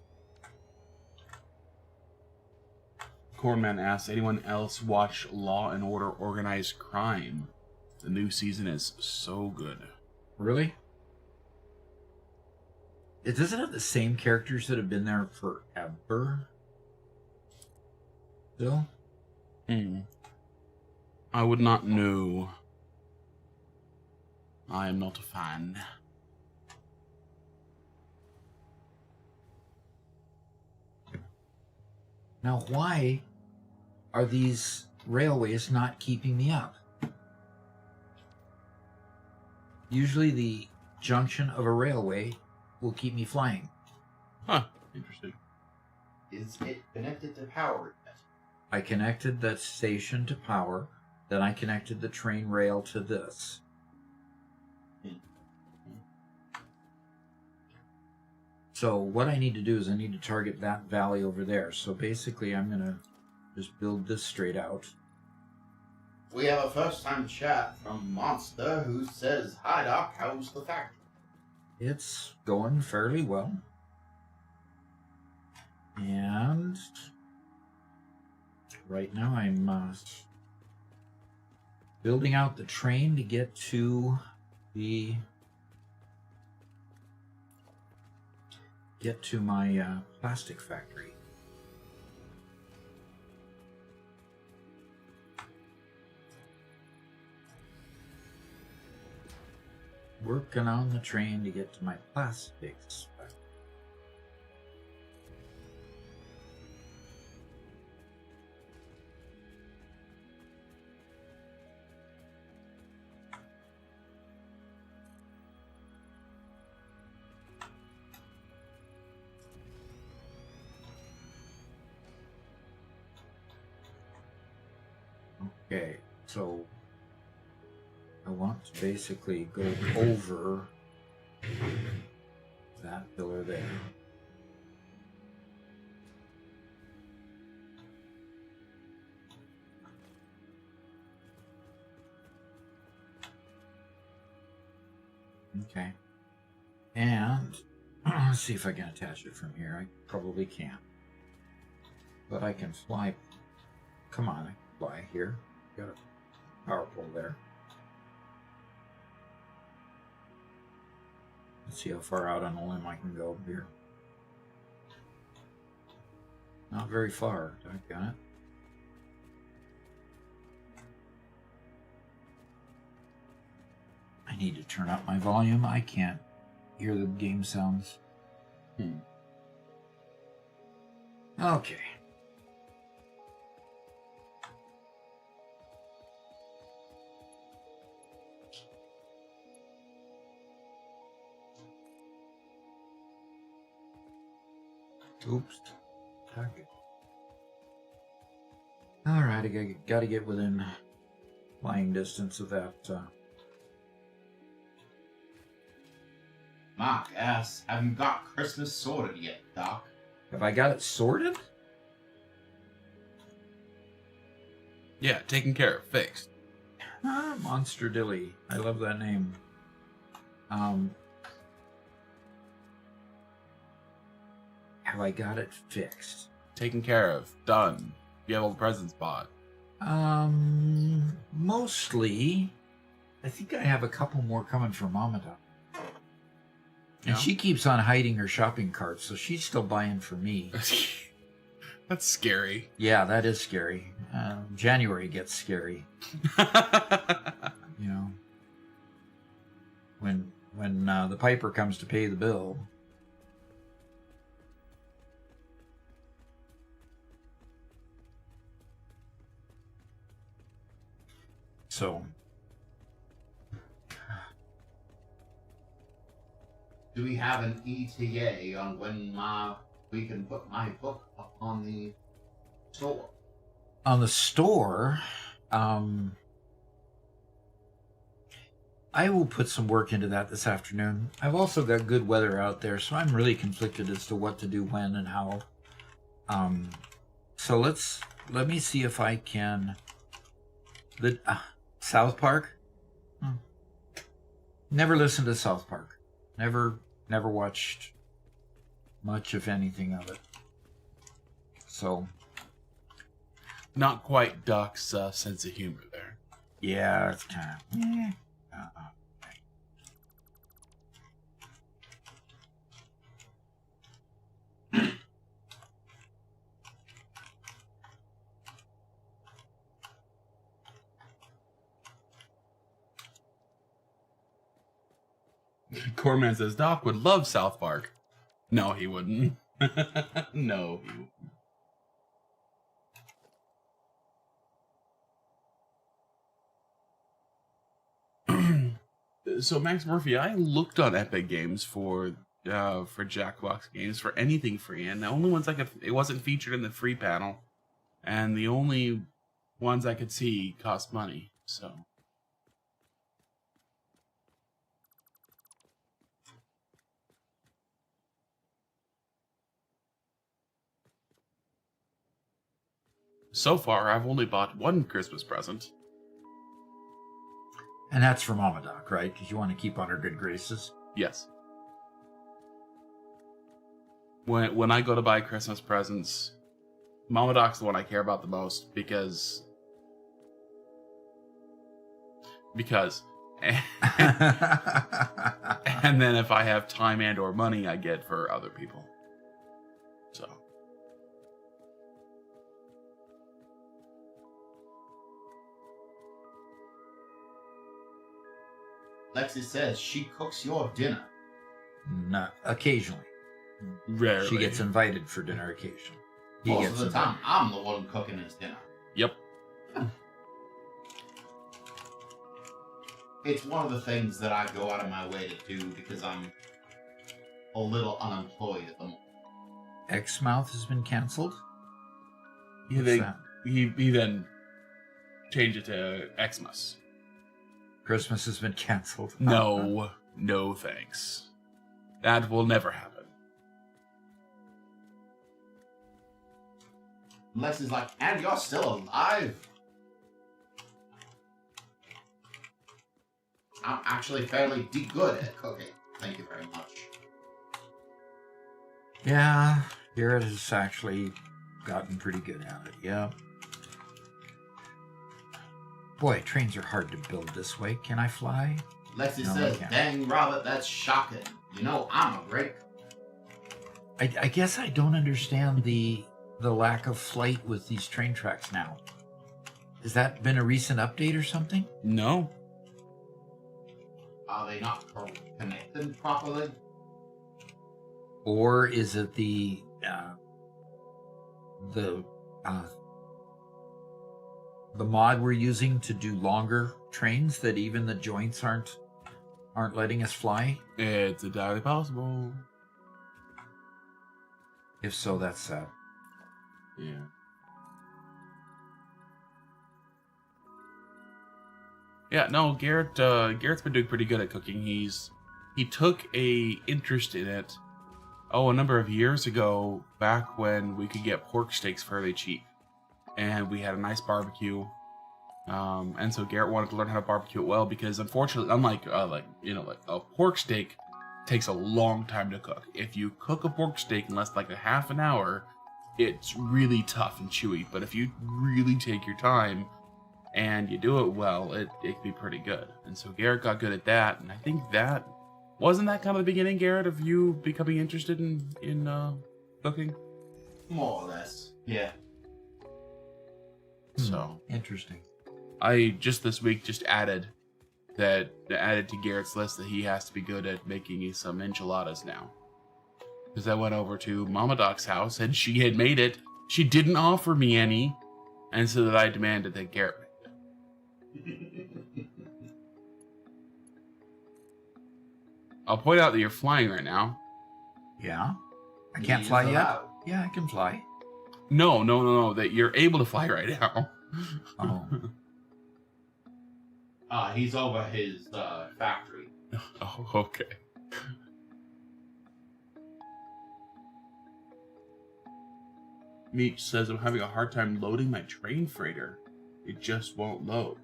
Cornman asks, anyone else watch Law and Order Organized Crime? The new season is so good. Really? It doesn't have the same characters that have been there forever. Still? I would not know. I am not a fan. Now, why are these railways not keeping me up? Usually the junction of a railway will keep me flying. Huh, interesting. Is it connected to power yet? I connected that station to power, then I connected the train rail to this. So what I need to do is I need to target that valley over there. So basically I'm going to just build this straight out. We have a first-time chat from Monster who says, "Hi Doc, how's the factory?" It's going fairly well. And right now I'm building out the train to get to my plastic factory. Working on the train to get to my plastics factory. Okay, so I want to basically go over that pillar there. Okay. And let's see if I can attach it from here. I probably can't. But I can fly. Come on, I can fly here. Got a power pole there. Let's see how far out on the limb I can go here. Not very far. I got it. I need to turn up my volume. I can't hear the game sounds. Okay. Oops. Target. Alright, I gotta get within flying distance of that. Mark asks, "Have you got Christmas sorted yet, Doc?" Have I got it sorted? Yeah, taken care of, fixed. Monster Dilly. I love that name. have I got it fixed? Taken care of. Done. You have all the presents bought. Mostly. I think I have a couple more coming from Mama Doc. Yeah. And she keeps on hiding her shopping cart, so she's still buying for me. That's scary. Yeah, that is scary. January gets scary. You know, when the piper comes to pay the bill. So, Do we have an ETA on when we can put my book up on the store? on the store, I will put some work into that this afternoon. I've also got good weather out there, so I'm really conflicted as to what to do when and how. So let me see if I can. The South Park. Never listened to South Park. Never watched much of anything of it. So. Not quite Doc's sense of humor there. Yeah, it's kind of. Corman says Doc would love South Park. No, he wouldn't. No, he wouldn't. So Max Murphy, I looked on Epic Games for Jackbox games for anything free, and the only ones it wasn't featured in the free panel, and the only ones I could see cost money. So far, I've only bought one Christmas present. And that's from Mama Doc, right? Because you want to keep on her good graces. Yes. When I go to buy Christmas presents, Mama Doc's the one I care about the most because and then if I have time and or money, I get for other people. So. Lexi says she cooks your dinner. Not occasionally. Rarely. She gets invited for dinner occasionally. Most of the time, I'm the one cooking his dinner. Yep. It's one of the things that I go out of my way to do because I'm a little unemployed at the moment. Exmouth has been canceled? He then changed it to Xmas. Christmas has been canceled. No thanks. That will never happen. Lexi's like, and you're still alive? I'm actually fairly good at cooking. Thank you very much. Yeah, Garrett has actually gotten pretty good at it, yeah. Boy, trains are hard to build this way. Can I fly? Lexi No, says, I can't. dang, Robert, that's shocking. You know, I'm a great I guess I don't understand the lack of flight with these train tracks now. Has that been a recent update or something? No. Are they not connected properly? Or is it the mod we're using to do longer trains that even the joints aren't letting us fly? It's entirely possible. If so, that's sad. Yeah. Yeah, no, Garrett's been doing pretty good at cooking. He took a interest in it a number of years ago, back when we could get pork steaks fairly cheap. And we had a nice barbecue. And so Garrett wanted to learn how to barbecue it well because, unfortunately, unlike a pork steak, takes a long time to cook. If you cook a pork steak in less than like a half an hour, it's really tough and chewy. But if you really take your time and you do it well, it can be pretty good. And so Garrett got good at that, and I think that wasn't that kind of the beginning, Garrett, of you becoming interested in cooking. More or less, yeah. So Interesting. I just this week just added to Garrett's list that he has to be good at making me some enchiladas now. Because I went over to Mama Doc's house and she had made it. She didn't offer me any, and so that I demanded that Garrett make it. I'll point out that you're flying right now. Yeah? I can't fly yet? Yeah, I can fly. No, that you're able to fly right now. Oh. He's over his factory. Oh, okay. Meech says, I'm having a hard time loading my train freighter. It just won't load.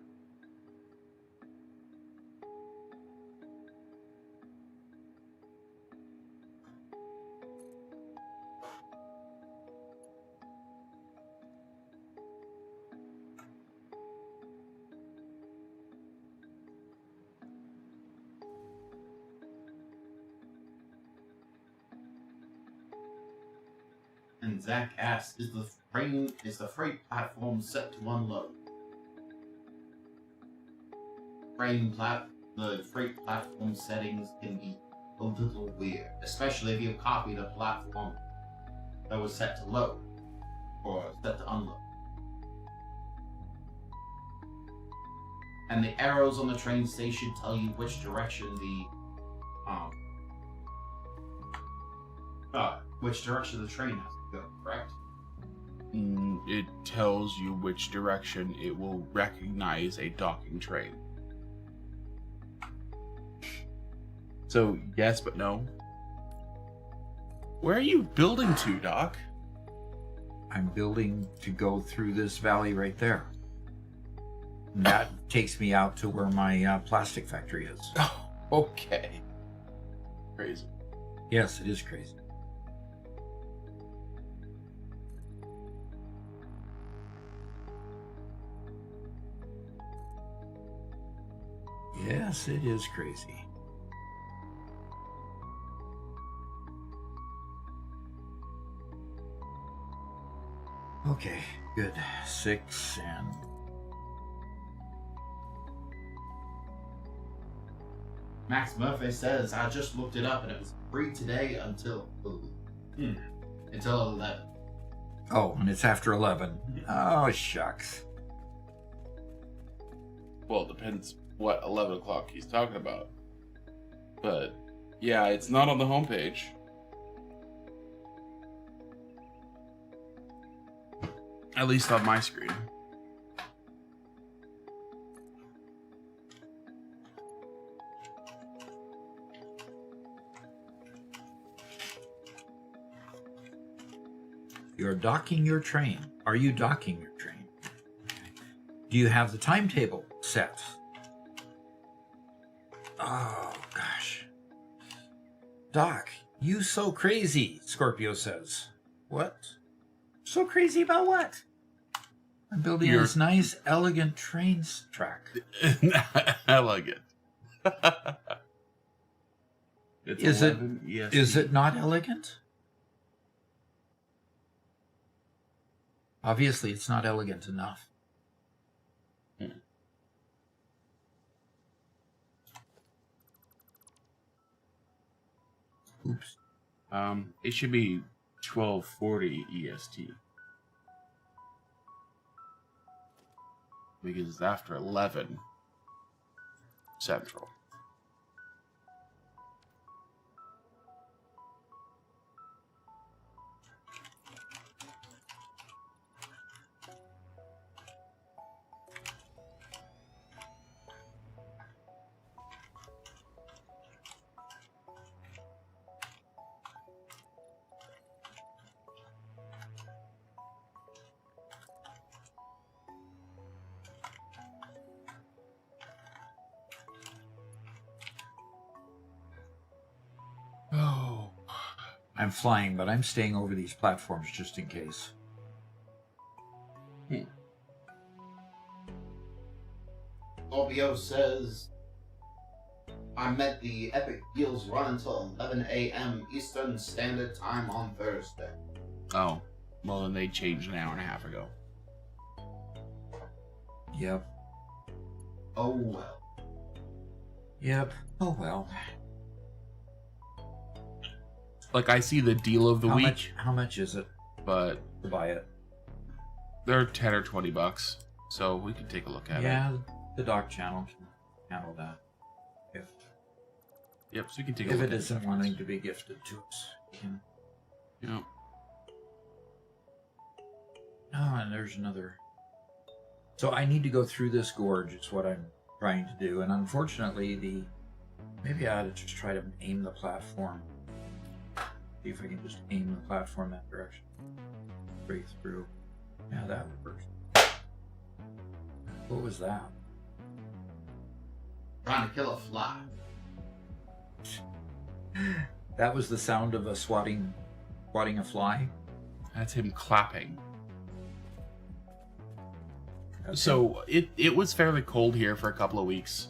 And Zach asks, is the freight platform set to unload? The freight platform settings can be a little weird, especially if you copied a platform that was set to load or set to unload. And the arrows on the train station tell you which direction the train has to go, correct? It tells you which direction it will recognize a docking train. So, yes, but no. Where are you building to, Doc? I'm building to go through this valley right there. And that takes me out to where my plastic factory is. Oh, okay. Crazy. Yes, it is crazy. Yes, it is crazy. Okay, good. 6 and... Max Murphy says, I just looked it up and it was free today until 11. Oh, and it's after 11. Oh, shucks. Well, it depends what 11 o'clock he's talking about. But, yeah, it's not on the homepage. At least on my screen. You're docking your train. Are you docking your train? Do you have the timetable set? Oh, gosh. Doc, you so crazy, Scorpio says. What? So crazy about what? I'm building this nice, elegant train track. Elegant. Is it not elegant? Obviously, it's not elegant enough. Oops. It should be 12:40 EST. Because it's after 11 Central. I'm flying, but I'm staying over these platforms just in case. Obio says, I met the Epic Deals run until 11 a.m. Eastern Standard Time on Thursday. Oh, well then they changed an hour and a half ago. Yep. Oh well. Yep. Oh well. Like, I see the deal of the week. How much is it But to buy it? they're 10 or 20 bucks, so we can take a look at it. Yeah, the dock channel can handle that. Yep, so we can take a If look it at isn't wanting to be gifted to us. Yep. Oh, and there's another. So I need to go through this gorge, is what I'm trying to do. And unfortunately, maybe I ought to just try to aim the platform. See if I can just aim the platform that direction. Straight through. Yeah, that works. What was that? Trying to kill a fly. That was the sound of a swatting a fly? That's him clapping. Okay. So it was fairly cold here for a couple of weeks,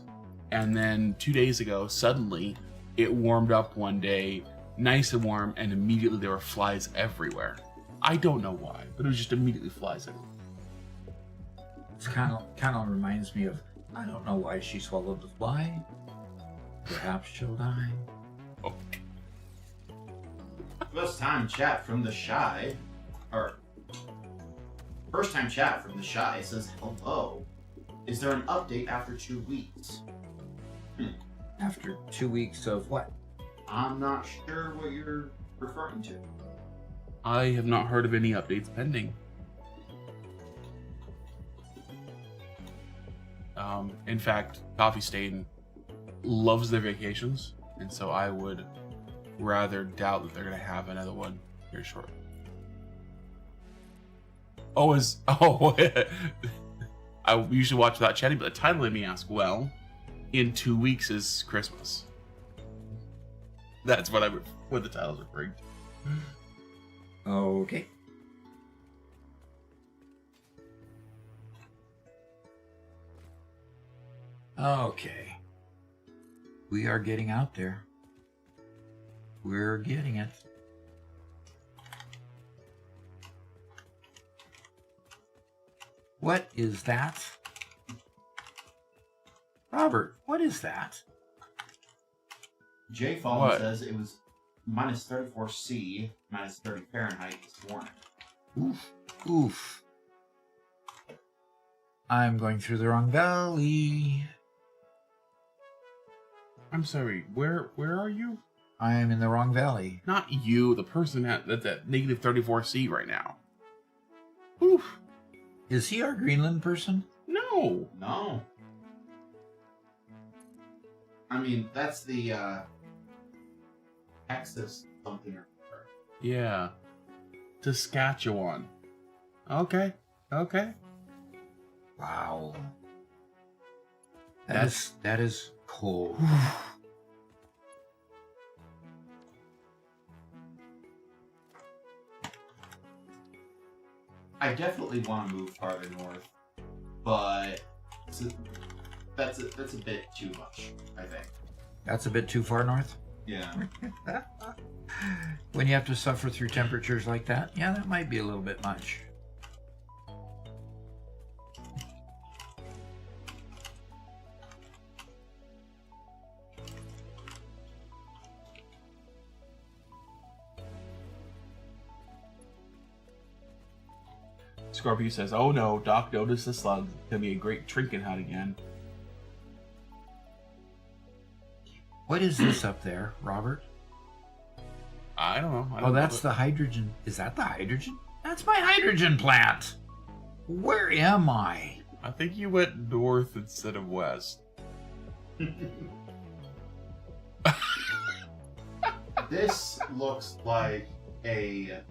and then 2 days ago, suddenly it warmed up one day, nice and warm, and immediately there were flies everywhere. I don't know why, but it was just immediately flies everywhere. It's kind of reminds me of, I don't know why she swallowed the fly. Perhaps she'll die. Oh. First time chat from the Shy, or first time chat from the Shy says hello. Is there an update after 2 weeks? After 2 weeks of what? I'm not sure what you're referring to. I have not heard of any updates pending. In fact, Coffee Stain loves their vacations, and so I would rather doubt that they're going to have another one very shortly. I usually watch without chatting, but the title made me ask, well, in 2 weeks is Christmas. That's what the title's referring to. Okay. Okay. We are getting out there. We're getting it. What is that? Robert, what is that? Jay Fallen What? says it was minus 34°C, minus 30 Fahrenheit this morning. Oof. Oof. I'm going through the wrong valley. I'm sorry, where are you? I'm in the wrong valley. Not you, the person that's at negative 34°C right now. Oof. Is he our Greenland person? No. No. I mean, that's the Texas something or other. Yeah. Saskatchewan. Okay. Wow. That is cold. I definitely want to move farther north, but that's a bit too much, I think. That's a bit too far north. Yeah. When you have to suffer through temperatures like that, yeah, that might be a little bit much. Scorpio says, oh no, Doc noticed the slug. It's gonna be a great trinket hunt again. What is this up there, Robert? I don't know. Oh, that's the hydrogen. Is that the hydrogen? That's my hydrogen plant. Where am I? I think you went north instead of west. This looks like a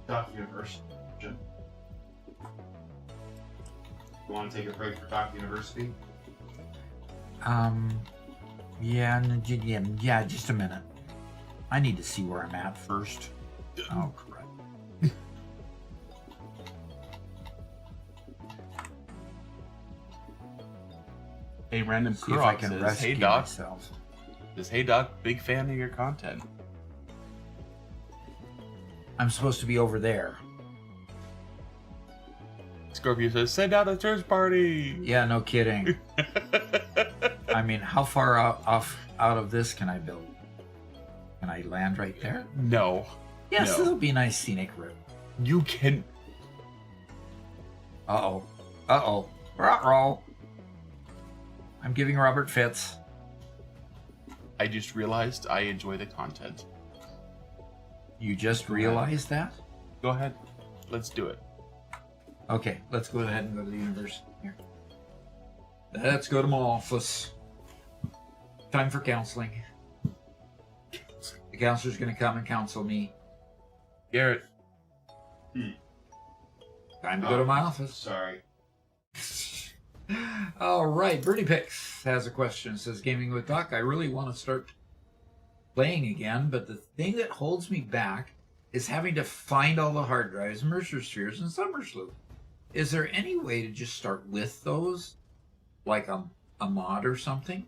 Doc University. You want to take a break for Doc University? Yeah, just a minute. I need to see where I'm at first. Oh, crap. Hey, Random See if I Kurok can says, rescue "Hey Doc, myself. hey Doc, big fan of your content." I'm supposed to be over there. Scorpio says, "Send out a church party." Yeah, no kidding. I mean, how far out of this can I build? Can I land right there? No. Yes, No. this will be a nice scenic route. You can. Uh-oh. Uh-oh. Ruh-roh. I'm giving Robert fits. I just realized I enjoy the content. You just realized that? Go ahead. Let's do it. Okay, let's go ahead and go to the universe. Here. Let's go to my office. Time for counseling. The counselor's going to come and counsel me. Garrett. Time to go to my office. Sorry. All right, Birdie Picks has a question. It says, Gaming with Doc, I really want to start playing again, but the thing that holds me back is having to find all the hard drives, Mercer Spheres, and Summer Sloop. Is there any way to just start with those? Like a mod or something?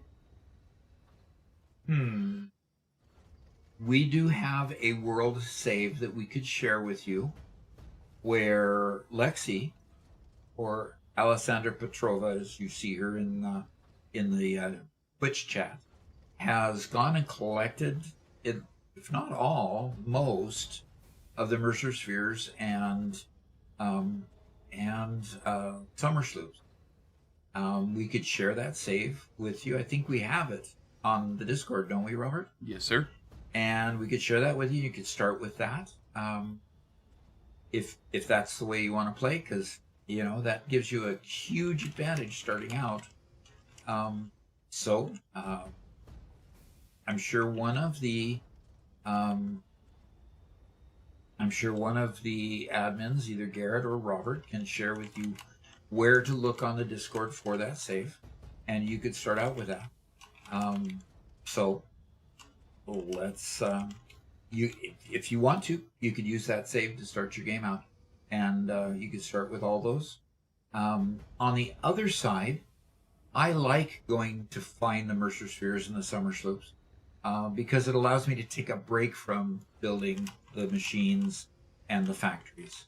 We do have a world save that we could share with you where Lexi, or Alessandra Petrova, as you see her in the Twitch chat, has gone and collected, if not all, most of the Mercer Spheres and Summer Sloops. We could share that save with you. I think we have it on the Discord, don't we, Robert? Yes, sir. And we could share that with you. You could start with that, if that's the way you want to play, because that gives you a huge advantage starting out. I'm sure one of the admins, either Garrett or Robert, can share with you where to look on the Discord for that save, and you could start out with that. Let's if you want to, you could use that save to start your game out, and you could start with all those. On the other side, I like going to find the Mercer Spheres and the Summer Sloops because it allows me to take a break from building the machines and the factories.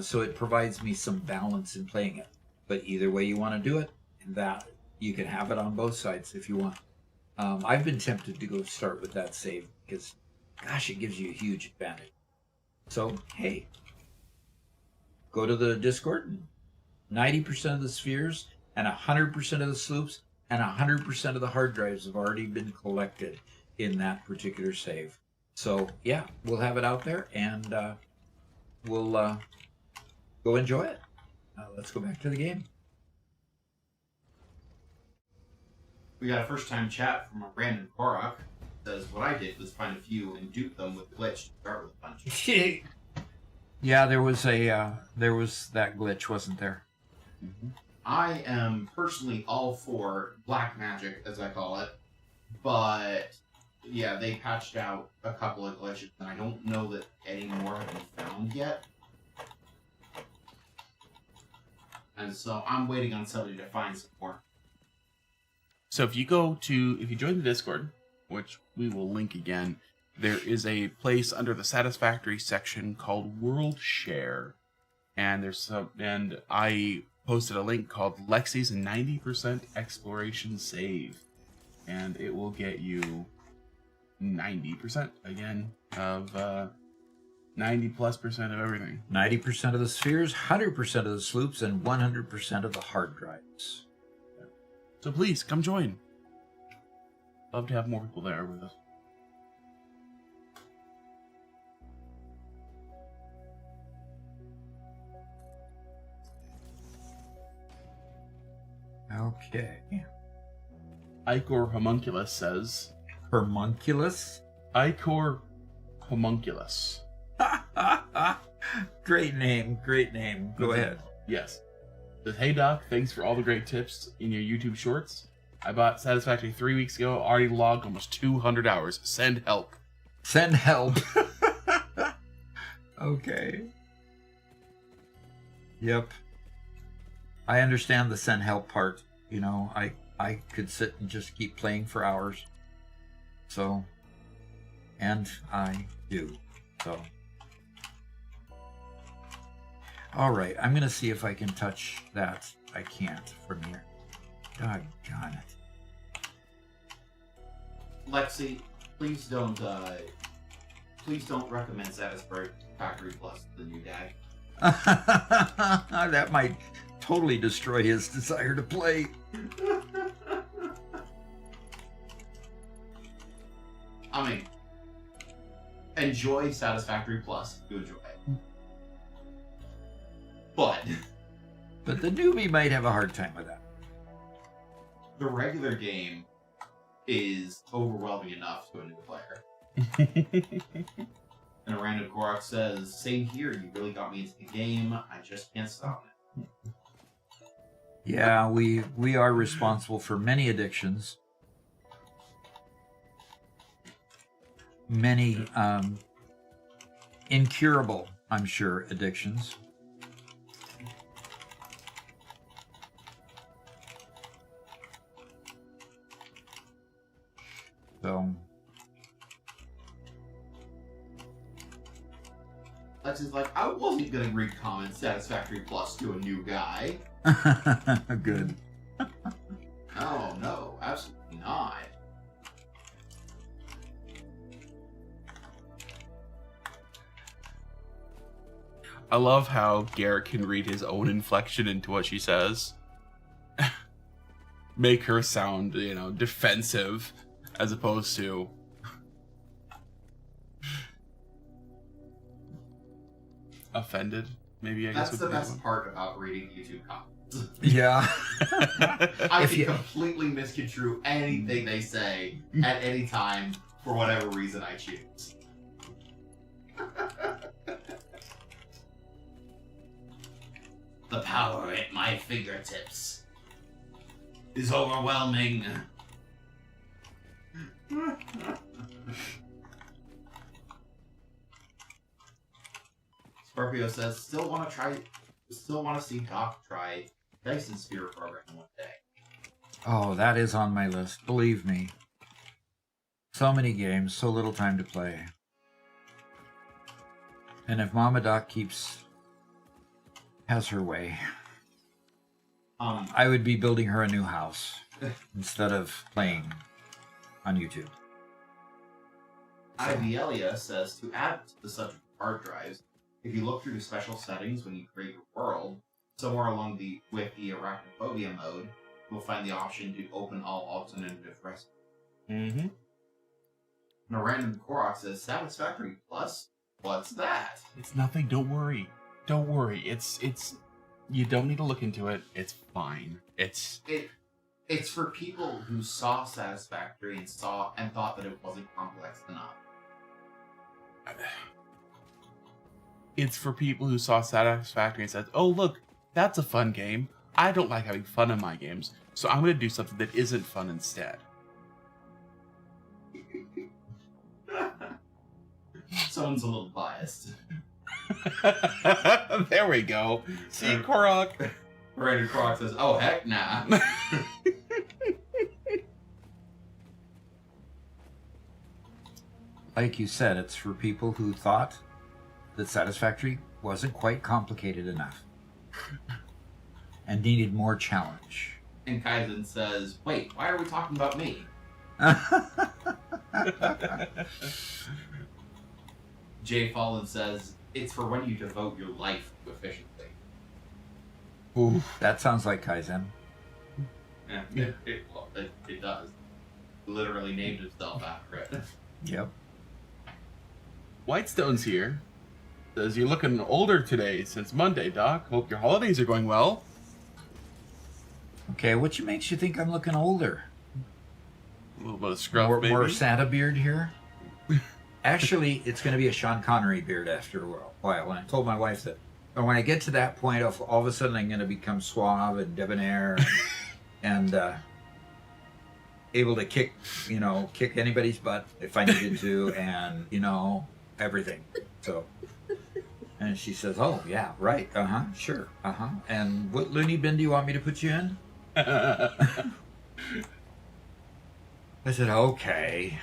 So it provides me some balance in playing it. But either way you want to do it, that you can have it on both sides if you want. I've been tempted to go start with that save because, gosh, it gives you a huge advantage. So, hey, go to the Discord, and 90% of the spheres and 100% of the sloops and 100% of the hard drives have already been collected in that particular save. So, yeah, we'll have it out there, and we'll go enjoy it. Let's go back to the game. We got a first-time chat from a Brandon Korok. Says, what I did was find a few and dupe them with glitch to start with a bunch. Yeah, there was that glitch, wasn't there? Mm-hmm. I am personally all for black magic, as I call it, but yeah, they patched out a couple of glitches, and I don't know that any more have been found yet. And so I'm waiting on somebody to find some more. So if you join the Discord, which we will link again, there is a place under the Satisfactory section called World Share, and and I posted a link called Lexi's 90% Exploration Save, and it will get you 90% again of 90+% of everything. 90% of the spheres, 100% of the sloops, and 100% of the hard drives. So please, come join. Love to have more people there with us. Okay. Icor Homunculus says... Homunculus? Icor Homunculus. Great name, great name. Go ahead. Yes. Says, hey Doc, thanks for all the great tips in your YouTube shorts. I bought Satisfactory 3 weeks ago, already logged almost 200 hours. Send help. Send help. Okay. Yep. I understand the send help part. You know, I could sit and just keep playing for hours. So, and I do. So. All right, I'm going to see if I can touch that. I can't from here. Doggone it. Lexi, please don't recommend Satisfactory Plus to the new guy. That might totally destroy his desire to play. I mean, enjoy Satisfactory Plus. You enjoy it. But the newbie might have a hard time with that. The regular game is overwhelming enough to a new player. And a random Korok says, "Same here. You really got me into the game. I just can't stop it." Yeah, we are responsible for many addictions. Many incurable, I'm sure, addictions. So Lexi's like, I wasn't gonna recommend Satisfactory Plus to a new guy. good. Oh no, absolutely not. I love how Garrett can read his own inflection into what she says. Make her sound, defensive, as opposed to... offended, maybe, I guess. That's the best part about reading YouTube comments. Yeah. I can completely misconstrue anything they say at any time for whatever reason I choose. The power at my fingertips is overwhelming. Scorpio says, still want to see Doc try Dyson Sphere program one day. Oh, that is on my list. Believe me. So many games, so little time to play. And if Mama Doc has her way, I would be building her a new house instead of playing on YouTube. Ivielia says, to add to the subject of hard drives, if you look through the special settings when you create your world, somewhere along with the arachnophobia mode, you'll find the option to open all alternative recipes. Mm-hmm. And a random Korok says, Satisfactory Plus? What's that? It's nothing, don't worry. Don't worry. It's you don't need to look into it. It's fine. It's for people who saw Satisfactory and thought that it wasn't complex enough. It's for people who saw Satisfactory and said, oh, look, that's a fun game. I don't like having fun in my games, so I'm going to do something that isn't fun instead. Someone's a little biased. There we go. See, Korok. Random Korok says, oh, heck nah. Like you said, it's for people who thought that Satisfactory wasn't quite complicated enough and needed more challenge. And Kaizen says, wait, why are we talking about me? Jay Fallen says, it's for when you devote your life to efficiency. Ooh, that sounds like Kaizen. Yeah, it does. Literally named himself after it. Yep. Whitestone's here. Says, you're looking older today since Monday, Doc. Hope your holidays are going well. Okay, what makes you think I'm looking older? A little bit of scruff, maybe? More Santa beard here? Actually, it's going to be a Sean Connery beard after a while. And I told my wife that when I get to that point, all of a sudden I'm going to become suave and debonair. And able to kick anybody's butt if I needed to, and everything. So, and she says, "Oh yeah, right, sure, And what loony bin do you want me to put you in?" I said, "Okay."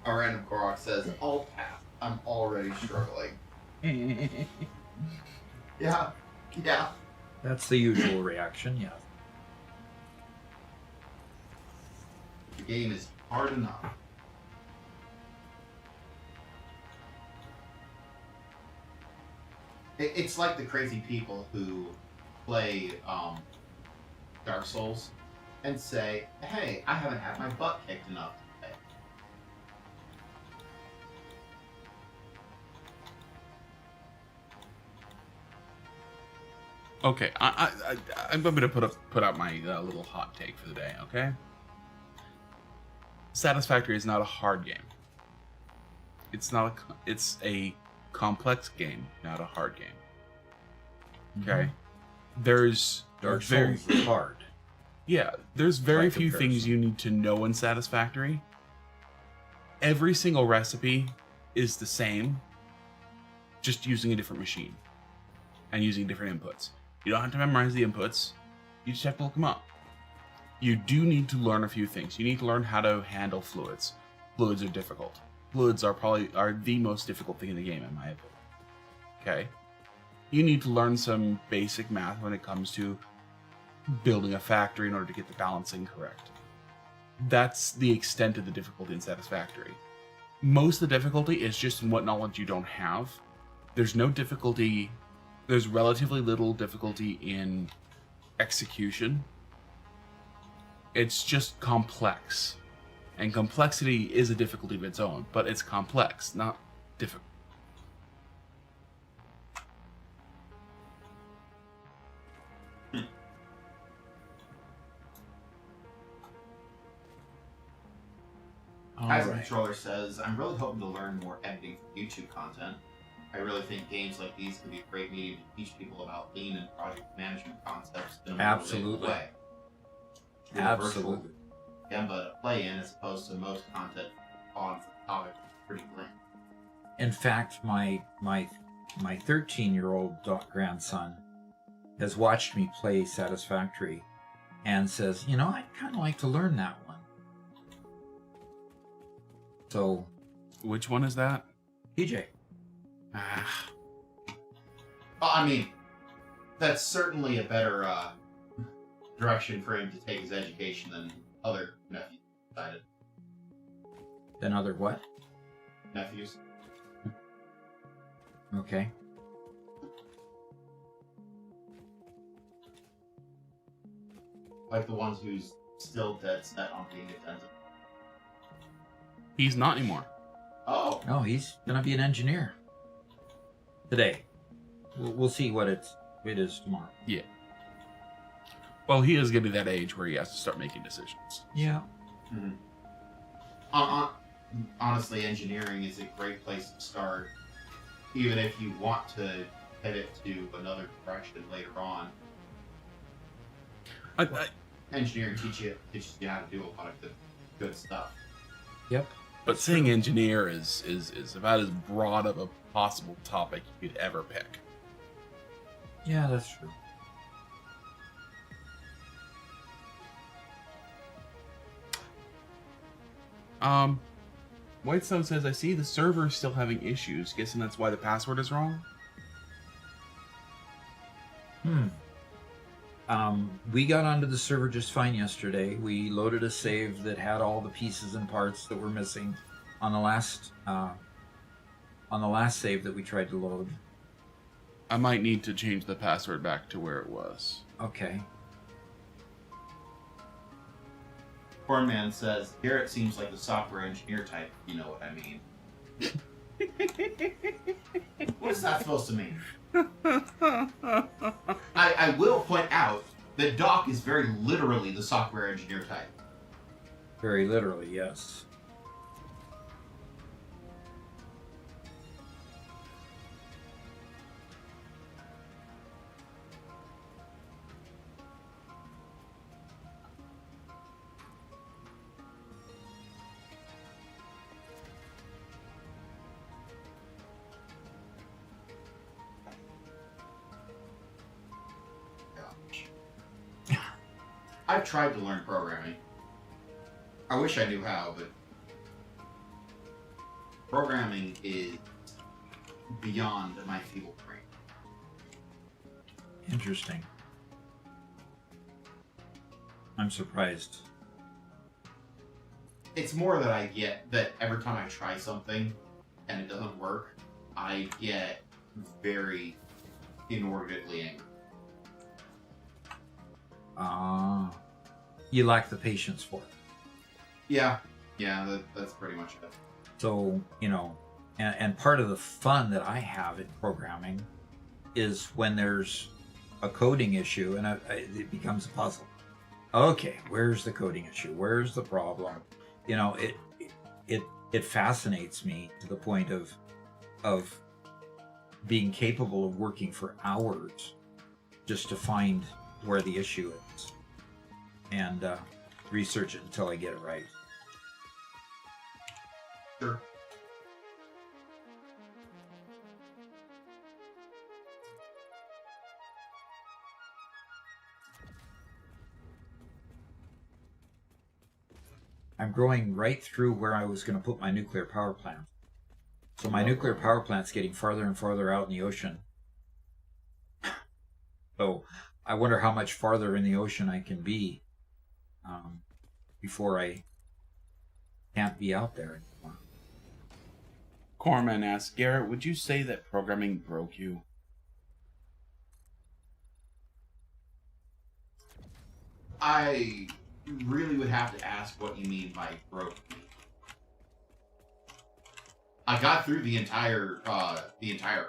A random Korok says, "I'll pass. I'm already struggling." Yeah. That's the usual reaction, yes. The game is hard enough. It's like the crazy people who play Dark Souls and say, "Hey, I haven't had my butt kicked enough today." Okay, I'm going to put out my little hot take for the day. Okay, Satisfactory is not a hard game. It's a complex game, not a hard game. Okay, there's Dark Souls is hard. Yeah, there's very By few comparison. things you need to know in Satisfactory. Every single recipe is the same, just using a different machine and using different inputs. You don't have to memorize the inputs, you just have to look them up. You do need to learn a few things. You need to learn how to handle fluids. Fluids are difficult. Fluids are the most difficult thing in the game, in my opinion. Okay? You need to learn some basic math when it comes to building a factory in order to get the balancing correct. That's the extent of the difficulty in Satisfactory. Most of the difficulty is just in what knowledge you don't have. There's relatively little difficulty in execution. It's just complex. And complexity is a difficulty of its own, but it's complex, not difficult. As a controller says, "I'm really hoping to learn more editing for YouTube content. I really think games like these can be a great medium to teach people about lean and project management concepts in a more Absolutely. relatable way. With a virtual Gemba to play in, as opposed to most content on for the topic, pretty bland." In fact, my 13-year-old grandson has watched me play Satisfactory and says, "I'd kind of like to learn that one." So, Which one is that? PJ. Well, I mean, that's certainly a better direction for him to take his education than other nephews decided. Then other what? Nephews. Okay. Like the ones who's still dead set on being attentive. He's not anymore. Oh. No, he's gonna be an engineer today. We'll see what it is tomorrow. Yeah. Well, he is getting to that age where he has to start making decisions. Yeah. Mm-hmm. Honestly, engineering is a great place to start, even if you want to pivot to another direction later on. Engineering teaches you how to do a lot of good stuff. Yep. But saying engineer is about as broad of a possible topic you could ever pick. Yeah, that's true. Whitestone says, "I see the server is still having issues. Guessing that's why the password is wrong." We got onto the server just fine yesterday. We loaded a save that had all the pieces and parts that were missing on the last save that we tried to load. I might need to change the password back to where it was. Okay. Cornman says, "Here it seems like the software engineer type, if you know what I mean." What is that supposed to mean? I will point out that Doc is very literally the software engineer type. Very literally, yes. I've tried to learn programming. I wish I knew how, but programming is beyond my feeble brain. Interesting. I'm surprised. It's more that I get that every time I try something and it doesn't work, I get very inordinately angry. You lack the patience for it. Yeah, that's pretty much it. So, you know, and part of the fun that I have in programming is when there's a coding issue and it becomes a puzzle. Okay, where's the coding issue? Where's the problem? You know, it fascinates me to the point of being capable of working for hours just to find where the issue is and research it until I get it right. Sure. I'm growing right through where I was going to put my nuclear power plant. So my nuclear power plant's getting farther and farther out in the ocean. So I wonder how much farther in the ocean I can be before I can't be out there anymore. Corman asks, Garrett, would you say that programming broke you? I really would have to ask what you mean by broke me. I got through the entire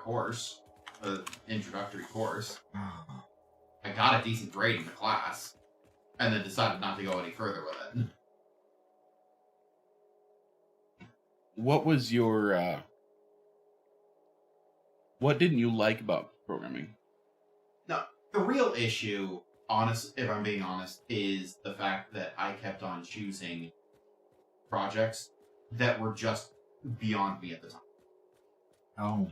course, introductory course. I got a decent grade in the class, and then decided not to go any further with it. What was your, what didn't you like about programming? No, the real issue, if I'm being honest, is the fact that I kept on choosing projects that were just beyond me at the time. Oh.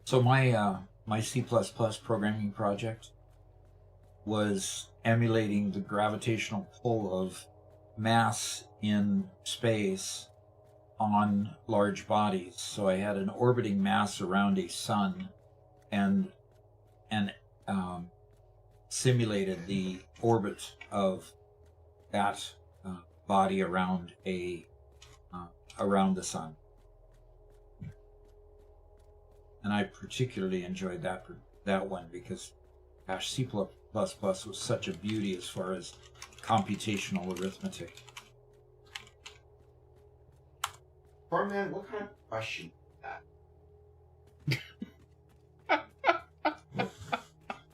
So my C++ programming project was emulating the gravitational pull of mass in space on large bodies. So I had an orbiting mass around a sun and simulated the orbit of that body around around the sun. And I particularly enjoyed that one because, gosh, C++ was such a beauty as far as computational arithmetic. Poor man, what kind of question is that?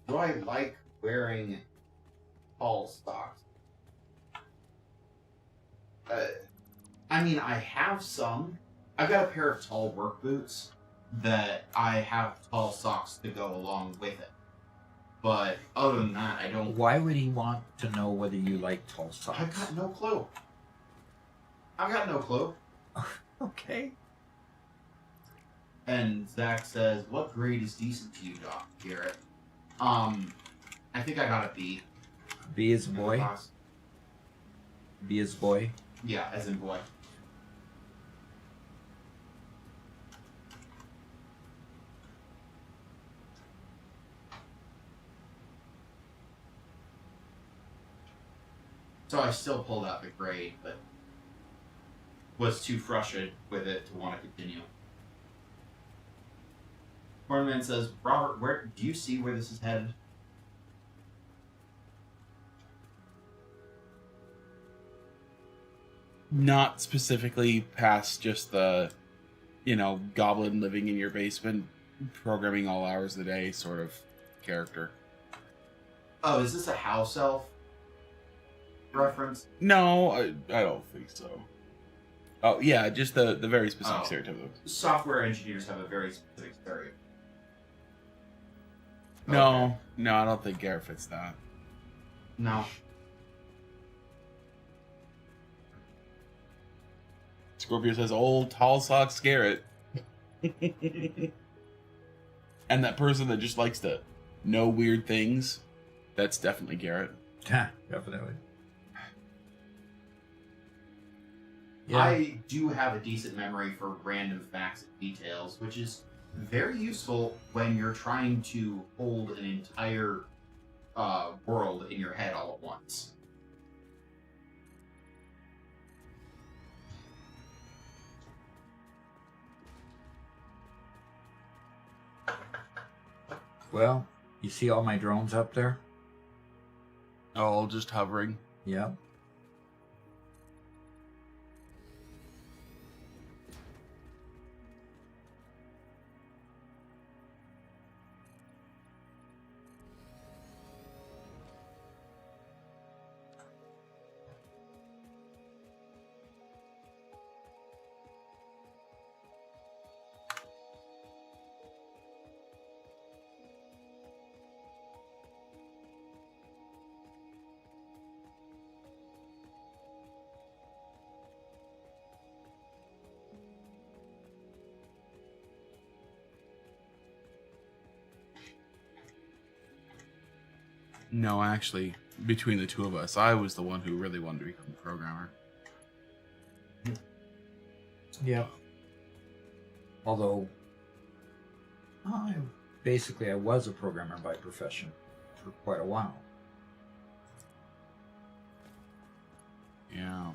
Do I like wearing tall socks? I mean, I have some. I've got a pair of tall work boots that I have tall socks to go along with it. But other than that, I don't... Why would he want to know whether you like tall socks? I've got no clue. I've got no clue. Okay. And Zach says, what grade is decent to you, Doc, Garrett? I think I got a B. B is boy? B is boy? Yeah, as in boy. So I still pulled out the grade, but was too frustrated with it to want to continue. Cornman says, Robert, where do you see where this is headed? Not specifically past just the, goblin living in your basement, programming all hours of the day sort of character. Oh, is this a house elf reference? No, I don't think so. Oh, yeah, just the very specific stereotype. Software engineers have a very specific stereotype. No, I don't think Garrett fits that. No. Scorpio says, old tall socks Garrett. And that person that just likes to know weird things That's definitely Garrett. Definitely. Yeah. I do have a decent memory for random facts and details, which is very useful when you're trying to hold an entire world in your head all at once. Well, you see all my drones up there? All just hovering. Yep. No, actually, between the two of us, I was the one who really wanted to become a programmer. Yep. Although, I was a programmer by profession for quite a while. Yeah.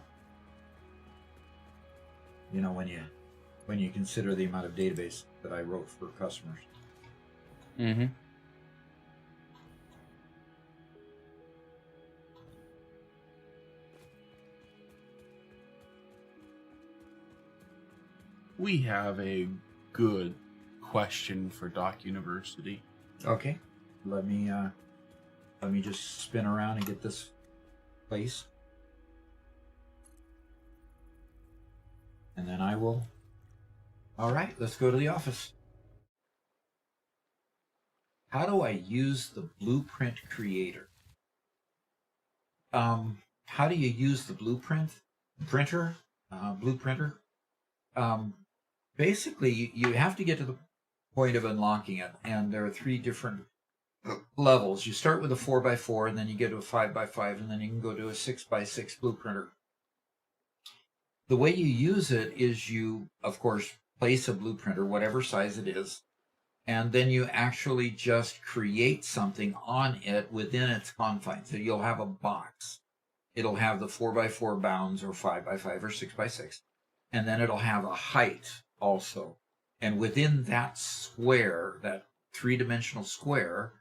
You know, when you consider the amount of database that I wrote for customers. Mm-hmm. We have a good question for Doc University. Okay. Let me just spin around and get this place. And then I will. All right, let's go to the office. How do I use the blueprint creator? How do you use the blueprint printer? Blueprinter? Basically, you have to get to the point of unlocking it, and there are 3 different levels. You start with a 4x4, and then you get to a 5x5, and then you can go to a 6x6 blueprinter. The way you use it is you, of course, place a blueprinter, whatever size it is, and then you actually just create something on it within its confines. So you'll have a box. It'll have the 4x4 bounds, or 5x5, or 6x6, and then it'll have a height also. And within that square, that 3-dimensional square,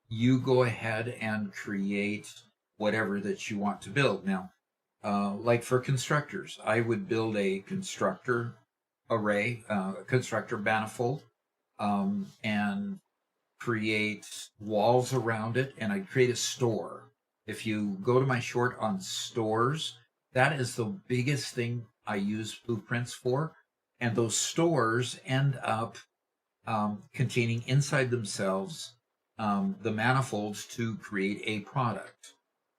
you go ahead and create whatever that you want to build. Now, like for constructors, I would build a constructor array, a constructor manifold, and create walls around it, and I'd create a store. If you go to my short on stores, that is the biggest thing I use blueprints for. And those stores end up containing inside themselves the manifolds to create a product.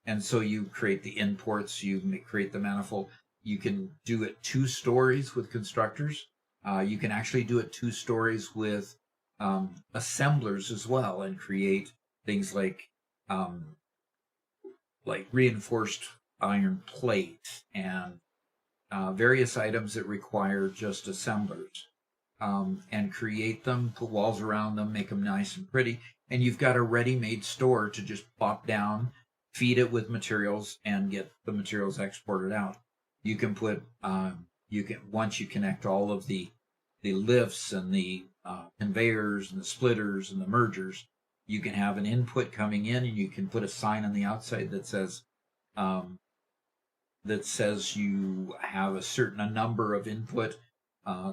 And so you create the imports, you create the manifold. You can do it 2 stories with constructors. You can actually do it 2 stories with assemblers as well, and create things like reinforced iron plate and various items that require just assemblers, and create them, put walls around them, make them nice and pretty. And you've got a ready-made store to just plop down, feed it with materials, and get the materials exported out. You can put, once you connect all of the lifts and the conveyors and the splitters and the mergers, you can have an input coming in, and you can put a sign on the outside that says you have a certain number of input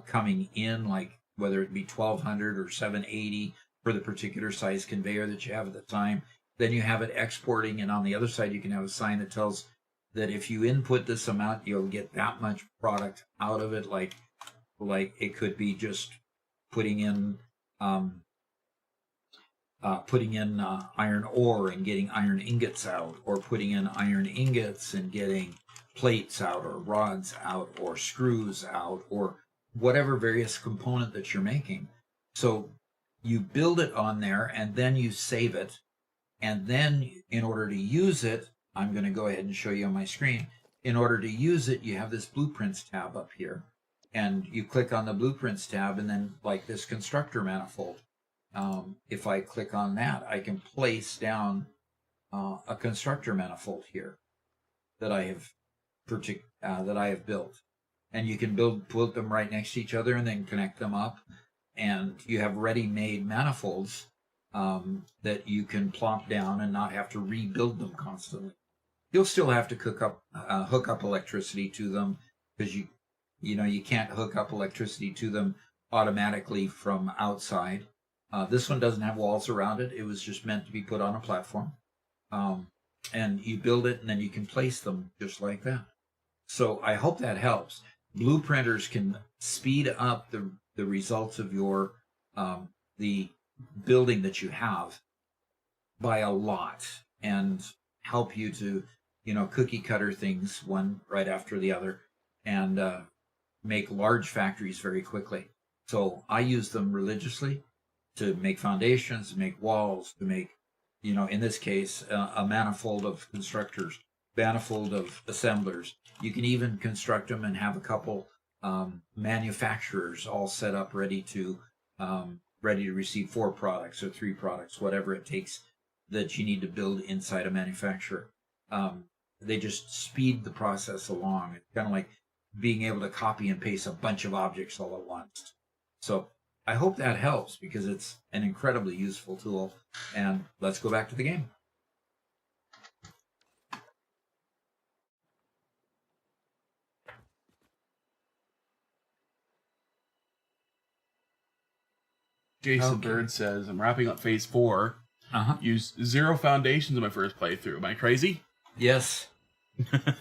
coming in, like whether it be 1200 or 780 for the particular size conveyor that you have at the time. Then you have it exporting, and on the other side you can have a sign that tells that if you input this amount, you'll get that much product out of it. Like it could be just putting in iron ore and getting iron ingots out, or putting in iron ingots and getting plates out, or rods out, or screws out, or whatever various component that you're making. So you build it on there, and then you save it, And then in order to use it, I'm going to go ahead and show you on my screen. In order to use it, you have this Blueprints tab up here. And you click on the Blueprints tab, and then like this constructor manifold. If I click on that, I can place down a constructor manifold here that I have built. And you can put them right next to each other and then connect them up. And you have ready-made manifolds that you can plop down and not have to rebuild them constantly. You'll still have to hook up electricity to them, because you can't hook up electricity to them automatically from outside. This one doesn't have walls around it. It was just meant to be put on a platform. And you build it, and then you can place them just like that. So I hope that helps. Blueprinters can speed up the results of your the building that you have by a lot, and help you to cookie cutter things one right after the other, and make large factories very quickly. So I use them religiously to make foundations, to make walls, to make, in this case, a manifold of constructors, manifold of assemblers. You can even construct them and have a couple manufacturers all set up ready to receive 4 products or 3 products, whatever it takes that you need to build inside a manufacturer. They just speed the process along. It's kind of like being able to copy and paste a bunch of objects all at once. So I hope that helps, because it's an incredibly useful tool. And let's go back to the game. Jason Okay. Bird says, I'm wrapping up phase 4. Uh-huh. Used 0 foundations in my first playthrough. Am I crazy? Yes,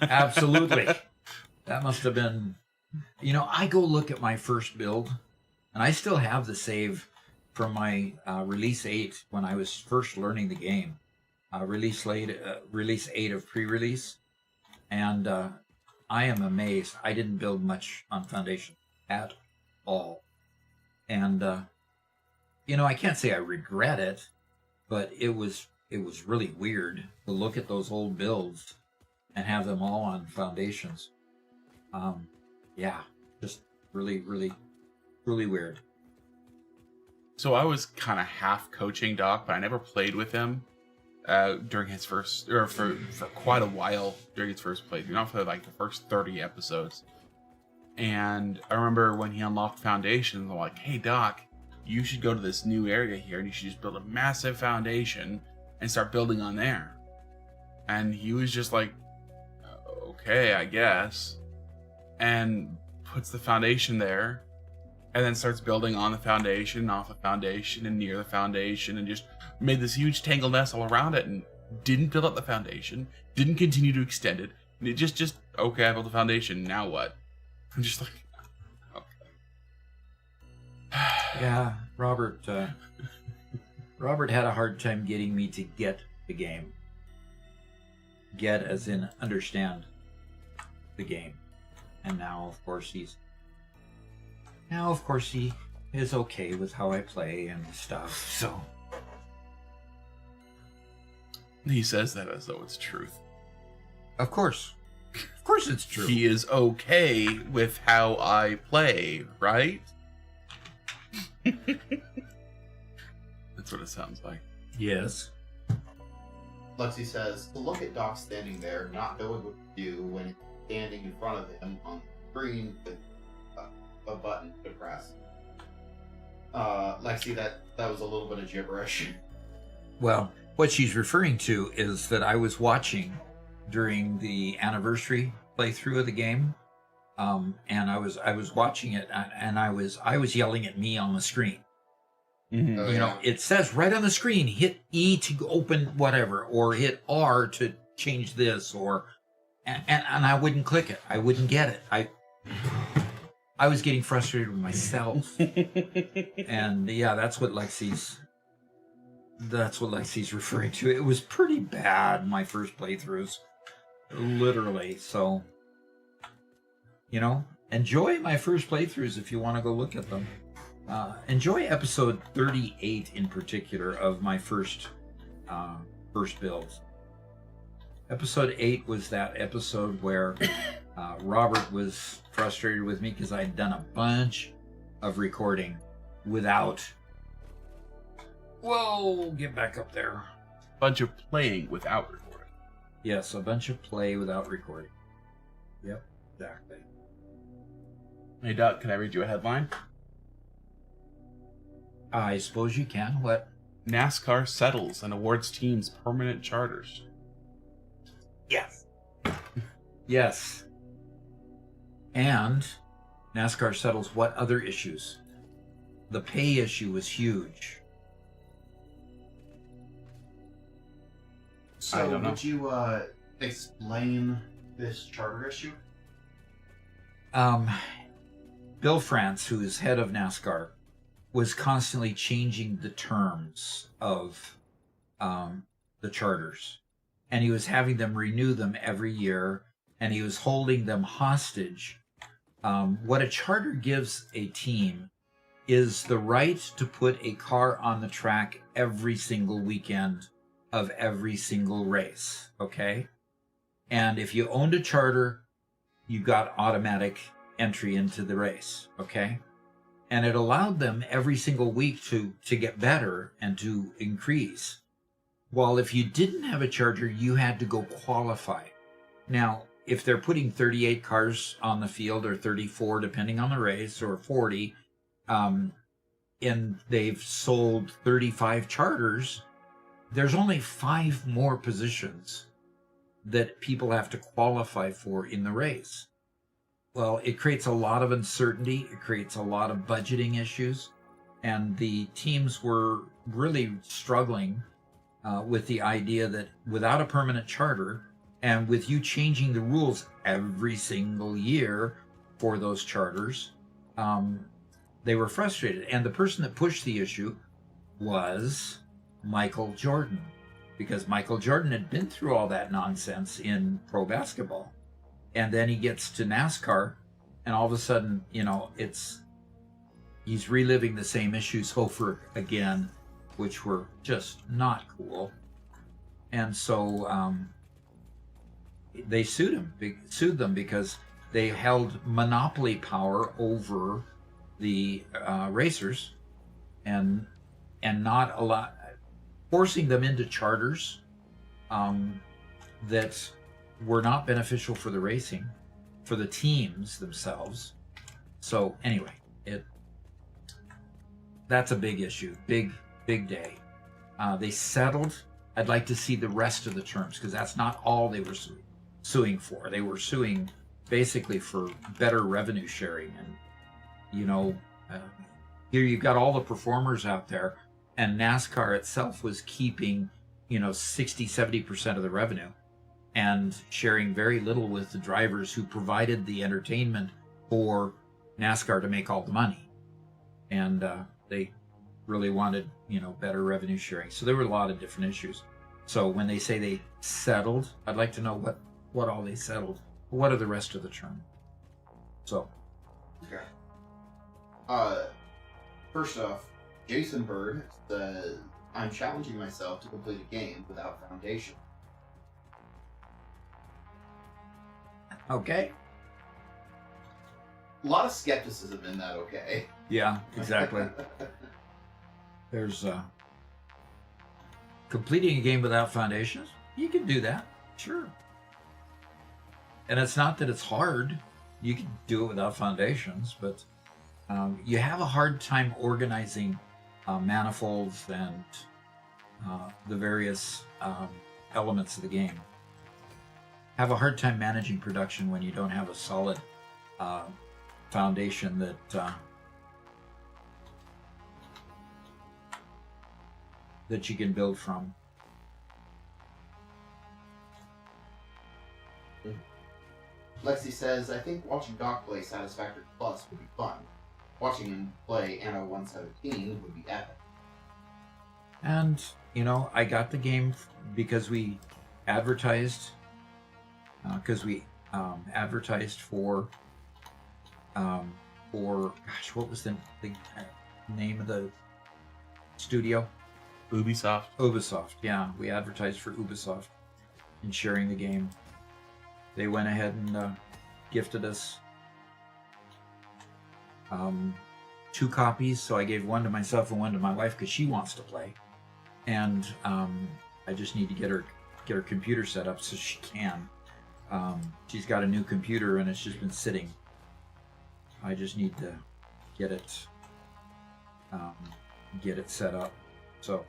absolutely. That must have been, I go look at my first build, and I still have the save from my release 8 when I was first learning the game. Release 8 of pre-release. And I am amazed. I didn't build much on Foundation at all. And, I can't say I regret it, but it was really weird to look at those old builds and have them all on Foundations. Just really, really, really weird. So I was kind of half coaching Doc, but I never played with him during his first, or for quite a while during his first playthrough, not for like the first 30 episodes. And I remember when he unlocked Foundations, I'm like, hey Doc, you should go to this new area here and you should just build a massive foundation and start building on there. And he was just like, okay, I guess. And puts the foundation there, and then starts building on the foundation, off the foundation, and near the foundation, and just made this huge tangled mess all around it, and didn't build up the foundation, didn't continue to extend it, and it just okay, I built the foundation, now what? I'm just like, okay. Yeah, Robert had a hard time getting me to get the game. Get as in understand the game. And now of course he is okay with how I play and stuff. So He says that as though it's truth. Of course it's true. He is okay with how I play, right? That's what it sounds like. Yes. Lexi says, to look at Doc standing there, not knowing what to do when he's standing in front of him on the screen with a button to press. Lexi, that was a little bit of gibberish. Well, what she's referring to is that I was watching during the anniversary playthrough of the game, and I was watching it, and I was yelling at me on the screen. Mm-hmm. Oh, You know, it says right on the screen, hit E to open whatever, or hit R to change this, and I wouldn't click it. I wouldn't get it. I was getting frustrated with myself. And yeah, that's what Lexi's referring to. It was pretty bad, my first playthroughs. Literally. So, enjoy my first playthroughs if you want to go look at them. Enjoy episode 38 in particular of my first first builds. Episode 8 was that episode where Robert was frustrated with me because I'd done a bunch of recording without. Whoa, get back up there. Bunch of playing without recording. Yes, a bunch of play without recording. Yep, exactly. Hey, Doc, can I read you a headline? I suppose you can. What? NASCAR settles and awards teams permanent charters. Yes. Yes. And NASCAR settles what other issues? The pay issue was huge. I So don't know. would you explain this charter issue? Bill France, who is head of NASCAR, was constantly changing the terms of the charters. And he was having them renew them every year, and he was holding them hostage. What a charter gives a team is the right to put a car on the track every single weekend of every single race, okay? And if you owned a charter, you got automatic entry into the race, okay? And it allowed them every single week to get better and to increase. While if you didn't have a charter, you had to go qualify. Now, if they're putting 38 cars on the field, or 34, depending on the race, or 40, and they've sold 35 charters, there's only 5 more positions that people have to qualify for in the race. Well, it creates a lot of uncertainty. It creates a lot of budgeting issues. And the teams were really struggling with the idea that without a permanent charter, and with you changing the rules every single year for those charters, they were frustrated. And the person that pushed the issue was Michael Jordan, because Michael Jordan had been through all that nonsense in pro basketball. And then he gets to NASCAR, and all of a sudden, he's reliving the same issues over again, which were just not cool. And so they sued them because they held monopoly power over the racers, and not forcing them into charters that were not beneficial for the racing, for the teams themselves. So anyway, that's a big issue, big day. They settled. I'd like to see the rest of the terms, because that's not all they were suing for. They were suing basically for better revenue sharing. And here you've got all the performers out there, and NASCAR itself was keeping 60-70% of the revenue and sharing very little with the drivers who provided the entertainment for NASCAR to make all the money. And they really wanted, better revenue sharing. So there were a lot of different issues. So when they say they settled, I'd like to know what all they settled. What are the rest of the term? So. Okay. First off, Jason Bird says, I'm challenging myself to complete a game without foundation. Okay. A lot of skepticism in that, okay? Yeah, exactly. There's completing a game without foundations. You can do that, sure. And it's not that it's hard. You can do it without foundations, but you have a hard time organizing manifolds and the various elements of the game. Have a hard time managing production when you don't have a solid foundation that you can build from. Lexi says, I think watching Doc play Satisfactory Plus would be fun. Watching him play Anno 117 would be epic. And, I got the game because we advertised, for gosh, what was the name of the studio? Ubisoft. Yeah, we advertised for Ubisoft in sharing the game. They went ahead and gifted us 2 copies, so I gave one to myself and one to my wife because she wants to play, and I just need to get her computer set up so she can. She's got a new computer and it's just been sitting. I just need to get it set up. So,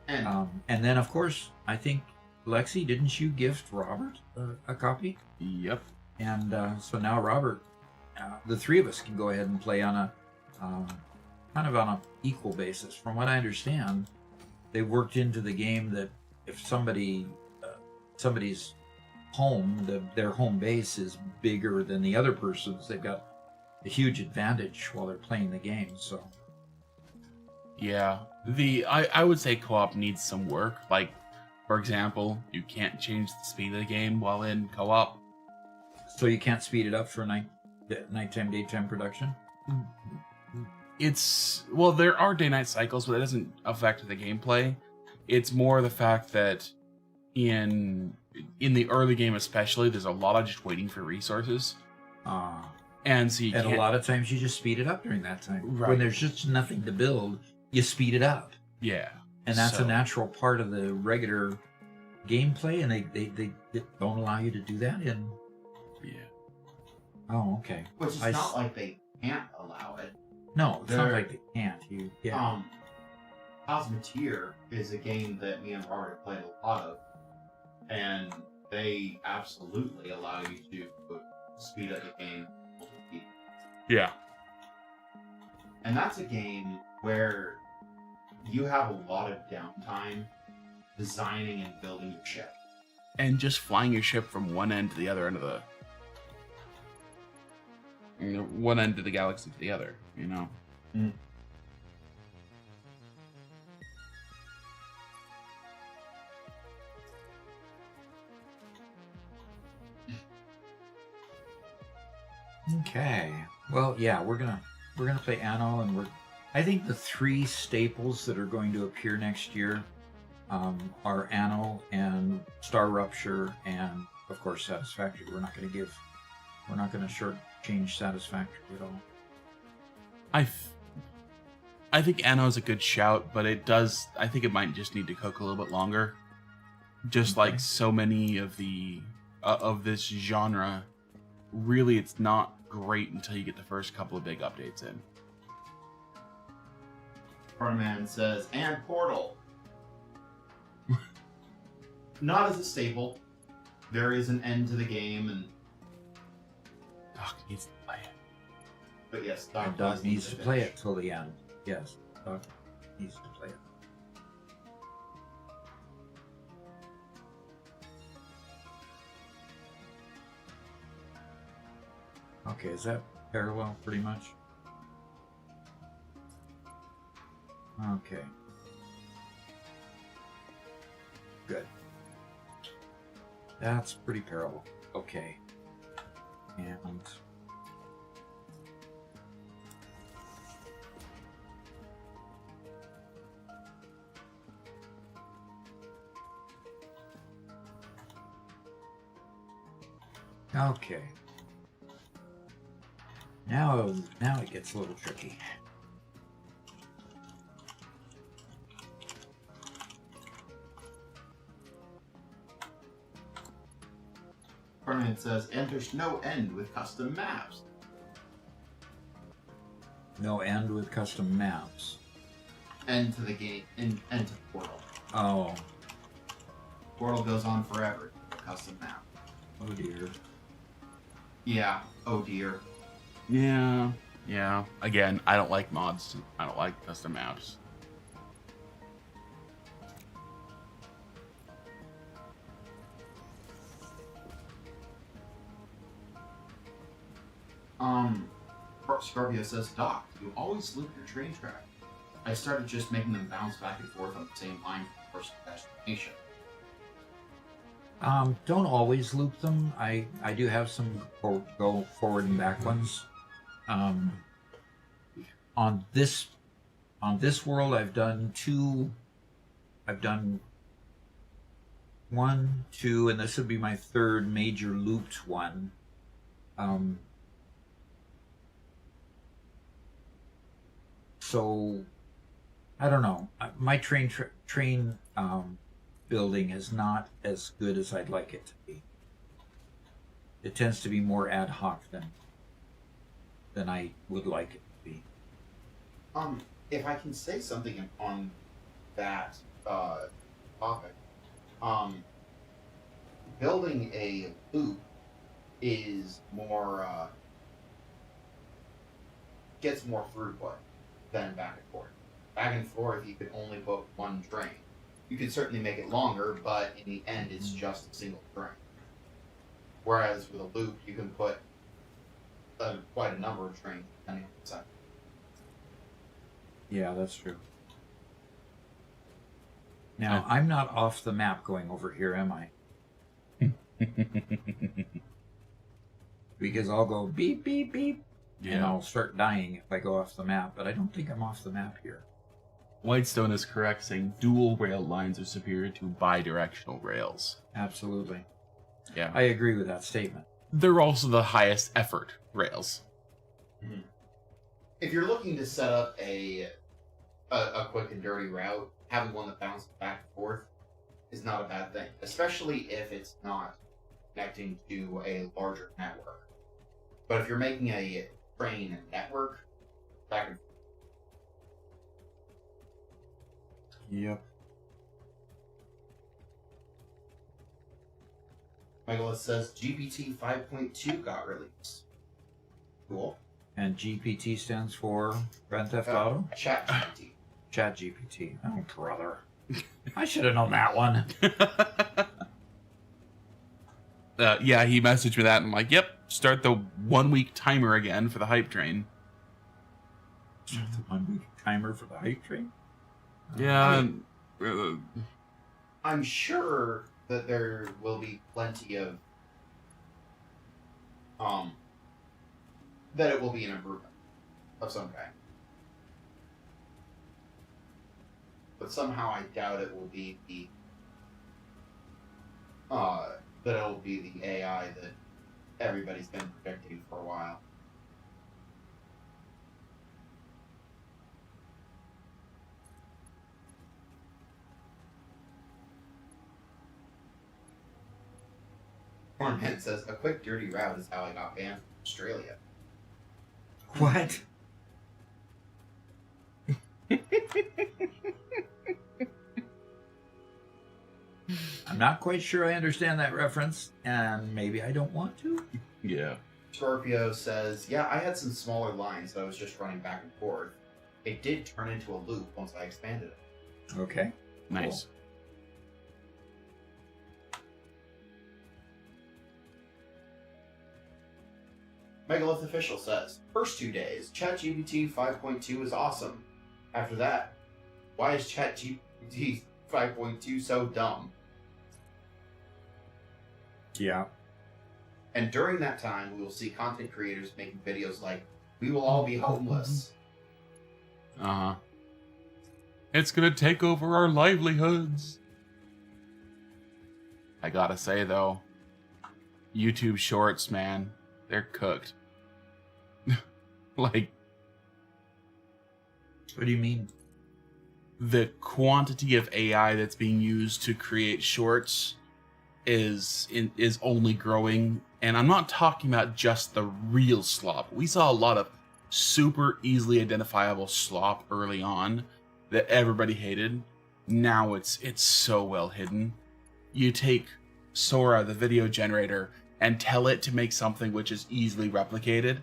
and then of course I think Lexi, didn't you gift Robert a copy? Yep. And so now Robert, the 3 of us can go ahead and play on a kind of on an equal basis. From what I understand, they worked into the game that if somebody's home, their home base is bigger than the other person's, they've got a huge advantage while they're playing the game. So Yeah. I would say co-op needs some work. Like, for example, you can't change the speed of the game while in co-op. So you can't speed it up for nighttime, daytime production? Well, there are day-night cycles, but it doesn't affect the gameplay. It's more the fact that in the early game especially, there's a lot of just waiting for resources. And so a lot of times you just speed it up during that time. Right. When there's just nothing to build, you speed it up. Yeah. And that's a natural part of the regular gameplay, and they don't allow you to do that in... Yeah. Oh, okay. Which is not like they can't allow it. No, it's not like they can't. Cosmeteer is a game that me and Robert have played a lot of, and they absolutely allow you to speed up the game. Yeah. And that's a game where you have a lot of downtime designing and building your ship. And just flying your ship from one end to the other end of one end of the galaxy to the other, you know? Mm. Okay. Well, yeah, we're gonna play Anno, and I think the 3 staples that are going to appear next year are Anno and Star Rupture, and of course Satisfactory. We're not going to shortchange Satisfactory at all. I think Anno is a good shout, but I think it might just need to cook a little bit longer. Just like so many of of this genre, really it's not great until you get the first couple of big updates in. Frontman says, and Portal. Not as a staple. There is an end to the game, and Doc needs to play it. But yes, Doc needs to play it till the end. Yes, Doc needs to play it. Okay, is that parallel pretty much? Okay. Good. That's pretty parallel. Okay. And okay. Now it gets a little tricky. Frontman says, and there's no end with custom maps. No end with custom maps. End to the game, end to Portal. Oh. Portal goes on forever. Custom map. Oh dear. Yeah. Oh dear. Yeah. Again, I don't like mods. I don't like custom maps. Scorpio says, Doc, you always loop your train track. I started just making them bounce back and forth on the same line for the first destination. Don't always loop them. I do have some go forward and back ones. On this world, I've done two I've done 1, 2, and this would be my third major looped one. So I don't know. My train building is not as good as I'd like it to be. It tends to be more ad hoc than I would like it to be. If I can say something on that topic, building a loop is more gets more throughput than back and forth. Back and forth, you could only put one train. You could certainly make it longer, but in the end, it's just a single train. Whereas with a loop, you can put quite a number of trains depending on the size. Yeah, that's true. Now, I'm not off the map going over here, am I? Because I'll go beep, beep, beep, and I'll start dying if I go off the map, but I don't think I'm off the map here. Whitestone is correct, saying dual rail lines are superior to bi-directional rails. Absolutely. Yeah. I agree with that statement. They're also the highest effort rails. Mm-hmm. If you're looking to set up a quick and dirty route, having one that bounces back and forth is not a bad thing, especially if it's not connecting to a larger network. But if you're making a train network, back and forth. Yep. Michaelis says GPT 5.2 got released. Cool. And GPT stands for Grand Theft Auto? ChatGPT. ChatGPT. Oh, brother. I should have known that one. Yeah, he messaged me that, and I'm like, yep, start the 1 week timer again for the hype train. Start the 1 week timer for the hype train? Yeah. I'm sure that there will be plenty of that it will be an improvement of some kind. But somehow I doubt it will be the that it will be the AI that everybody's been predicting for a while. Cornman says, a quick dirty route is how I got banned from Australia. What? I'm not quite sure I understand that reference, and maybe I don't want to. Yeah. Scorpio says, yeah, I had some smaller lines that I was just running back and forth. It did turn into a loop once I expanded it. Okay. Nice. Megalith Official says, first 2 days, ChatGPT 5.2 is awesome. After that, why is ChatGPT 5.2 so dumb? Yeah. And during that time, we will see content creators making videos like, we will all be homeless. Uh-huh. It's gonna take over our livelihoods. I gotta say, though, YouTube Shorts, man, they're cooked. Like, What do you mean? the quantity of AI that's being used to create shorts is only growing, and I'm not talking about just the real slop. We saw a lot of super easily identifiable slop early on that everybody hated. Now it's so well hidden. You take Sora, the video generator, and tell it to make something which is easily replicated.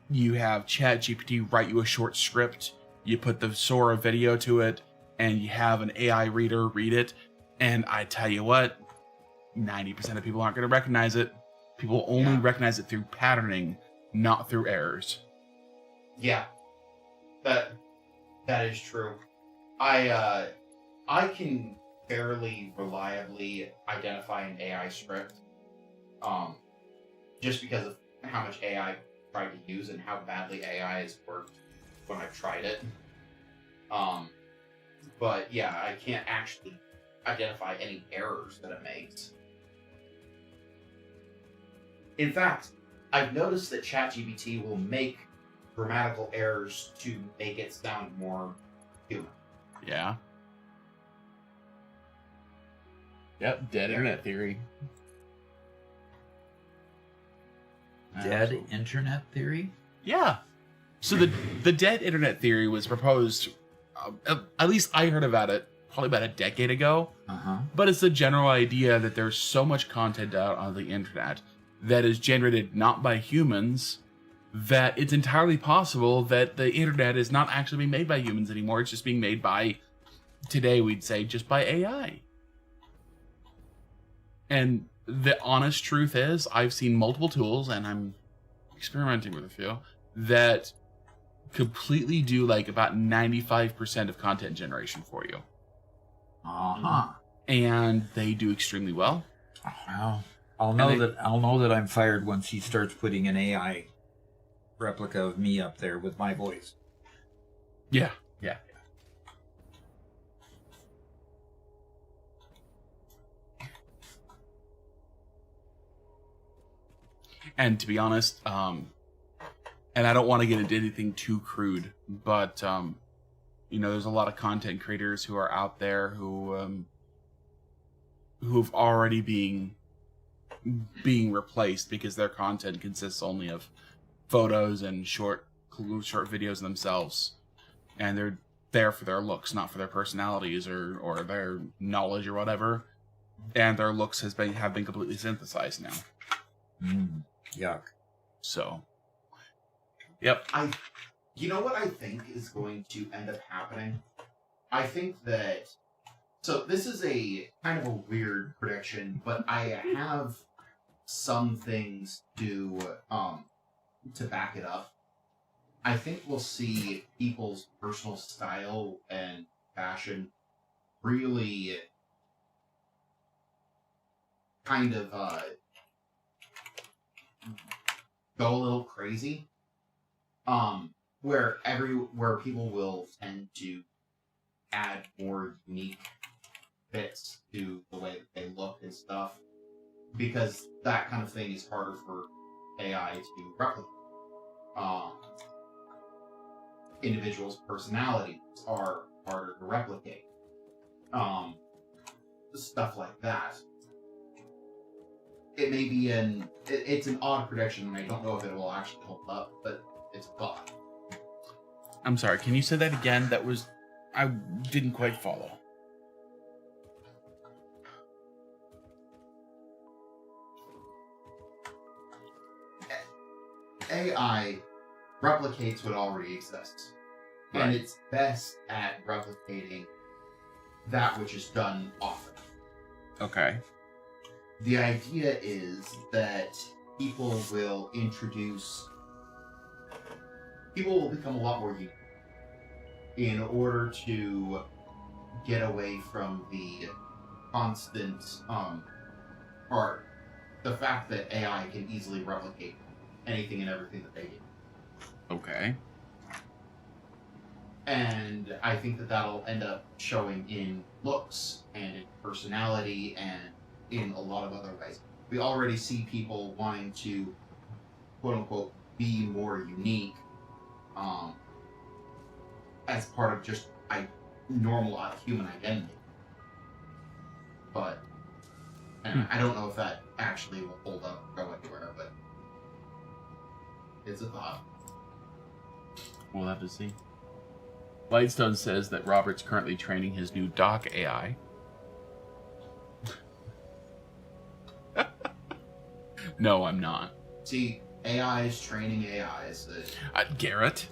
You have ChatGPT write you a short script, you put the Sora video to it, and you have an AI reader read it, and I tell you what, 90% of people aren't going to recognize it. People only recognize it through patterning, not through errors. Yeah. That is true. I can fairly reliably identify an AI script, just because of how much AI I've tried to use and how badly AI has worked when I've tried it. But yeah, I can't actually identify any errors that it makes. In fact, I've noticed that ChatGPT will make grammatical errors to make it sound more human. Yeah. Yep, dead internet theory. Dead Absolutely. internet theory? Yeah. So the dead internet theory was proposed, at least I heard about it probably about a decade ago. Uh-huh. But it's the general idea that there's so much content out on the internet that is generated not by humans, that it's entirely possible that the internet is not actually being made by humans anymore. It's just being made by, today we'd say, just by AI. And the honest truth is, I've seen multiple tools, and I'm experimenting with a few, that completely do like about 95% of content generation for you. Uh-huh. And they do extremely well. Well, I'll know that I'm fired once he starts putting an AI replica of me up there with my voice. Yeah. And to be honest, and I don't want to get into anything too crude, but there's a lot of content creators who are out there who've already being replaced because their content consists only of photos and short videos themselves, and they're there for their looks, not for their personalities or their knowledge or whatever. And their looks have been completely synthesized now. Yuck. So, yep. You know what I think is going to end up happening? I think that... So this is a kind of a weird prediction, but I have some things to back it up. I think we'll see people's personal style and fashion really kind of go a little crazy. Where people will tend to add more unique bits to the way that they look and stuff, because that kind of thing is harder for AI to replicate. Individuals' personalities are harder to replicate. Stuff like that. It may be it's an odd prediction, and I don't know if it will actually hold up, but it's a thought. I'm sorry, can you say that again? I didn't quite follow. AI replicates what already exists. Right. And it's best at replicating that which is done often. Okay. The idea is that people will become a lot more unique in order to get away from the constant, or the fact that AI can easily replicate anything and everything that they do. Okay. And I think that that'll end up showing in looks and in personality and in a lot of other ways. We already see people wanting to, quote unquote, be more unique as part of just normal human identity. But I don't know if that actually will hold up or go anywhere, but it's a thought. We'll have to see. Lightstone says that Robert's currently training his new Doc AI. No, I'm not. See, AI is training AIs. Garrett.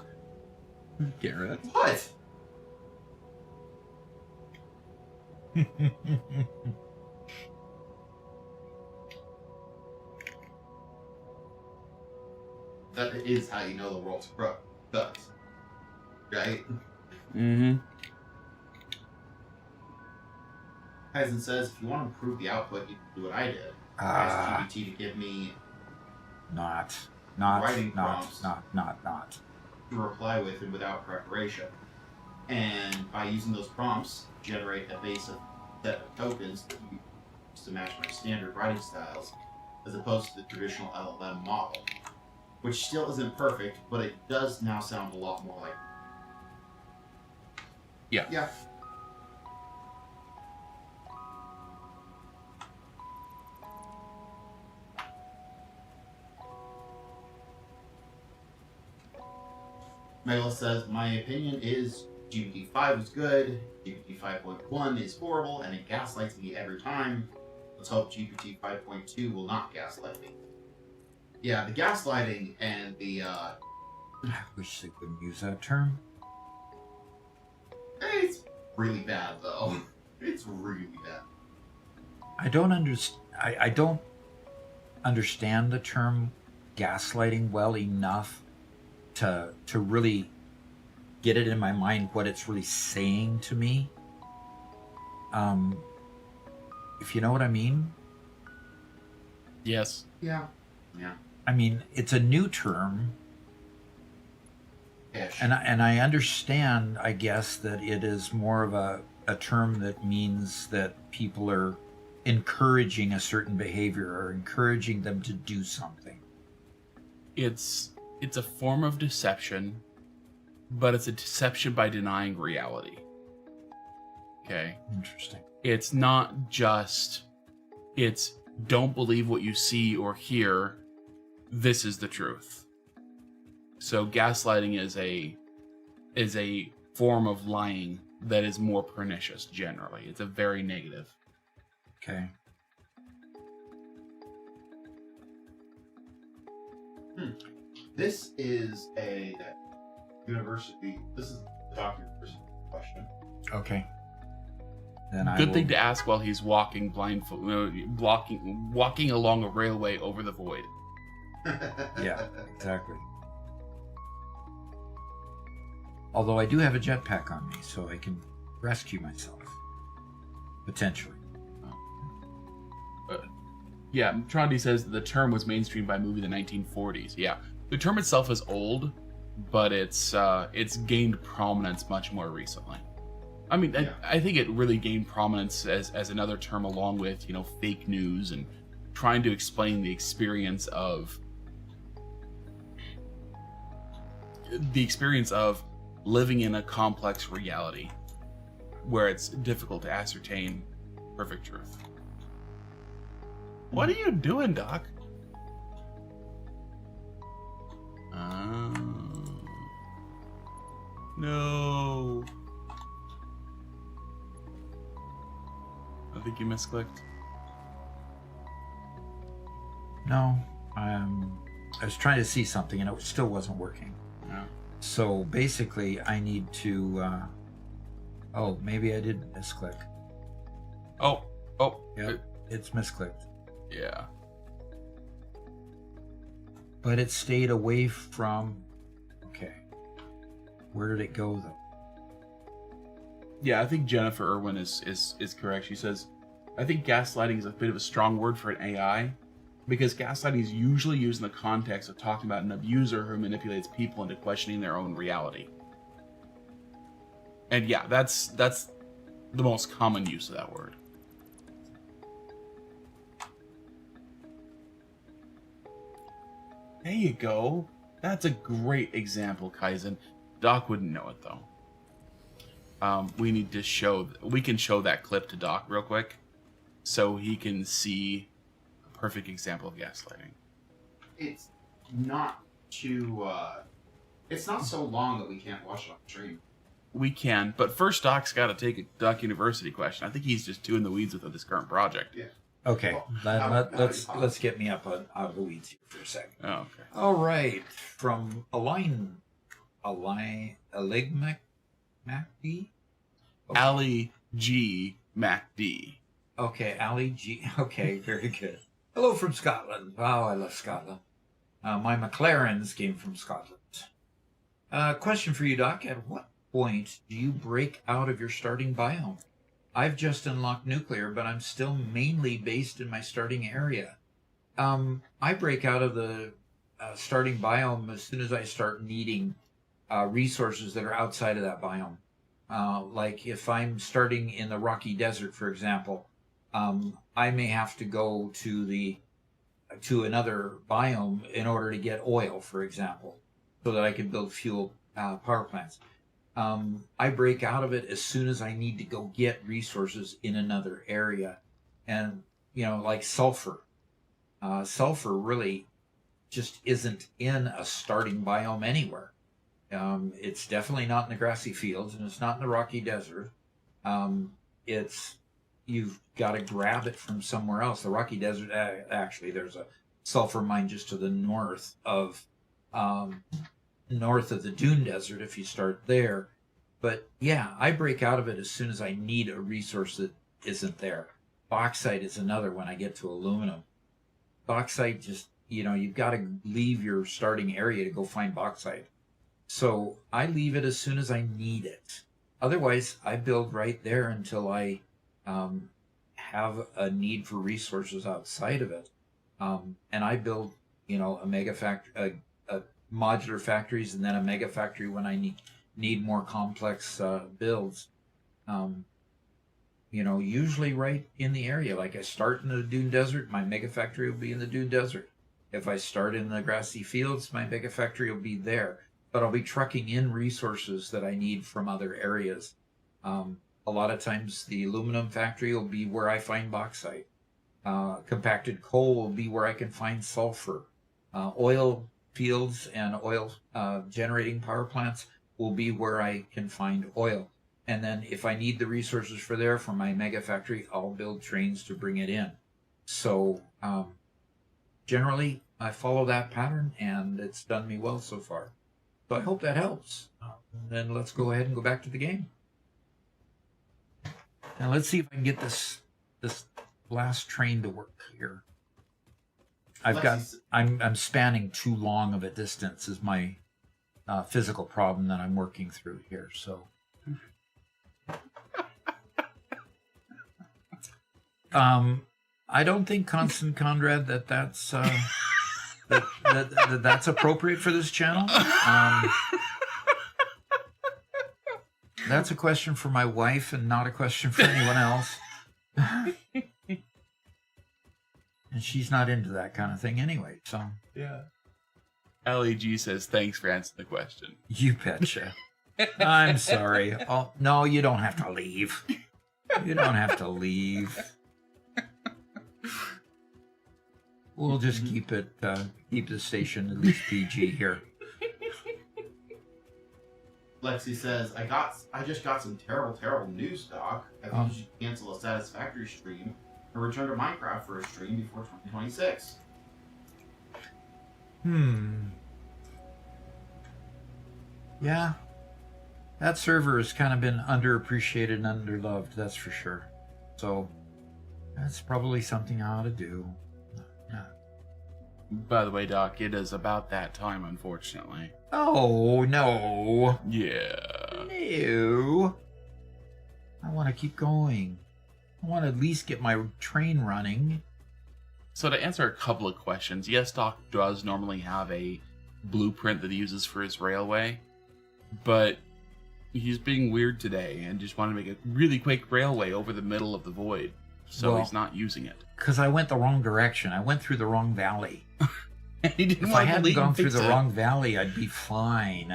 Garrett. What? That is how you know the world's does. Right? Mm-hmm. Kaizen says, if you want to improve the output, you can do what I did. Ask GPT to give me Not writing prompts to to reply with and without preparation. And by using those prompts, generate a base of set of tokens that you use to match my standard writing styles, as opposed to the traditional LLM model, which still isn't perfect, but it does now sound a lot more like. Yeah. Yeah. Megala says, my opinion is GPT-5 is good, GPT 5.1 is horrible, and it gaslights me every time. Let's hope GPT 5.2 will not gaslight me. Yeah, the gaslighting and the, I wish they wouldn't use that term. it's really bad, though. It's really bad. I don't understand. I don't understand the term gaslighting well enough to really get it in my mind what it's really saying to me. If you know what I mean. Yes. Yeah. Yeah. I mean, it's a new term, Ish. and I understand, I guess, that it is more of a term that means that people are encouraging a certain behavior or encouraging them to do something. It's a form of deception, but it's a deception by denying reality. Okay? Interesting. It's not just, it's don't believe what you see or hear, this is the truth. So gaslighting is a form of lying that is more pernicious generally. It's a very negative. Okay. This is a university. This is the Doc University question. Okay. Then I Good will, thing to ask while he's walking walking along a railway over the void. Yeah, exactly. Although I do have a jetpack on me, so I can rescue myself. Potentially. Yeah, Trondy says that the term was mainstreamed by a movie in the 1940s. Yeah, the term itself is old, but it's gained prominence much more recently. I mean, Yeah. I think it really gained prominence as another term along with, fake news and trying to explain the experience of living in a complex reality where it's difficult to ascertain perfect truth. What are you doing, Doc? No. I think you misclicked. No, I was trying to see something and it still wasn't working. No. So basically, I need to. Oh, maybe I did misclick. Oh. Yep, it's misclicked. Yeah. But it stayed away from. Okay. Where did it go though? Yeah, I think Jennifer Irwin is correct. She says, I think gaslighting is a bit of a strong word for an AI, because gaslighting is usually used in the context of talking about an abuser who manipulates people into questioning their own reality. And yeah, that's the most common use of that word. There you go. That's a great example, Kaizen. Doc wouldn't know it though. We can show that clip to Doc real quick so he can see a perfect example of gaslighting. It's not too. It's not so long that we can't watch it on stream. We can, but first Doc's got to take a Doc University question. I think he's just too in the weeds with this current project. Yeah. Okay, Well, let's get me up out of the weeds here for a second. Oh, okay. All right, from Align Aligmac MacD. Ali G. MacD. Okay, Ali G. Okay, very good. Hello from Scotland. Wow, I love Scotland. My McLarens came from Scotland. Question for you, Doc. At what point do you break out of your starting biome? I've just unlocked nuclear, but I'm still mainly based in my starting area. I break out of the starting biome as soon as I start needing resources that are outside of that biome. Like if I'm starting in the Rocky Desert, for example, I may have to go to another biome in order to get oil, for example, so that I can build fuel power plants. I break out of it as soon as I need to go get resources in another area. And, like sulfur. Sulfur really just isn't in a starting biome anywhere. It's definitely not in the grassy fields, and it's not in the Rocky Desert. You've got to grab it from somewhere else. The Rocky Desert, actually, there's a sulfur mine just to the north of the Dune Desert if you start there. But yeah, I break out of it as soon as I need a resource that isn't there. Bauxite is another when I get to aluminum. Bauxite just, you've got to leave your starting area to go find bauxite. So I leave it as soon as I need it. Otherwise, I build right there until I have a need for resources outside of it. And I build, a mega factory, a modular factories, and then a mega factory when I need more complex builds. Usually right in the area. Like I start in the Dune Desert, my mega factory will be in the Dune Desert. If I start in the grassy fields, my mega factory will be there. But I'll be trucking in resources that I need from other areas. A lot of times the aluminum factory will be where I find bauxite. Compacted coal will be where I can find sulfur. Oil fields and oil generating power plants will be where I can find oil. And then if I need the resources for my mega factory, I'll build trains to bring it in. So generally, I follow that pattern, and it's done me well so far. So I hope that helps. Then let's go ahead and go back to the game. Now let's see if I can get this last train to work here. I'm spanning too long of a distance is my physical problem that I'm working through here. So I don't think, Constant Conrad, that's that's appropriate for this channel. That's a question for my wife and not a question for anyone else. And she's not into that kind of thing anyway, so. Yeah. LEG says, thanks for answering the question. You betcha. I'm sorry. Oh, no, you don't have to leave. You don't have to leave. We'll just keep the station at least PG here. Lexi says, I just got some terrible news, Doc. I think you should cancel a Satisfactory stream and return to Minecraft for a stream before 2026. Yeah. That server has kind of been underappreciated and underloved, that's for sure. So, that's probably something I ought to do. By the way, Doc, it is about that time, unfortunately. Oh, no. Yeah. No. I want to keep going. I want to at least get my train running. So to answer a couple of questions, yes, Doc does normally have a blueprint that he uses for his railway, but he's being weird today and just wanted to make a really quick railway over the middle of the void, so he's not using it. Because I went the wrong direction. I went through the wrong valley. If I hadn't gone through the wrong valley, I'd be fine.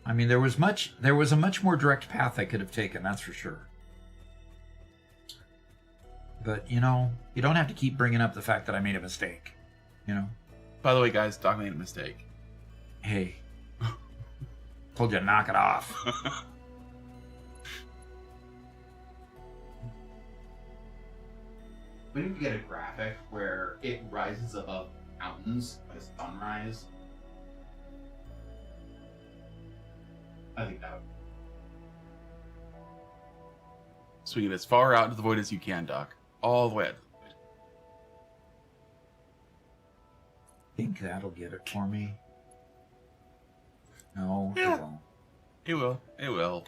I mean, there was a much more direct path I could have taken, that's for sure. But, you don't have to keep bringing up the fact that I made a mistake, By the way, guys, Doc made a mistake. Hey. Told you to knock it off. We need to get a graphic where it rises above mountains by sunrise. I think that would. Swing it as far out into the void as you can, Doc. All the way out. Think that'll get it for me? No, Yeah. it won't. It will. It will.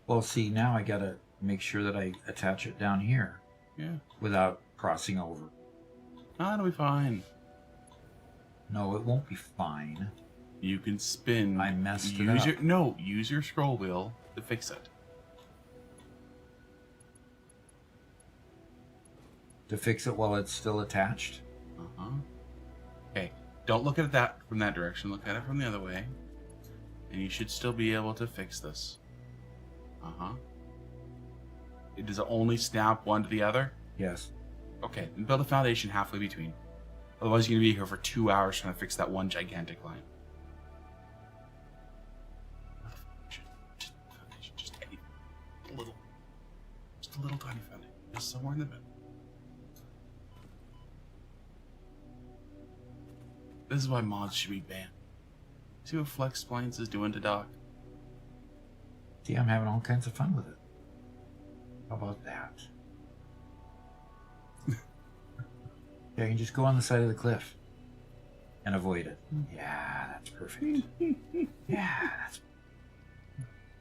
Well, see, now I gotta make sure that I attach it down here. Yeah. Without crossing over. It'll be fine. No, it won't be fine. You can spin. I messed it use up. Use your scroll wheel to fix it. To fix it while it's still attached? Uh-huh. Okay, don't look at that from that direction. Look at it from the other way. And you should still be able to fix this. Uh-huh. Does it only snap one to the other? Yes. Okay, then build a foundation halfway between. Otherwise, you're going to be here for 2 hours trying to fix that one gigantic line. Just a little tiny foundation. Just somewhere in the middle. This is why mods should be banned. See what Flex Splines is doing to Doc? See, I'm having all kinds of fun with it. How about that? Yeah, I can just go on the side of the cliff and avoid it. Yeah, that's perfect. Yeah, that's...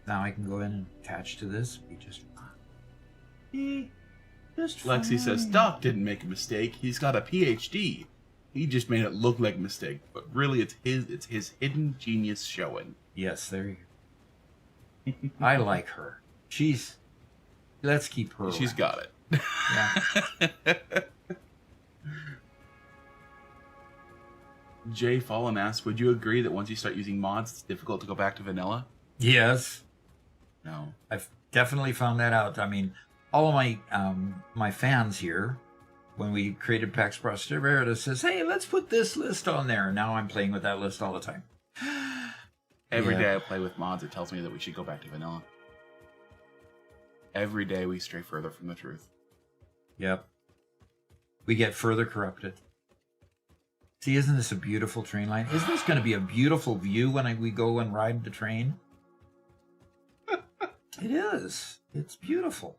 Now I can go in and attach to this. Be just fine. Just Lexi fine. says Doc didn't make a mistake. He's got a PhD. He just made it look like a mistake, but really it's his hidden genius showing. Yes, there you go. I like her. Let's keep her She's around. got it. Yeah. Jay Fallen asks, would you agree that once you start using mods, it's difficult to go back to vanilla? Yes. No. I've definitely found that out. I mean, all of my my fans here, when we created Pax Prosperita, says, hey, let's put this list on there. Now I'm playing with that list all the time. Every Yeah. day I play with mods, it tells me that we should go back to vanilla. Every day we stray further from the truth. Yep. We get further corrupted. See, isn't this a beautiful train line? Isn't this going to be a beautiful view when we go and ride the train? It is. It's beautiful.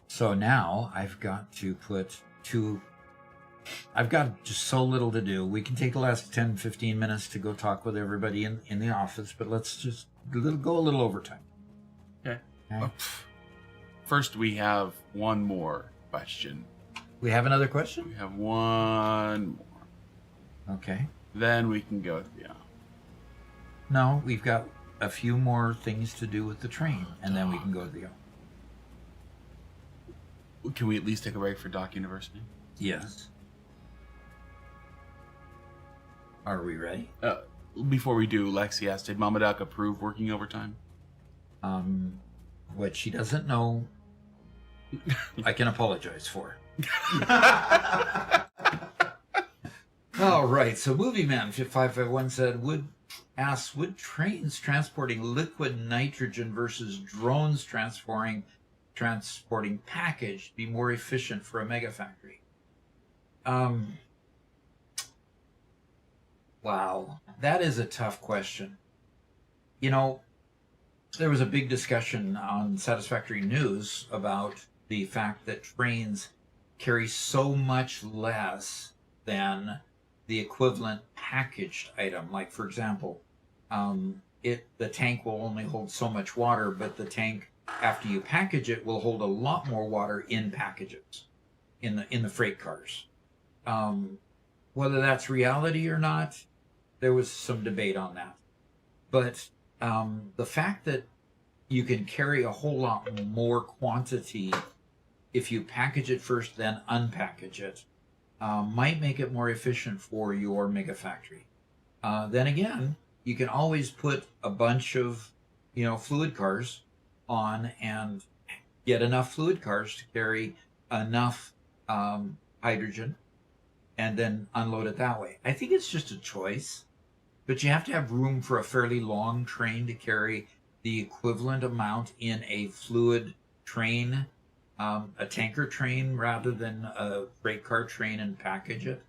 So now I've got to put I've got just so little to do. We can take the last 10, 15 minutes to go talk with everybody in the office, but let's just go a little overtime. Okay. Okay. First, we have one more question. We have another question? We have one more. Okay. Then we can go, yeah. No, we've got a few more things to do with the train, and then we can go to the... Can we at least take a break for Doc University? Yes. Are we ready? Before we do, Lexi asked, did Mama Doc approve working overtime? What she doesn't know, I can apologize for. All right, so Movie Man 551 said, would trains transporting liquid nitrogen versus drones transporting package be more efficient for a mega factory? Wow, that is a tough question. You know, there was a big discussion on Satisfactory News about the fact that trains carry so much less than the equivalent packaged item. Like, for example, the tank will only hold so much water, but the tank, after you package it, will hold a lot more water in packages, in the freight cars. Whether that's reality or not, there was some debate on that. But the fact that you can carry a whole lot more quantity if you package it first, then unpackage it, might make it more efficient for your mega factory. Then again, you can always put a bunch of, fluid cars on and get enough fluid cars to carry enough hydrogen and then unload it that way. I think it's just a choice, but you have to have room for a fairly long train to carry the equivalent amount in a fluid train, a tanker train rather than a freight car train, and package it.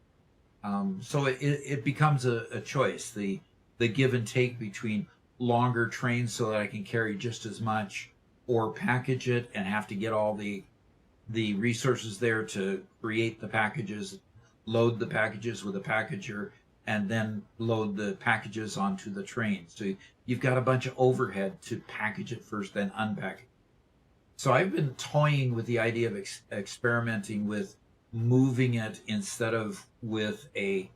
So it becomes a choice, the give and take between longer trains so that I can carry just as much, or package it and have to get all the resources there to create the packages, load the packages with a packager, and then load the packages onto the train. So you've got a bunch of overhead to package it first, then unpack it. So I've been toying with the idea of experimenting with moving it instead of with a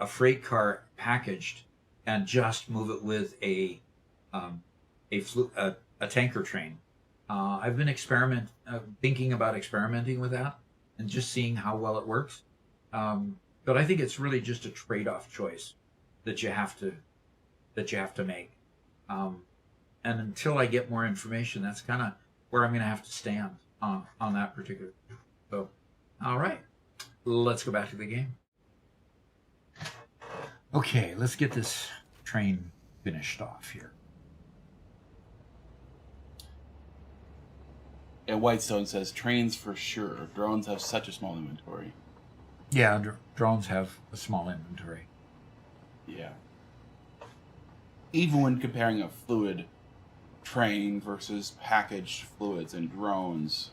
freight car packaged, and just move it with a tanker train. I've been thinking about experimenting with that and just seeing how well it works. But I think it's really just a trade-off choice that you have to make. And until I get more information, that's kind of where I'm going to have to stand on that particular. So, all right, let's go back to the game. Okay, let's get this train finished off here. And Whitestone says, trains for sure. Drones have such a small inventory. Yeah, drones have a small inventory. Yeah. Even when comparing a fluid train versus packaged fluids and drones,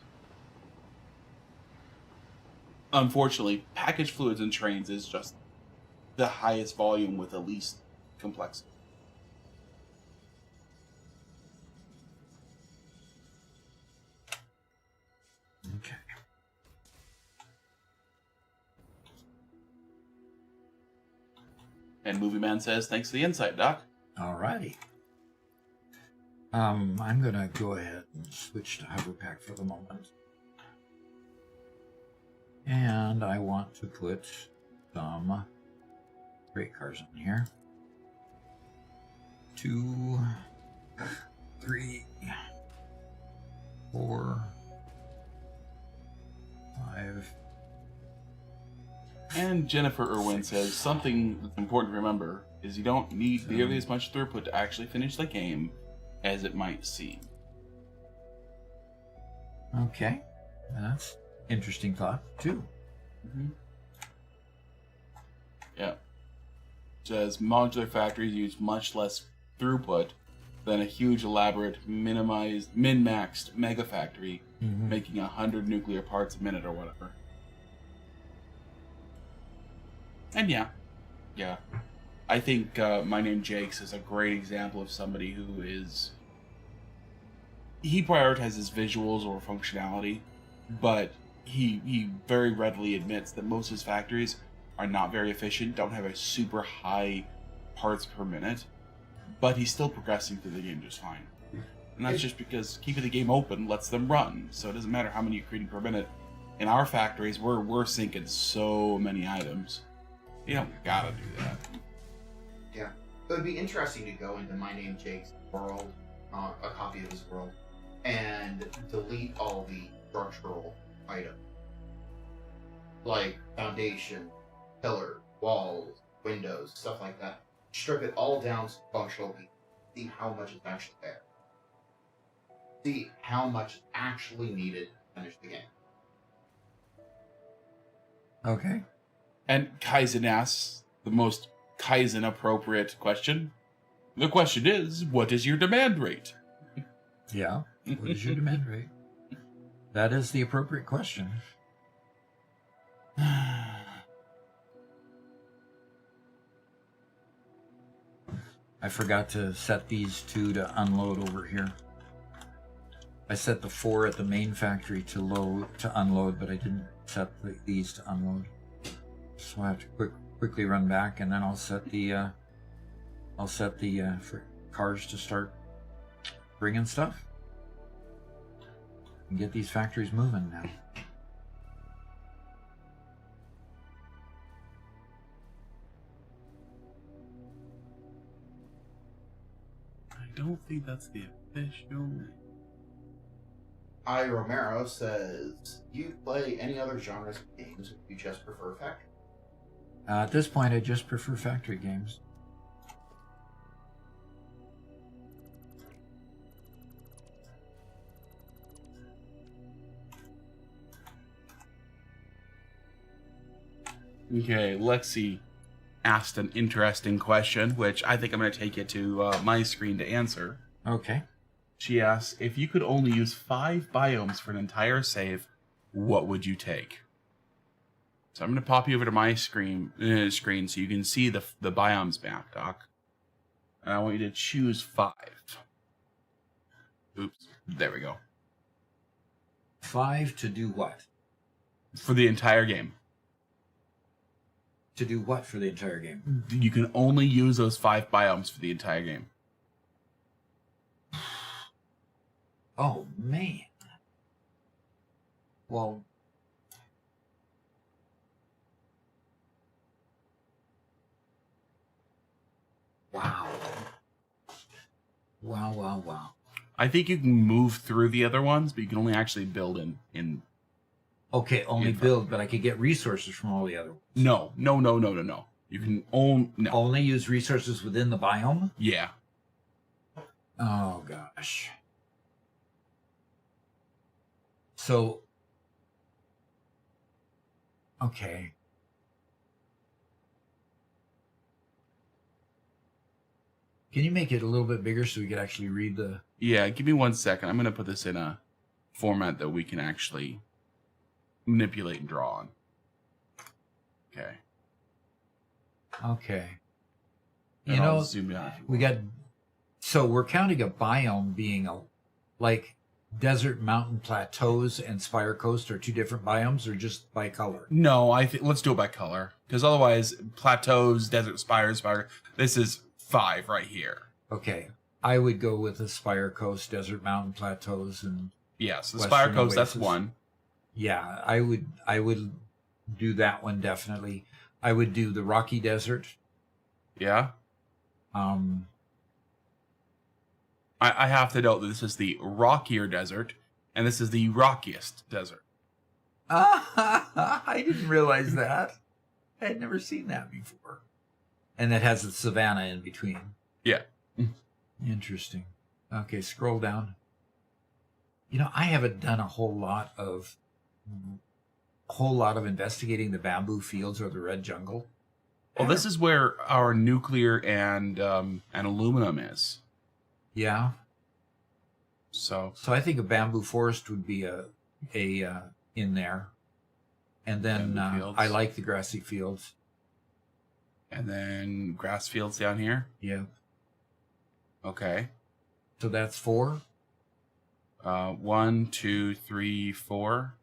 unfortunately, packaged fluids and trains is just the highest volume with the least complexity. Okay. And Movie Man says, thanks for the insight, Doc. All righty. I'm going to go ahead and switch to Hoverpack for the moment. And I want to put some freight cars in here. 2, 3, 4, 5. And Jennifer Irwin says, something that's important to remember is you don't need nearly as much throughput to actually finish the game as it might seem. Okay. That's interesting thought, too. Mm-hmm. Yeah. Says, modular factories use much less throughput than a huge, elaborate, min-maxed mega factory making 100 nuclear parts a minute or whatever. And yeah. I think My Name Jakes is a great example of somebody who is... He prioritizes visuals or functionality, but he very readily admits that most of his factories are not very efficient, don't have a super high parts per minute, but he's still progressing through the game just fine. And that's just because keeping the game open lets them run, so it doesn't matter how many you're creating per minute. In our factories, we're sinking so many items. You don't gotta do that. Yeah. It would be interesting to go into My Name Jake's world, a copy of his world, and delete all the structural items. Like foundation, pillar, walls, windows, stuff like that. Strip it all down to functional, see how much is actually there. See how much is actually needed to finish the game. Okay. And Kaizen asks the most Kaizen appropriate question. The question is, what is your demand rate? Yeah. What is your demand rate? That is the appropriate question. I forgot to set these 2 to unload over here. I set the 4 at the main factory to unload, but I didn't set these to unload. So I have to quickly run back, and then I'll set the for cars to start bringing stuff and get these factories moving now. I don't think that's the official. I Romero says, you play any other genres of games, or you just prefer factory? At this point, I just prefer factory games. Okay, Lexi asked an interesting question, which I think I'm going to take it to my screen to answer. Okay. She asks, if you could only use 5 biomes for an entire save, what would you take? So I'm going to pop you over to my screen so you can see the biomes map, Doc. And I want you to choose 5. Oops, there we go. 5 to do what? For the entire game. To do what for the entire game? You can only use those 5 biomes for the entire game. Oh, man. Well, wow. Wow. I think you can move through the other ones, but you can only actually build in Okay, only Info. build, but I could get resources from all the other ones. No. You can Only use resources within the biome? Yeah. Oh, gosh. So, okay. Can you make it a little bit bigger so we could actually read the... Yeah, give me 1 second. I'm going to put this in a format that we can actually manipulate and draw on. Okay. Okay. And You I'll know, zoom out. we got... So we're counting a biome being like desert, mountain, plateaus, and Spire Coast are 2 different biomes, or just by color? No, I think let's do it by color, because otherwise, plateaus, desert, spire. This is 5 right here. Okay. I would go with the Spire Coast, desert, mountain, plateaus, and... Yes, the Western Spire Coast. That's Oasis. 1. Yeah, I would do that one definitely. I would do the Rocky Desert. Yeah. I have to note that this is the rockier desert, and this is the rockiest desert. I didn't realize that. I had never seen that before. And it has the savanna in between. Yeah. Interesting. Okay, scroll down. You know, I haven't done a whole lot of investigating the bamboo fields or the red jungle. Well, this is where our nuclear and aluminum is. Yeah. So So I think a bamboo forest would be a in there. And then Bamboo fields. I like the grassy fields. and then grass fields down here. Yeah. Okay. So that's 4. 1, 2, 3, 4.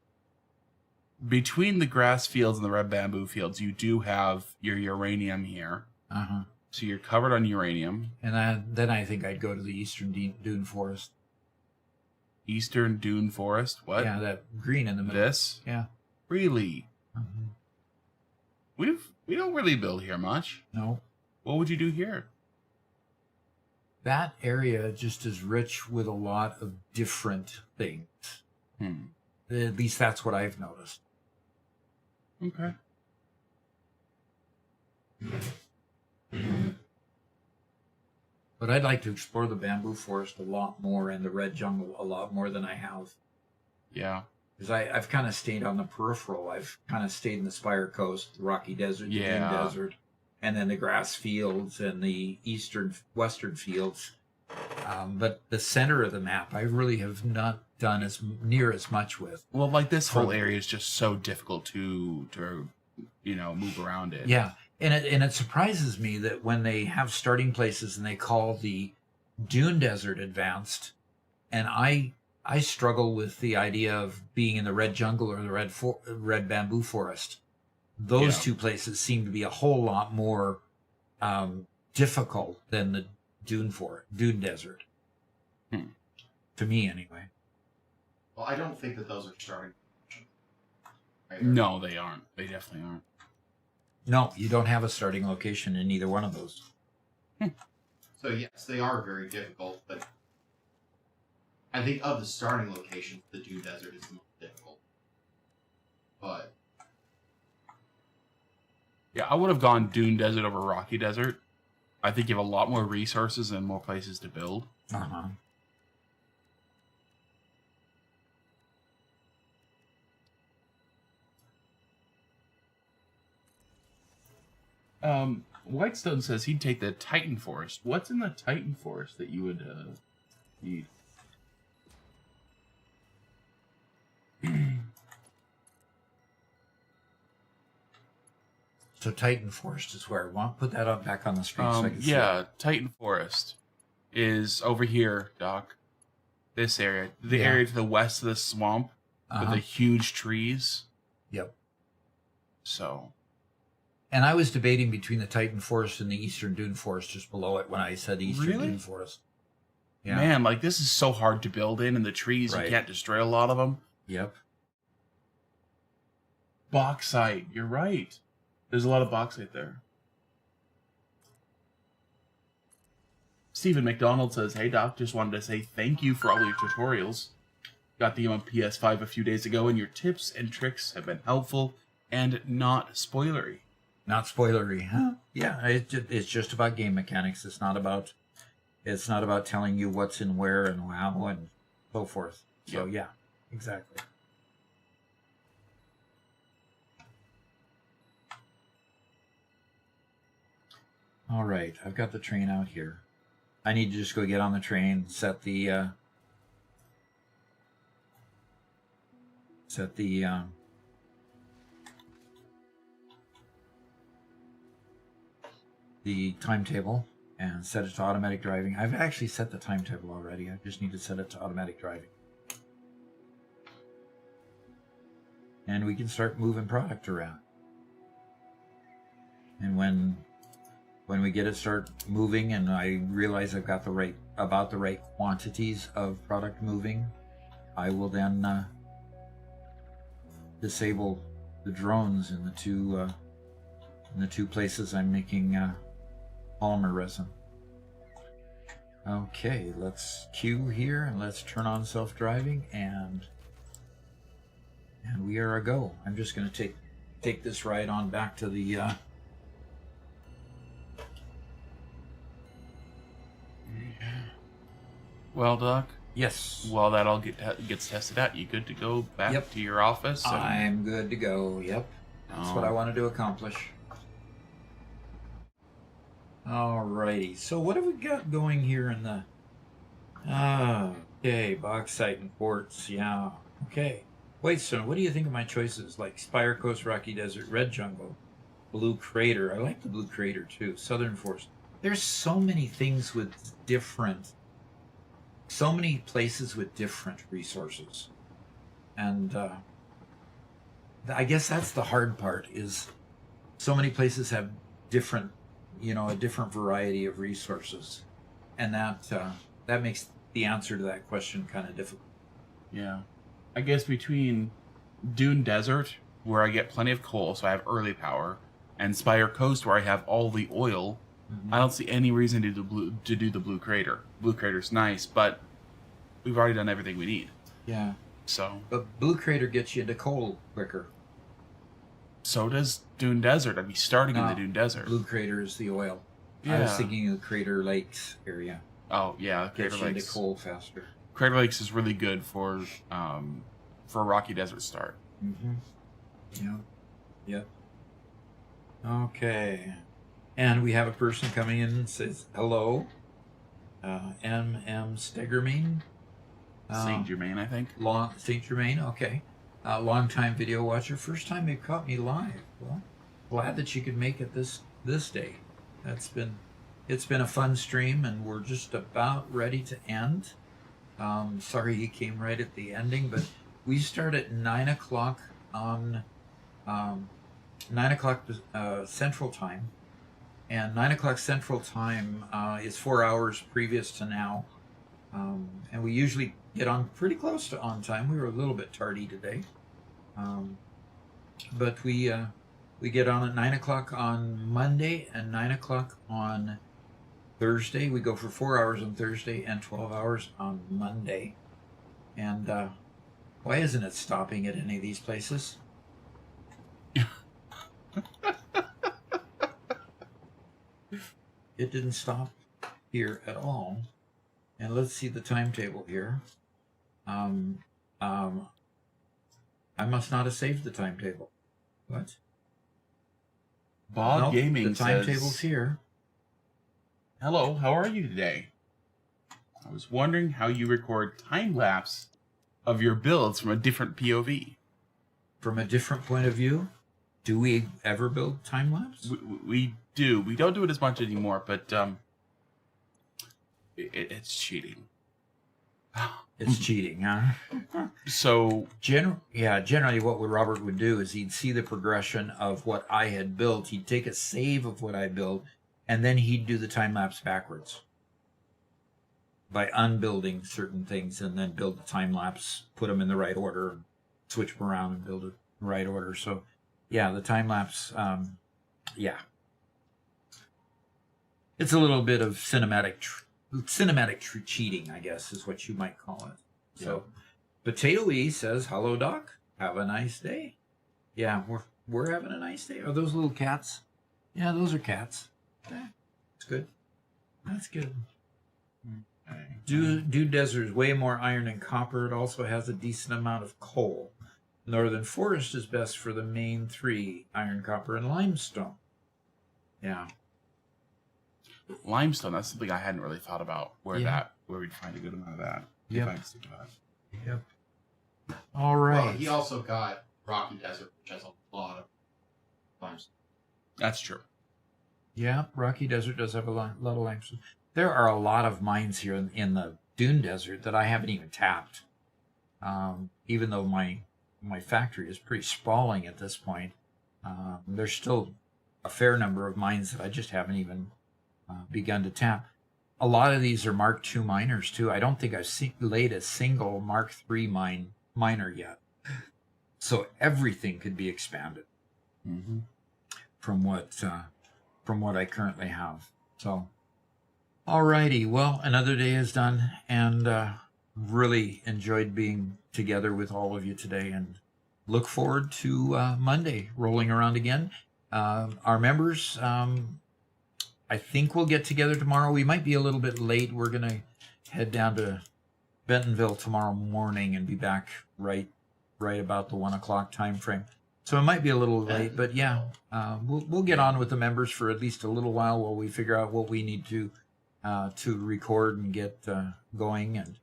Between the grass fields and the red bamboo fields, you do have your uranium here. Uh-huh. So you're covered on uranium. And then I think I'd go to the eastern dune forest. Eastern Dune Forest. What? Yeah, that green in the middle. This? Yeah. Really? Mhm. We don't really build here much. No. What would you do here? That area just is rich with a lot of different things. At least that's what I've noticed. Okay. But I'd like to explore the bamboo forest a lot more and the red jungle a lot more than I have. Yeah. Because I've kind of stayed on the peripheral. I've kind of stayed in the Spire Coast, the Rocky Desert, the Yeah. Dune Desert, and then the grass fields and the western fields. But the center of the map, I really have not done near as much with. Well, like this whole area is just so difficult to move around in. Yeah, and it surprises me that when they have starting places and they call the Dune Desert advanced, and I struggle with the idea of being in the red jungle or the red bamboo forest. Those Yeah. two places seem to be a whole lot more difficult than the Dune Desert. To me, anyway. Well, I don't think that those are starting. Either. No, they aren't. They definitely aren't. No, you don't have a starting location in either one of those. So yes, they are very difficult, but I think of the starting locations, the Dune Desert is the most difficult. But Yeah, I would have gone Dune Desert over Rocky Desert. I think you have a lot more resources and more places to build. Uh-huh. Whitestone says he'd take the Titan Forest. What's in the Titan Forest that you would need? So Titan Forest is where I want. Put that up back on the screen so I can see it. Yeah, Titan Forest is over here, Doc. This area. The Yeah. area to the west of the swamp. with the huge trees. Yep. So. And I was debating between the Titan Forest and the Eastern Dune Forest just below it when I said Eastern Really? Dune Forest. Yeah. Man, like this is so hard to build in, and the trees, Right. you can't destroy a lot of them. Yep. Bauxite, you're right. There's a lot of bauxite there. Stephen McDonald says, "Hey Doc, just wanted to say thank you for all your tutorials. Got the game on PS5 a few days ago, and your tips and tricks have been helpful and not spoilery." Not spoilery, huh? Yeah, it's just about game mechanics. It's not about telling you what's in where and how and so forth. So Yep. yeah, exactly. All right, I've got the train out here. I need to just go get on the train, set the timetable and set it to automatic driving. I've actually set the timetable already. I just need to set it to automatic driving. And we can start moving product around. And when we get it start moving and I realize I've got the right quantities of product moving, I will then disable the drones in the two places I'm making polymer resin. Okay, let's queue here and let's turn on self-driving and we are a go. I'm just going to take this ride on back to the Well, Doc, yes. while that all gets tested out, you good to go back to your office? And... I'm good to go. Yep. That's what I wanted to accomplish. Alrighty. So what have we got going here in the... okay, bauxite and quartz. Yeah. Okay. Whitestone, what do you think of my choices? Like Spire Coast, Rocky Desert, Red Jungle, Blue Crater. I like the Blue Crater too. Southern Forest. There's so many things with so many places with different resources. And I guess that's the hard part, is so many places have different, a different variety of resources. And that makes the answer to that question kind of difficult. Yeah. I guess between Dune Desert, where I get plenty of coal, so I have early power, and Spire Coast, where I have all the oil, I don't see any reason to do the Blue Crater. Blue Crater's nice, but we've already done everything we need. Yeah. So. But Blue Crater gets you into coal quicker. So does Dune Desert. I'd be starting in the Dune Desert. Blue Crater is the oil. Yeah. I was thinking of the Crater Lakes area. Oh yeah, Crater Lakes. Gets you into coal faster. Crater Lakes is really good for a Rocky Desert start. Mm-hmm. Yep. Okay. And we have a person coming in and says, hello. M.M. Stegermain. Saint Germain, I think. Saint Germain, okay. Long-time video watcher. First time they caught me live. Well, glad that you could make it this day. It's been a fun stream, and we're just about ready to end. Sorry he came right at the ending, but we start at 9 o'clock on 9 o'clock Central Time. And 9 o'clock Central Time is 4 hours previous to now. And we usually get on pretty close to on time. We were a little bit tardy today. But we get on at 9 o'clock on Monday and 9 o'clock on Thursday. We go for 4 hours on Thursday and 12 hours on Monday. And why isn't it stopping at any of these places? It didn't stop here at all. And let's see the timetable here. I must not have saved the timetable. What? Bob Gaming the timetable's says, here. hello, how are you today? I was wondering how you record time-lapse of your builds from a different POV. From a different point of view? Do we ever build time-lapse? We do. We don't do it as much anymore, but it's cheating. It's cheating, huh? So Generally what Robert would do is he'd see the progression of what I had built. He'd take a save of what I built, and then he'd do the time lapse backwards by unbuilding certain things, and then build the time lapse, put them in the right order, switch them around, and build it in the right order. So, yeah, the time lapse, it's a little bit of cinematic cheating, I guess, is what you might call it. So, Potato E says, "Hello, Doc. Have a nice day." Yeah, we're having a nice day. Are those little cats? Yeah, those are cats. Yeah, that's good. That's good. Dune Desert is way more iron and copper. It also has a decent amount of coal. Northern Forest is best for the main three: iron, copper, and limestone. Yeah. limestone, that's something I hadn't really thought about. Where we'd find a good amount of that. Yep. If I stick to that. Yep. All right. Well, he also got Rocky Desert, which has a lot of limestone. That's true. Yeah, Rocky Desert does have a lot of limestone. There are a lot of mines here in the Dune Desert that I haven't even tapped. Even though my factory is pretty sprawling at this point, there's still a fair number of mines that I just haven't even begun to tap. A lot of these are Mark II miners too. I don't think I've laid a single Mark III miner yet. So everything could be expanded from what I currently have. So, alrighty. Well, another day is done, and really enjoyed being together with all of you today, and look forward to Monday rolling around again. Our members, I think we'll get together tomorrow. We might be a little bit late. We're going to head down to Bentonville tomorrow morning and be back right about the 1 o'clock time frame. So it might be a little late, but yeah, we'll get on with the members for at least a little while we figure out what we need to record and get going. And,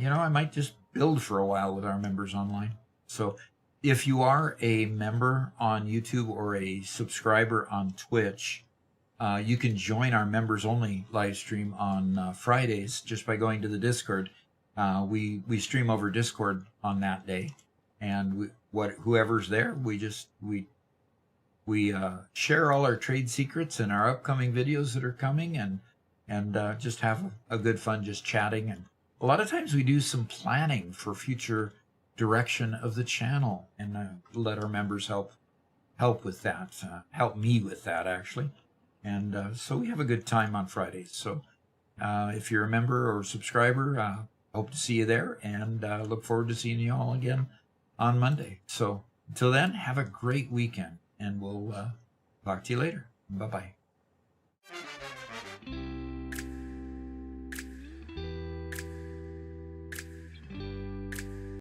I might just build for a while with our members online. So if you are a member on YouTube or a subscriber on Twitch, you can join our members only live stream on Fridays just by going to the Discord. We stream over Discord on that day, and whoever's there, we share all our trade secrets and our upcoming videos that are coming, and just have a good fun just chatting. And a lot of times we do some planning for future direction of the channel, and let our members help with that, help me with that actually. And so we have a good time on Fridays. So if you're a member or subscriber, hope to see you there, and look forward to seeing you all again on Monday. So until then, have a great weekend, and we'll talk to you later. Bye-bye.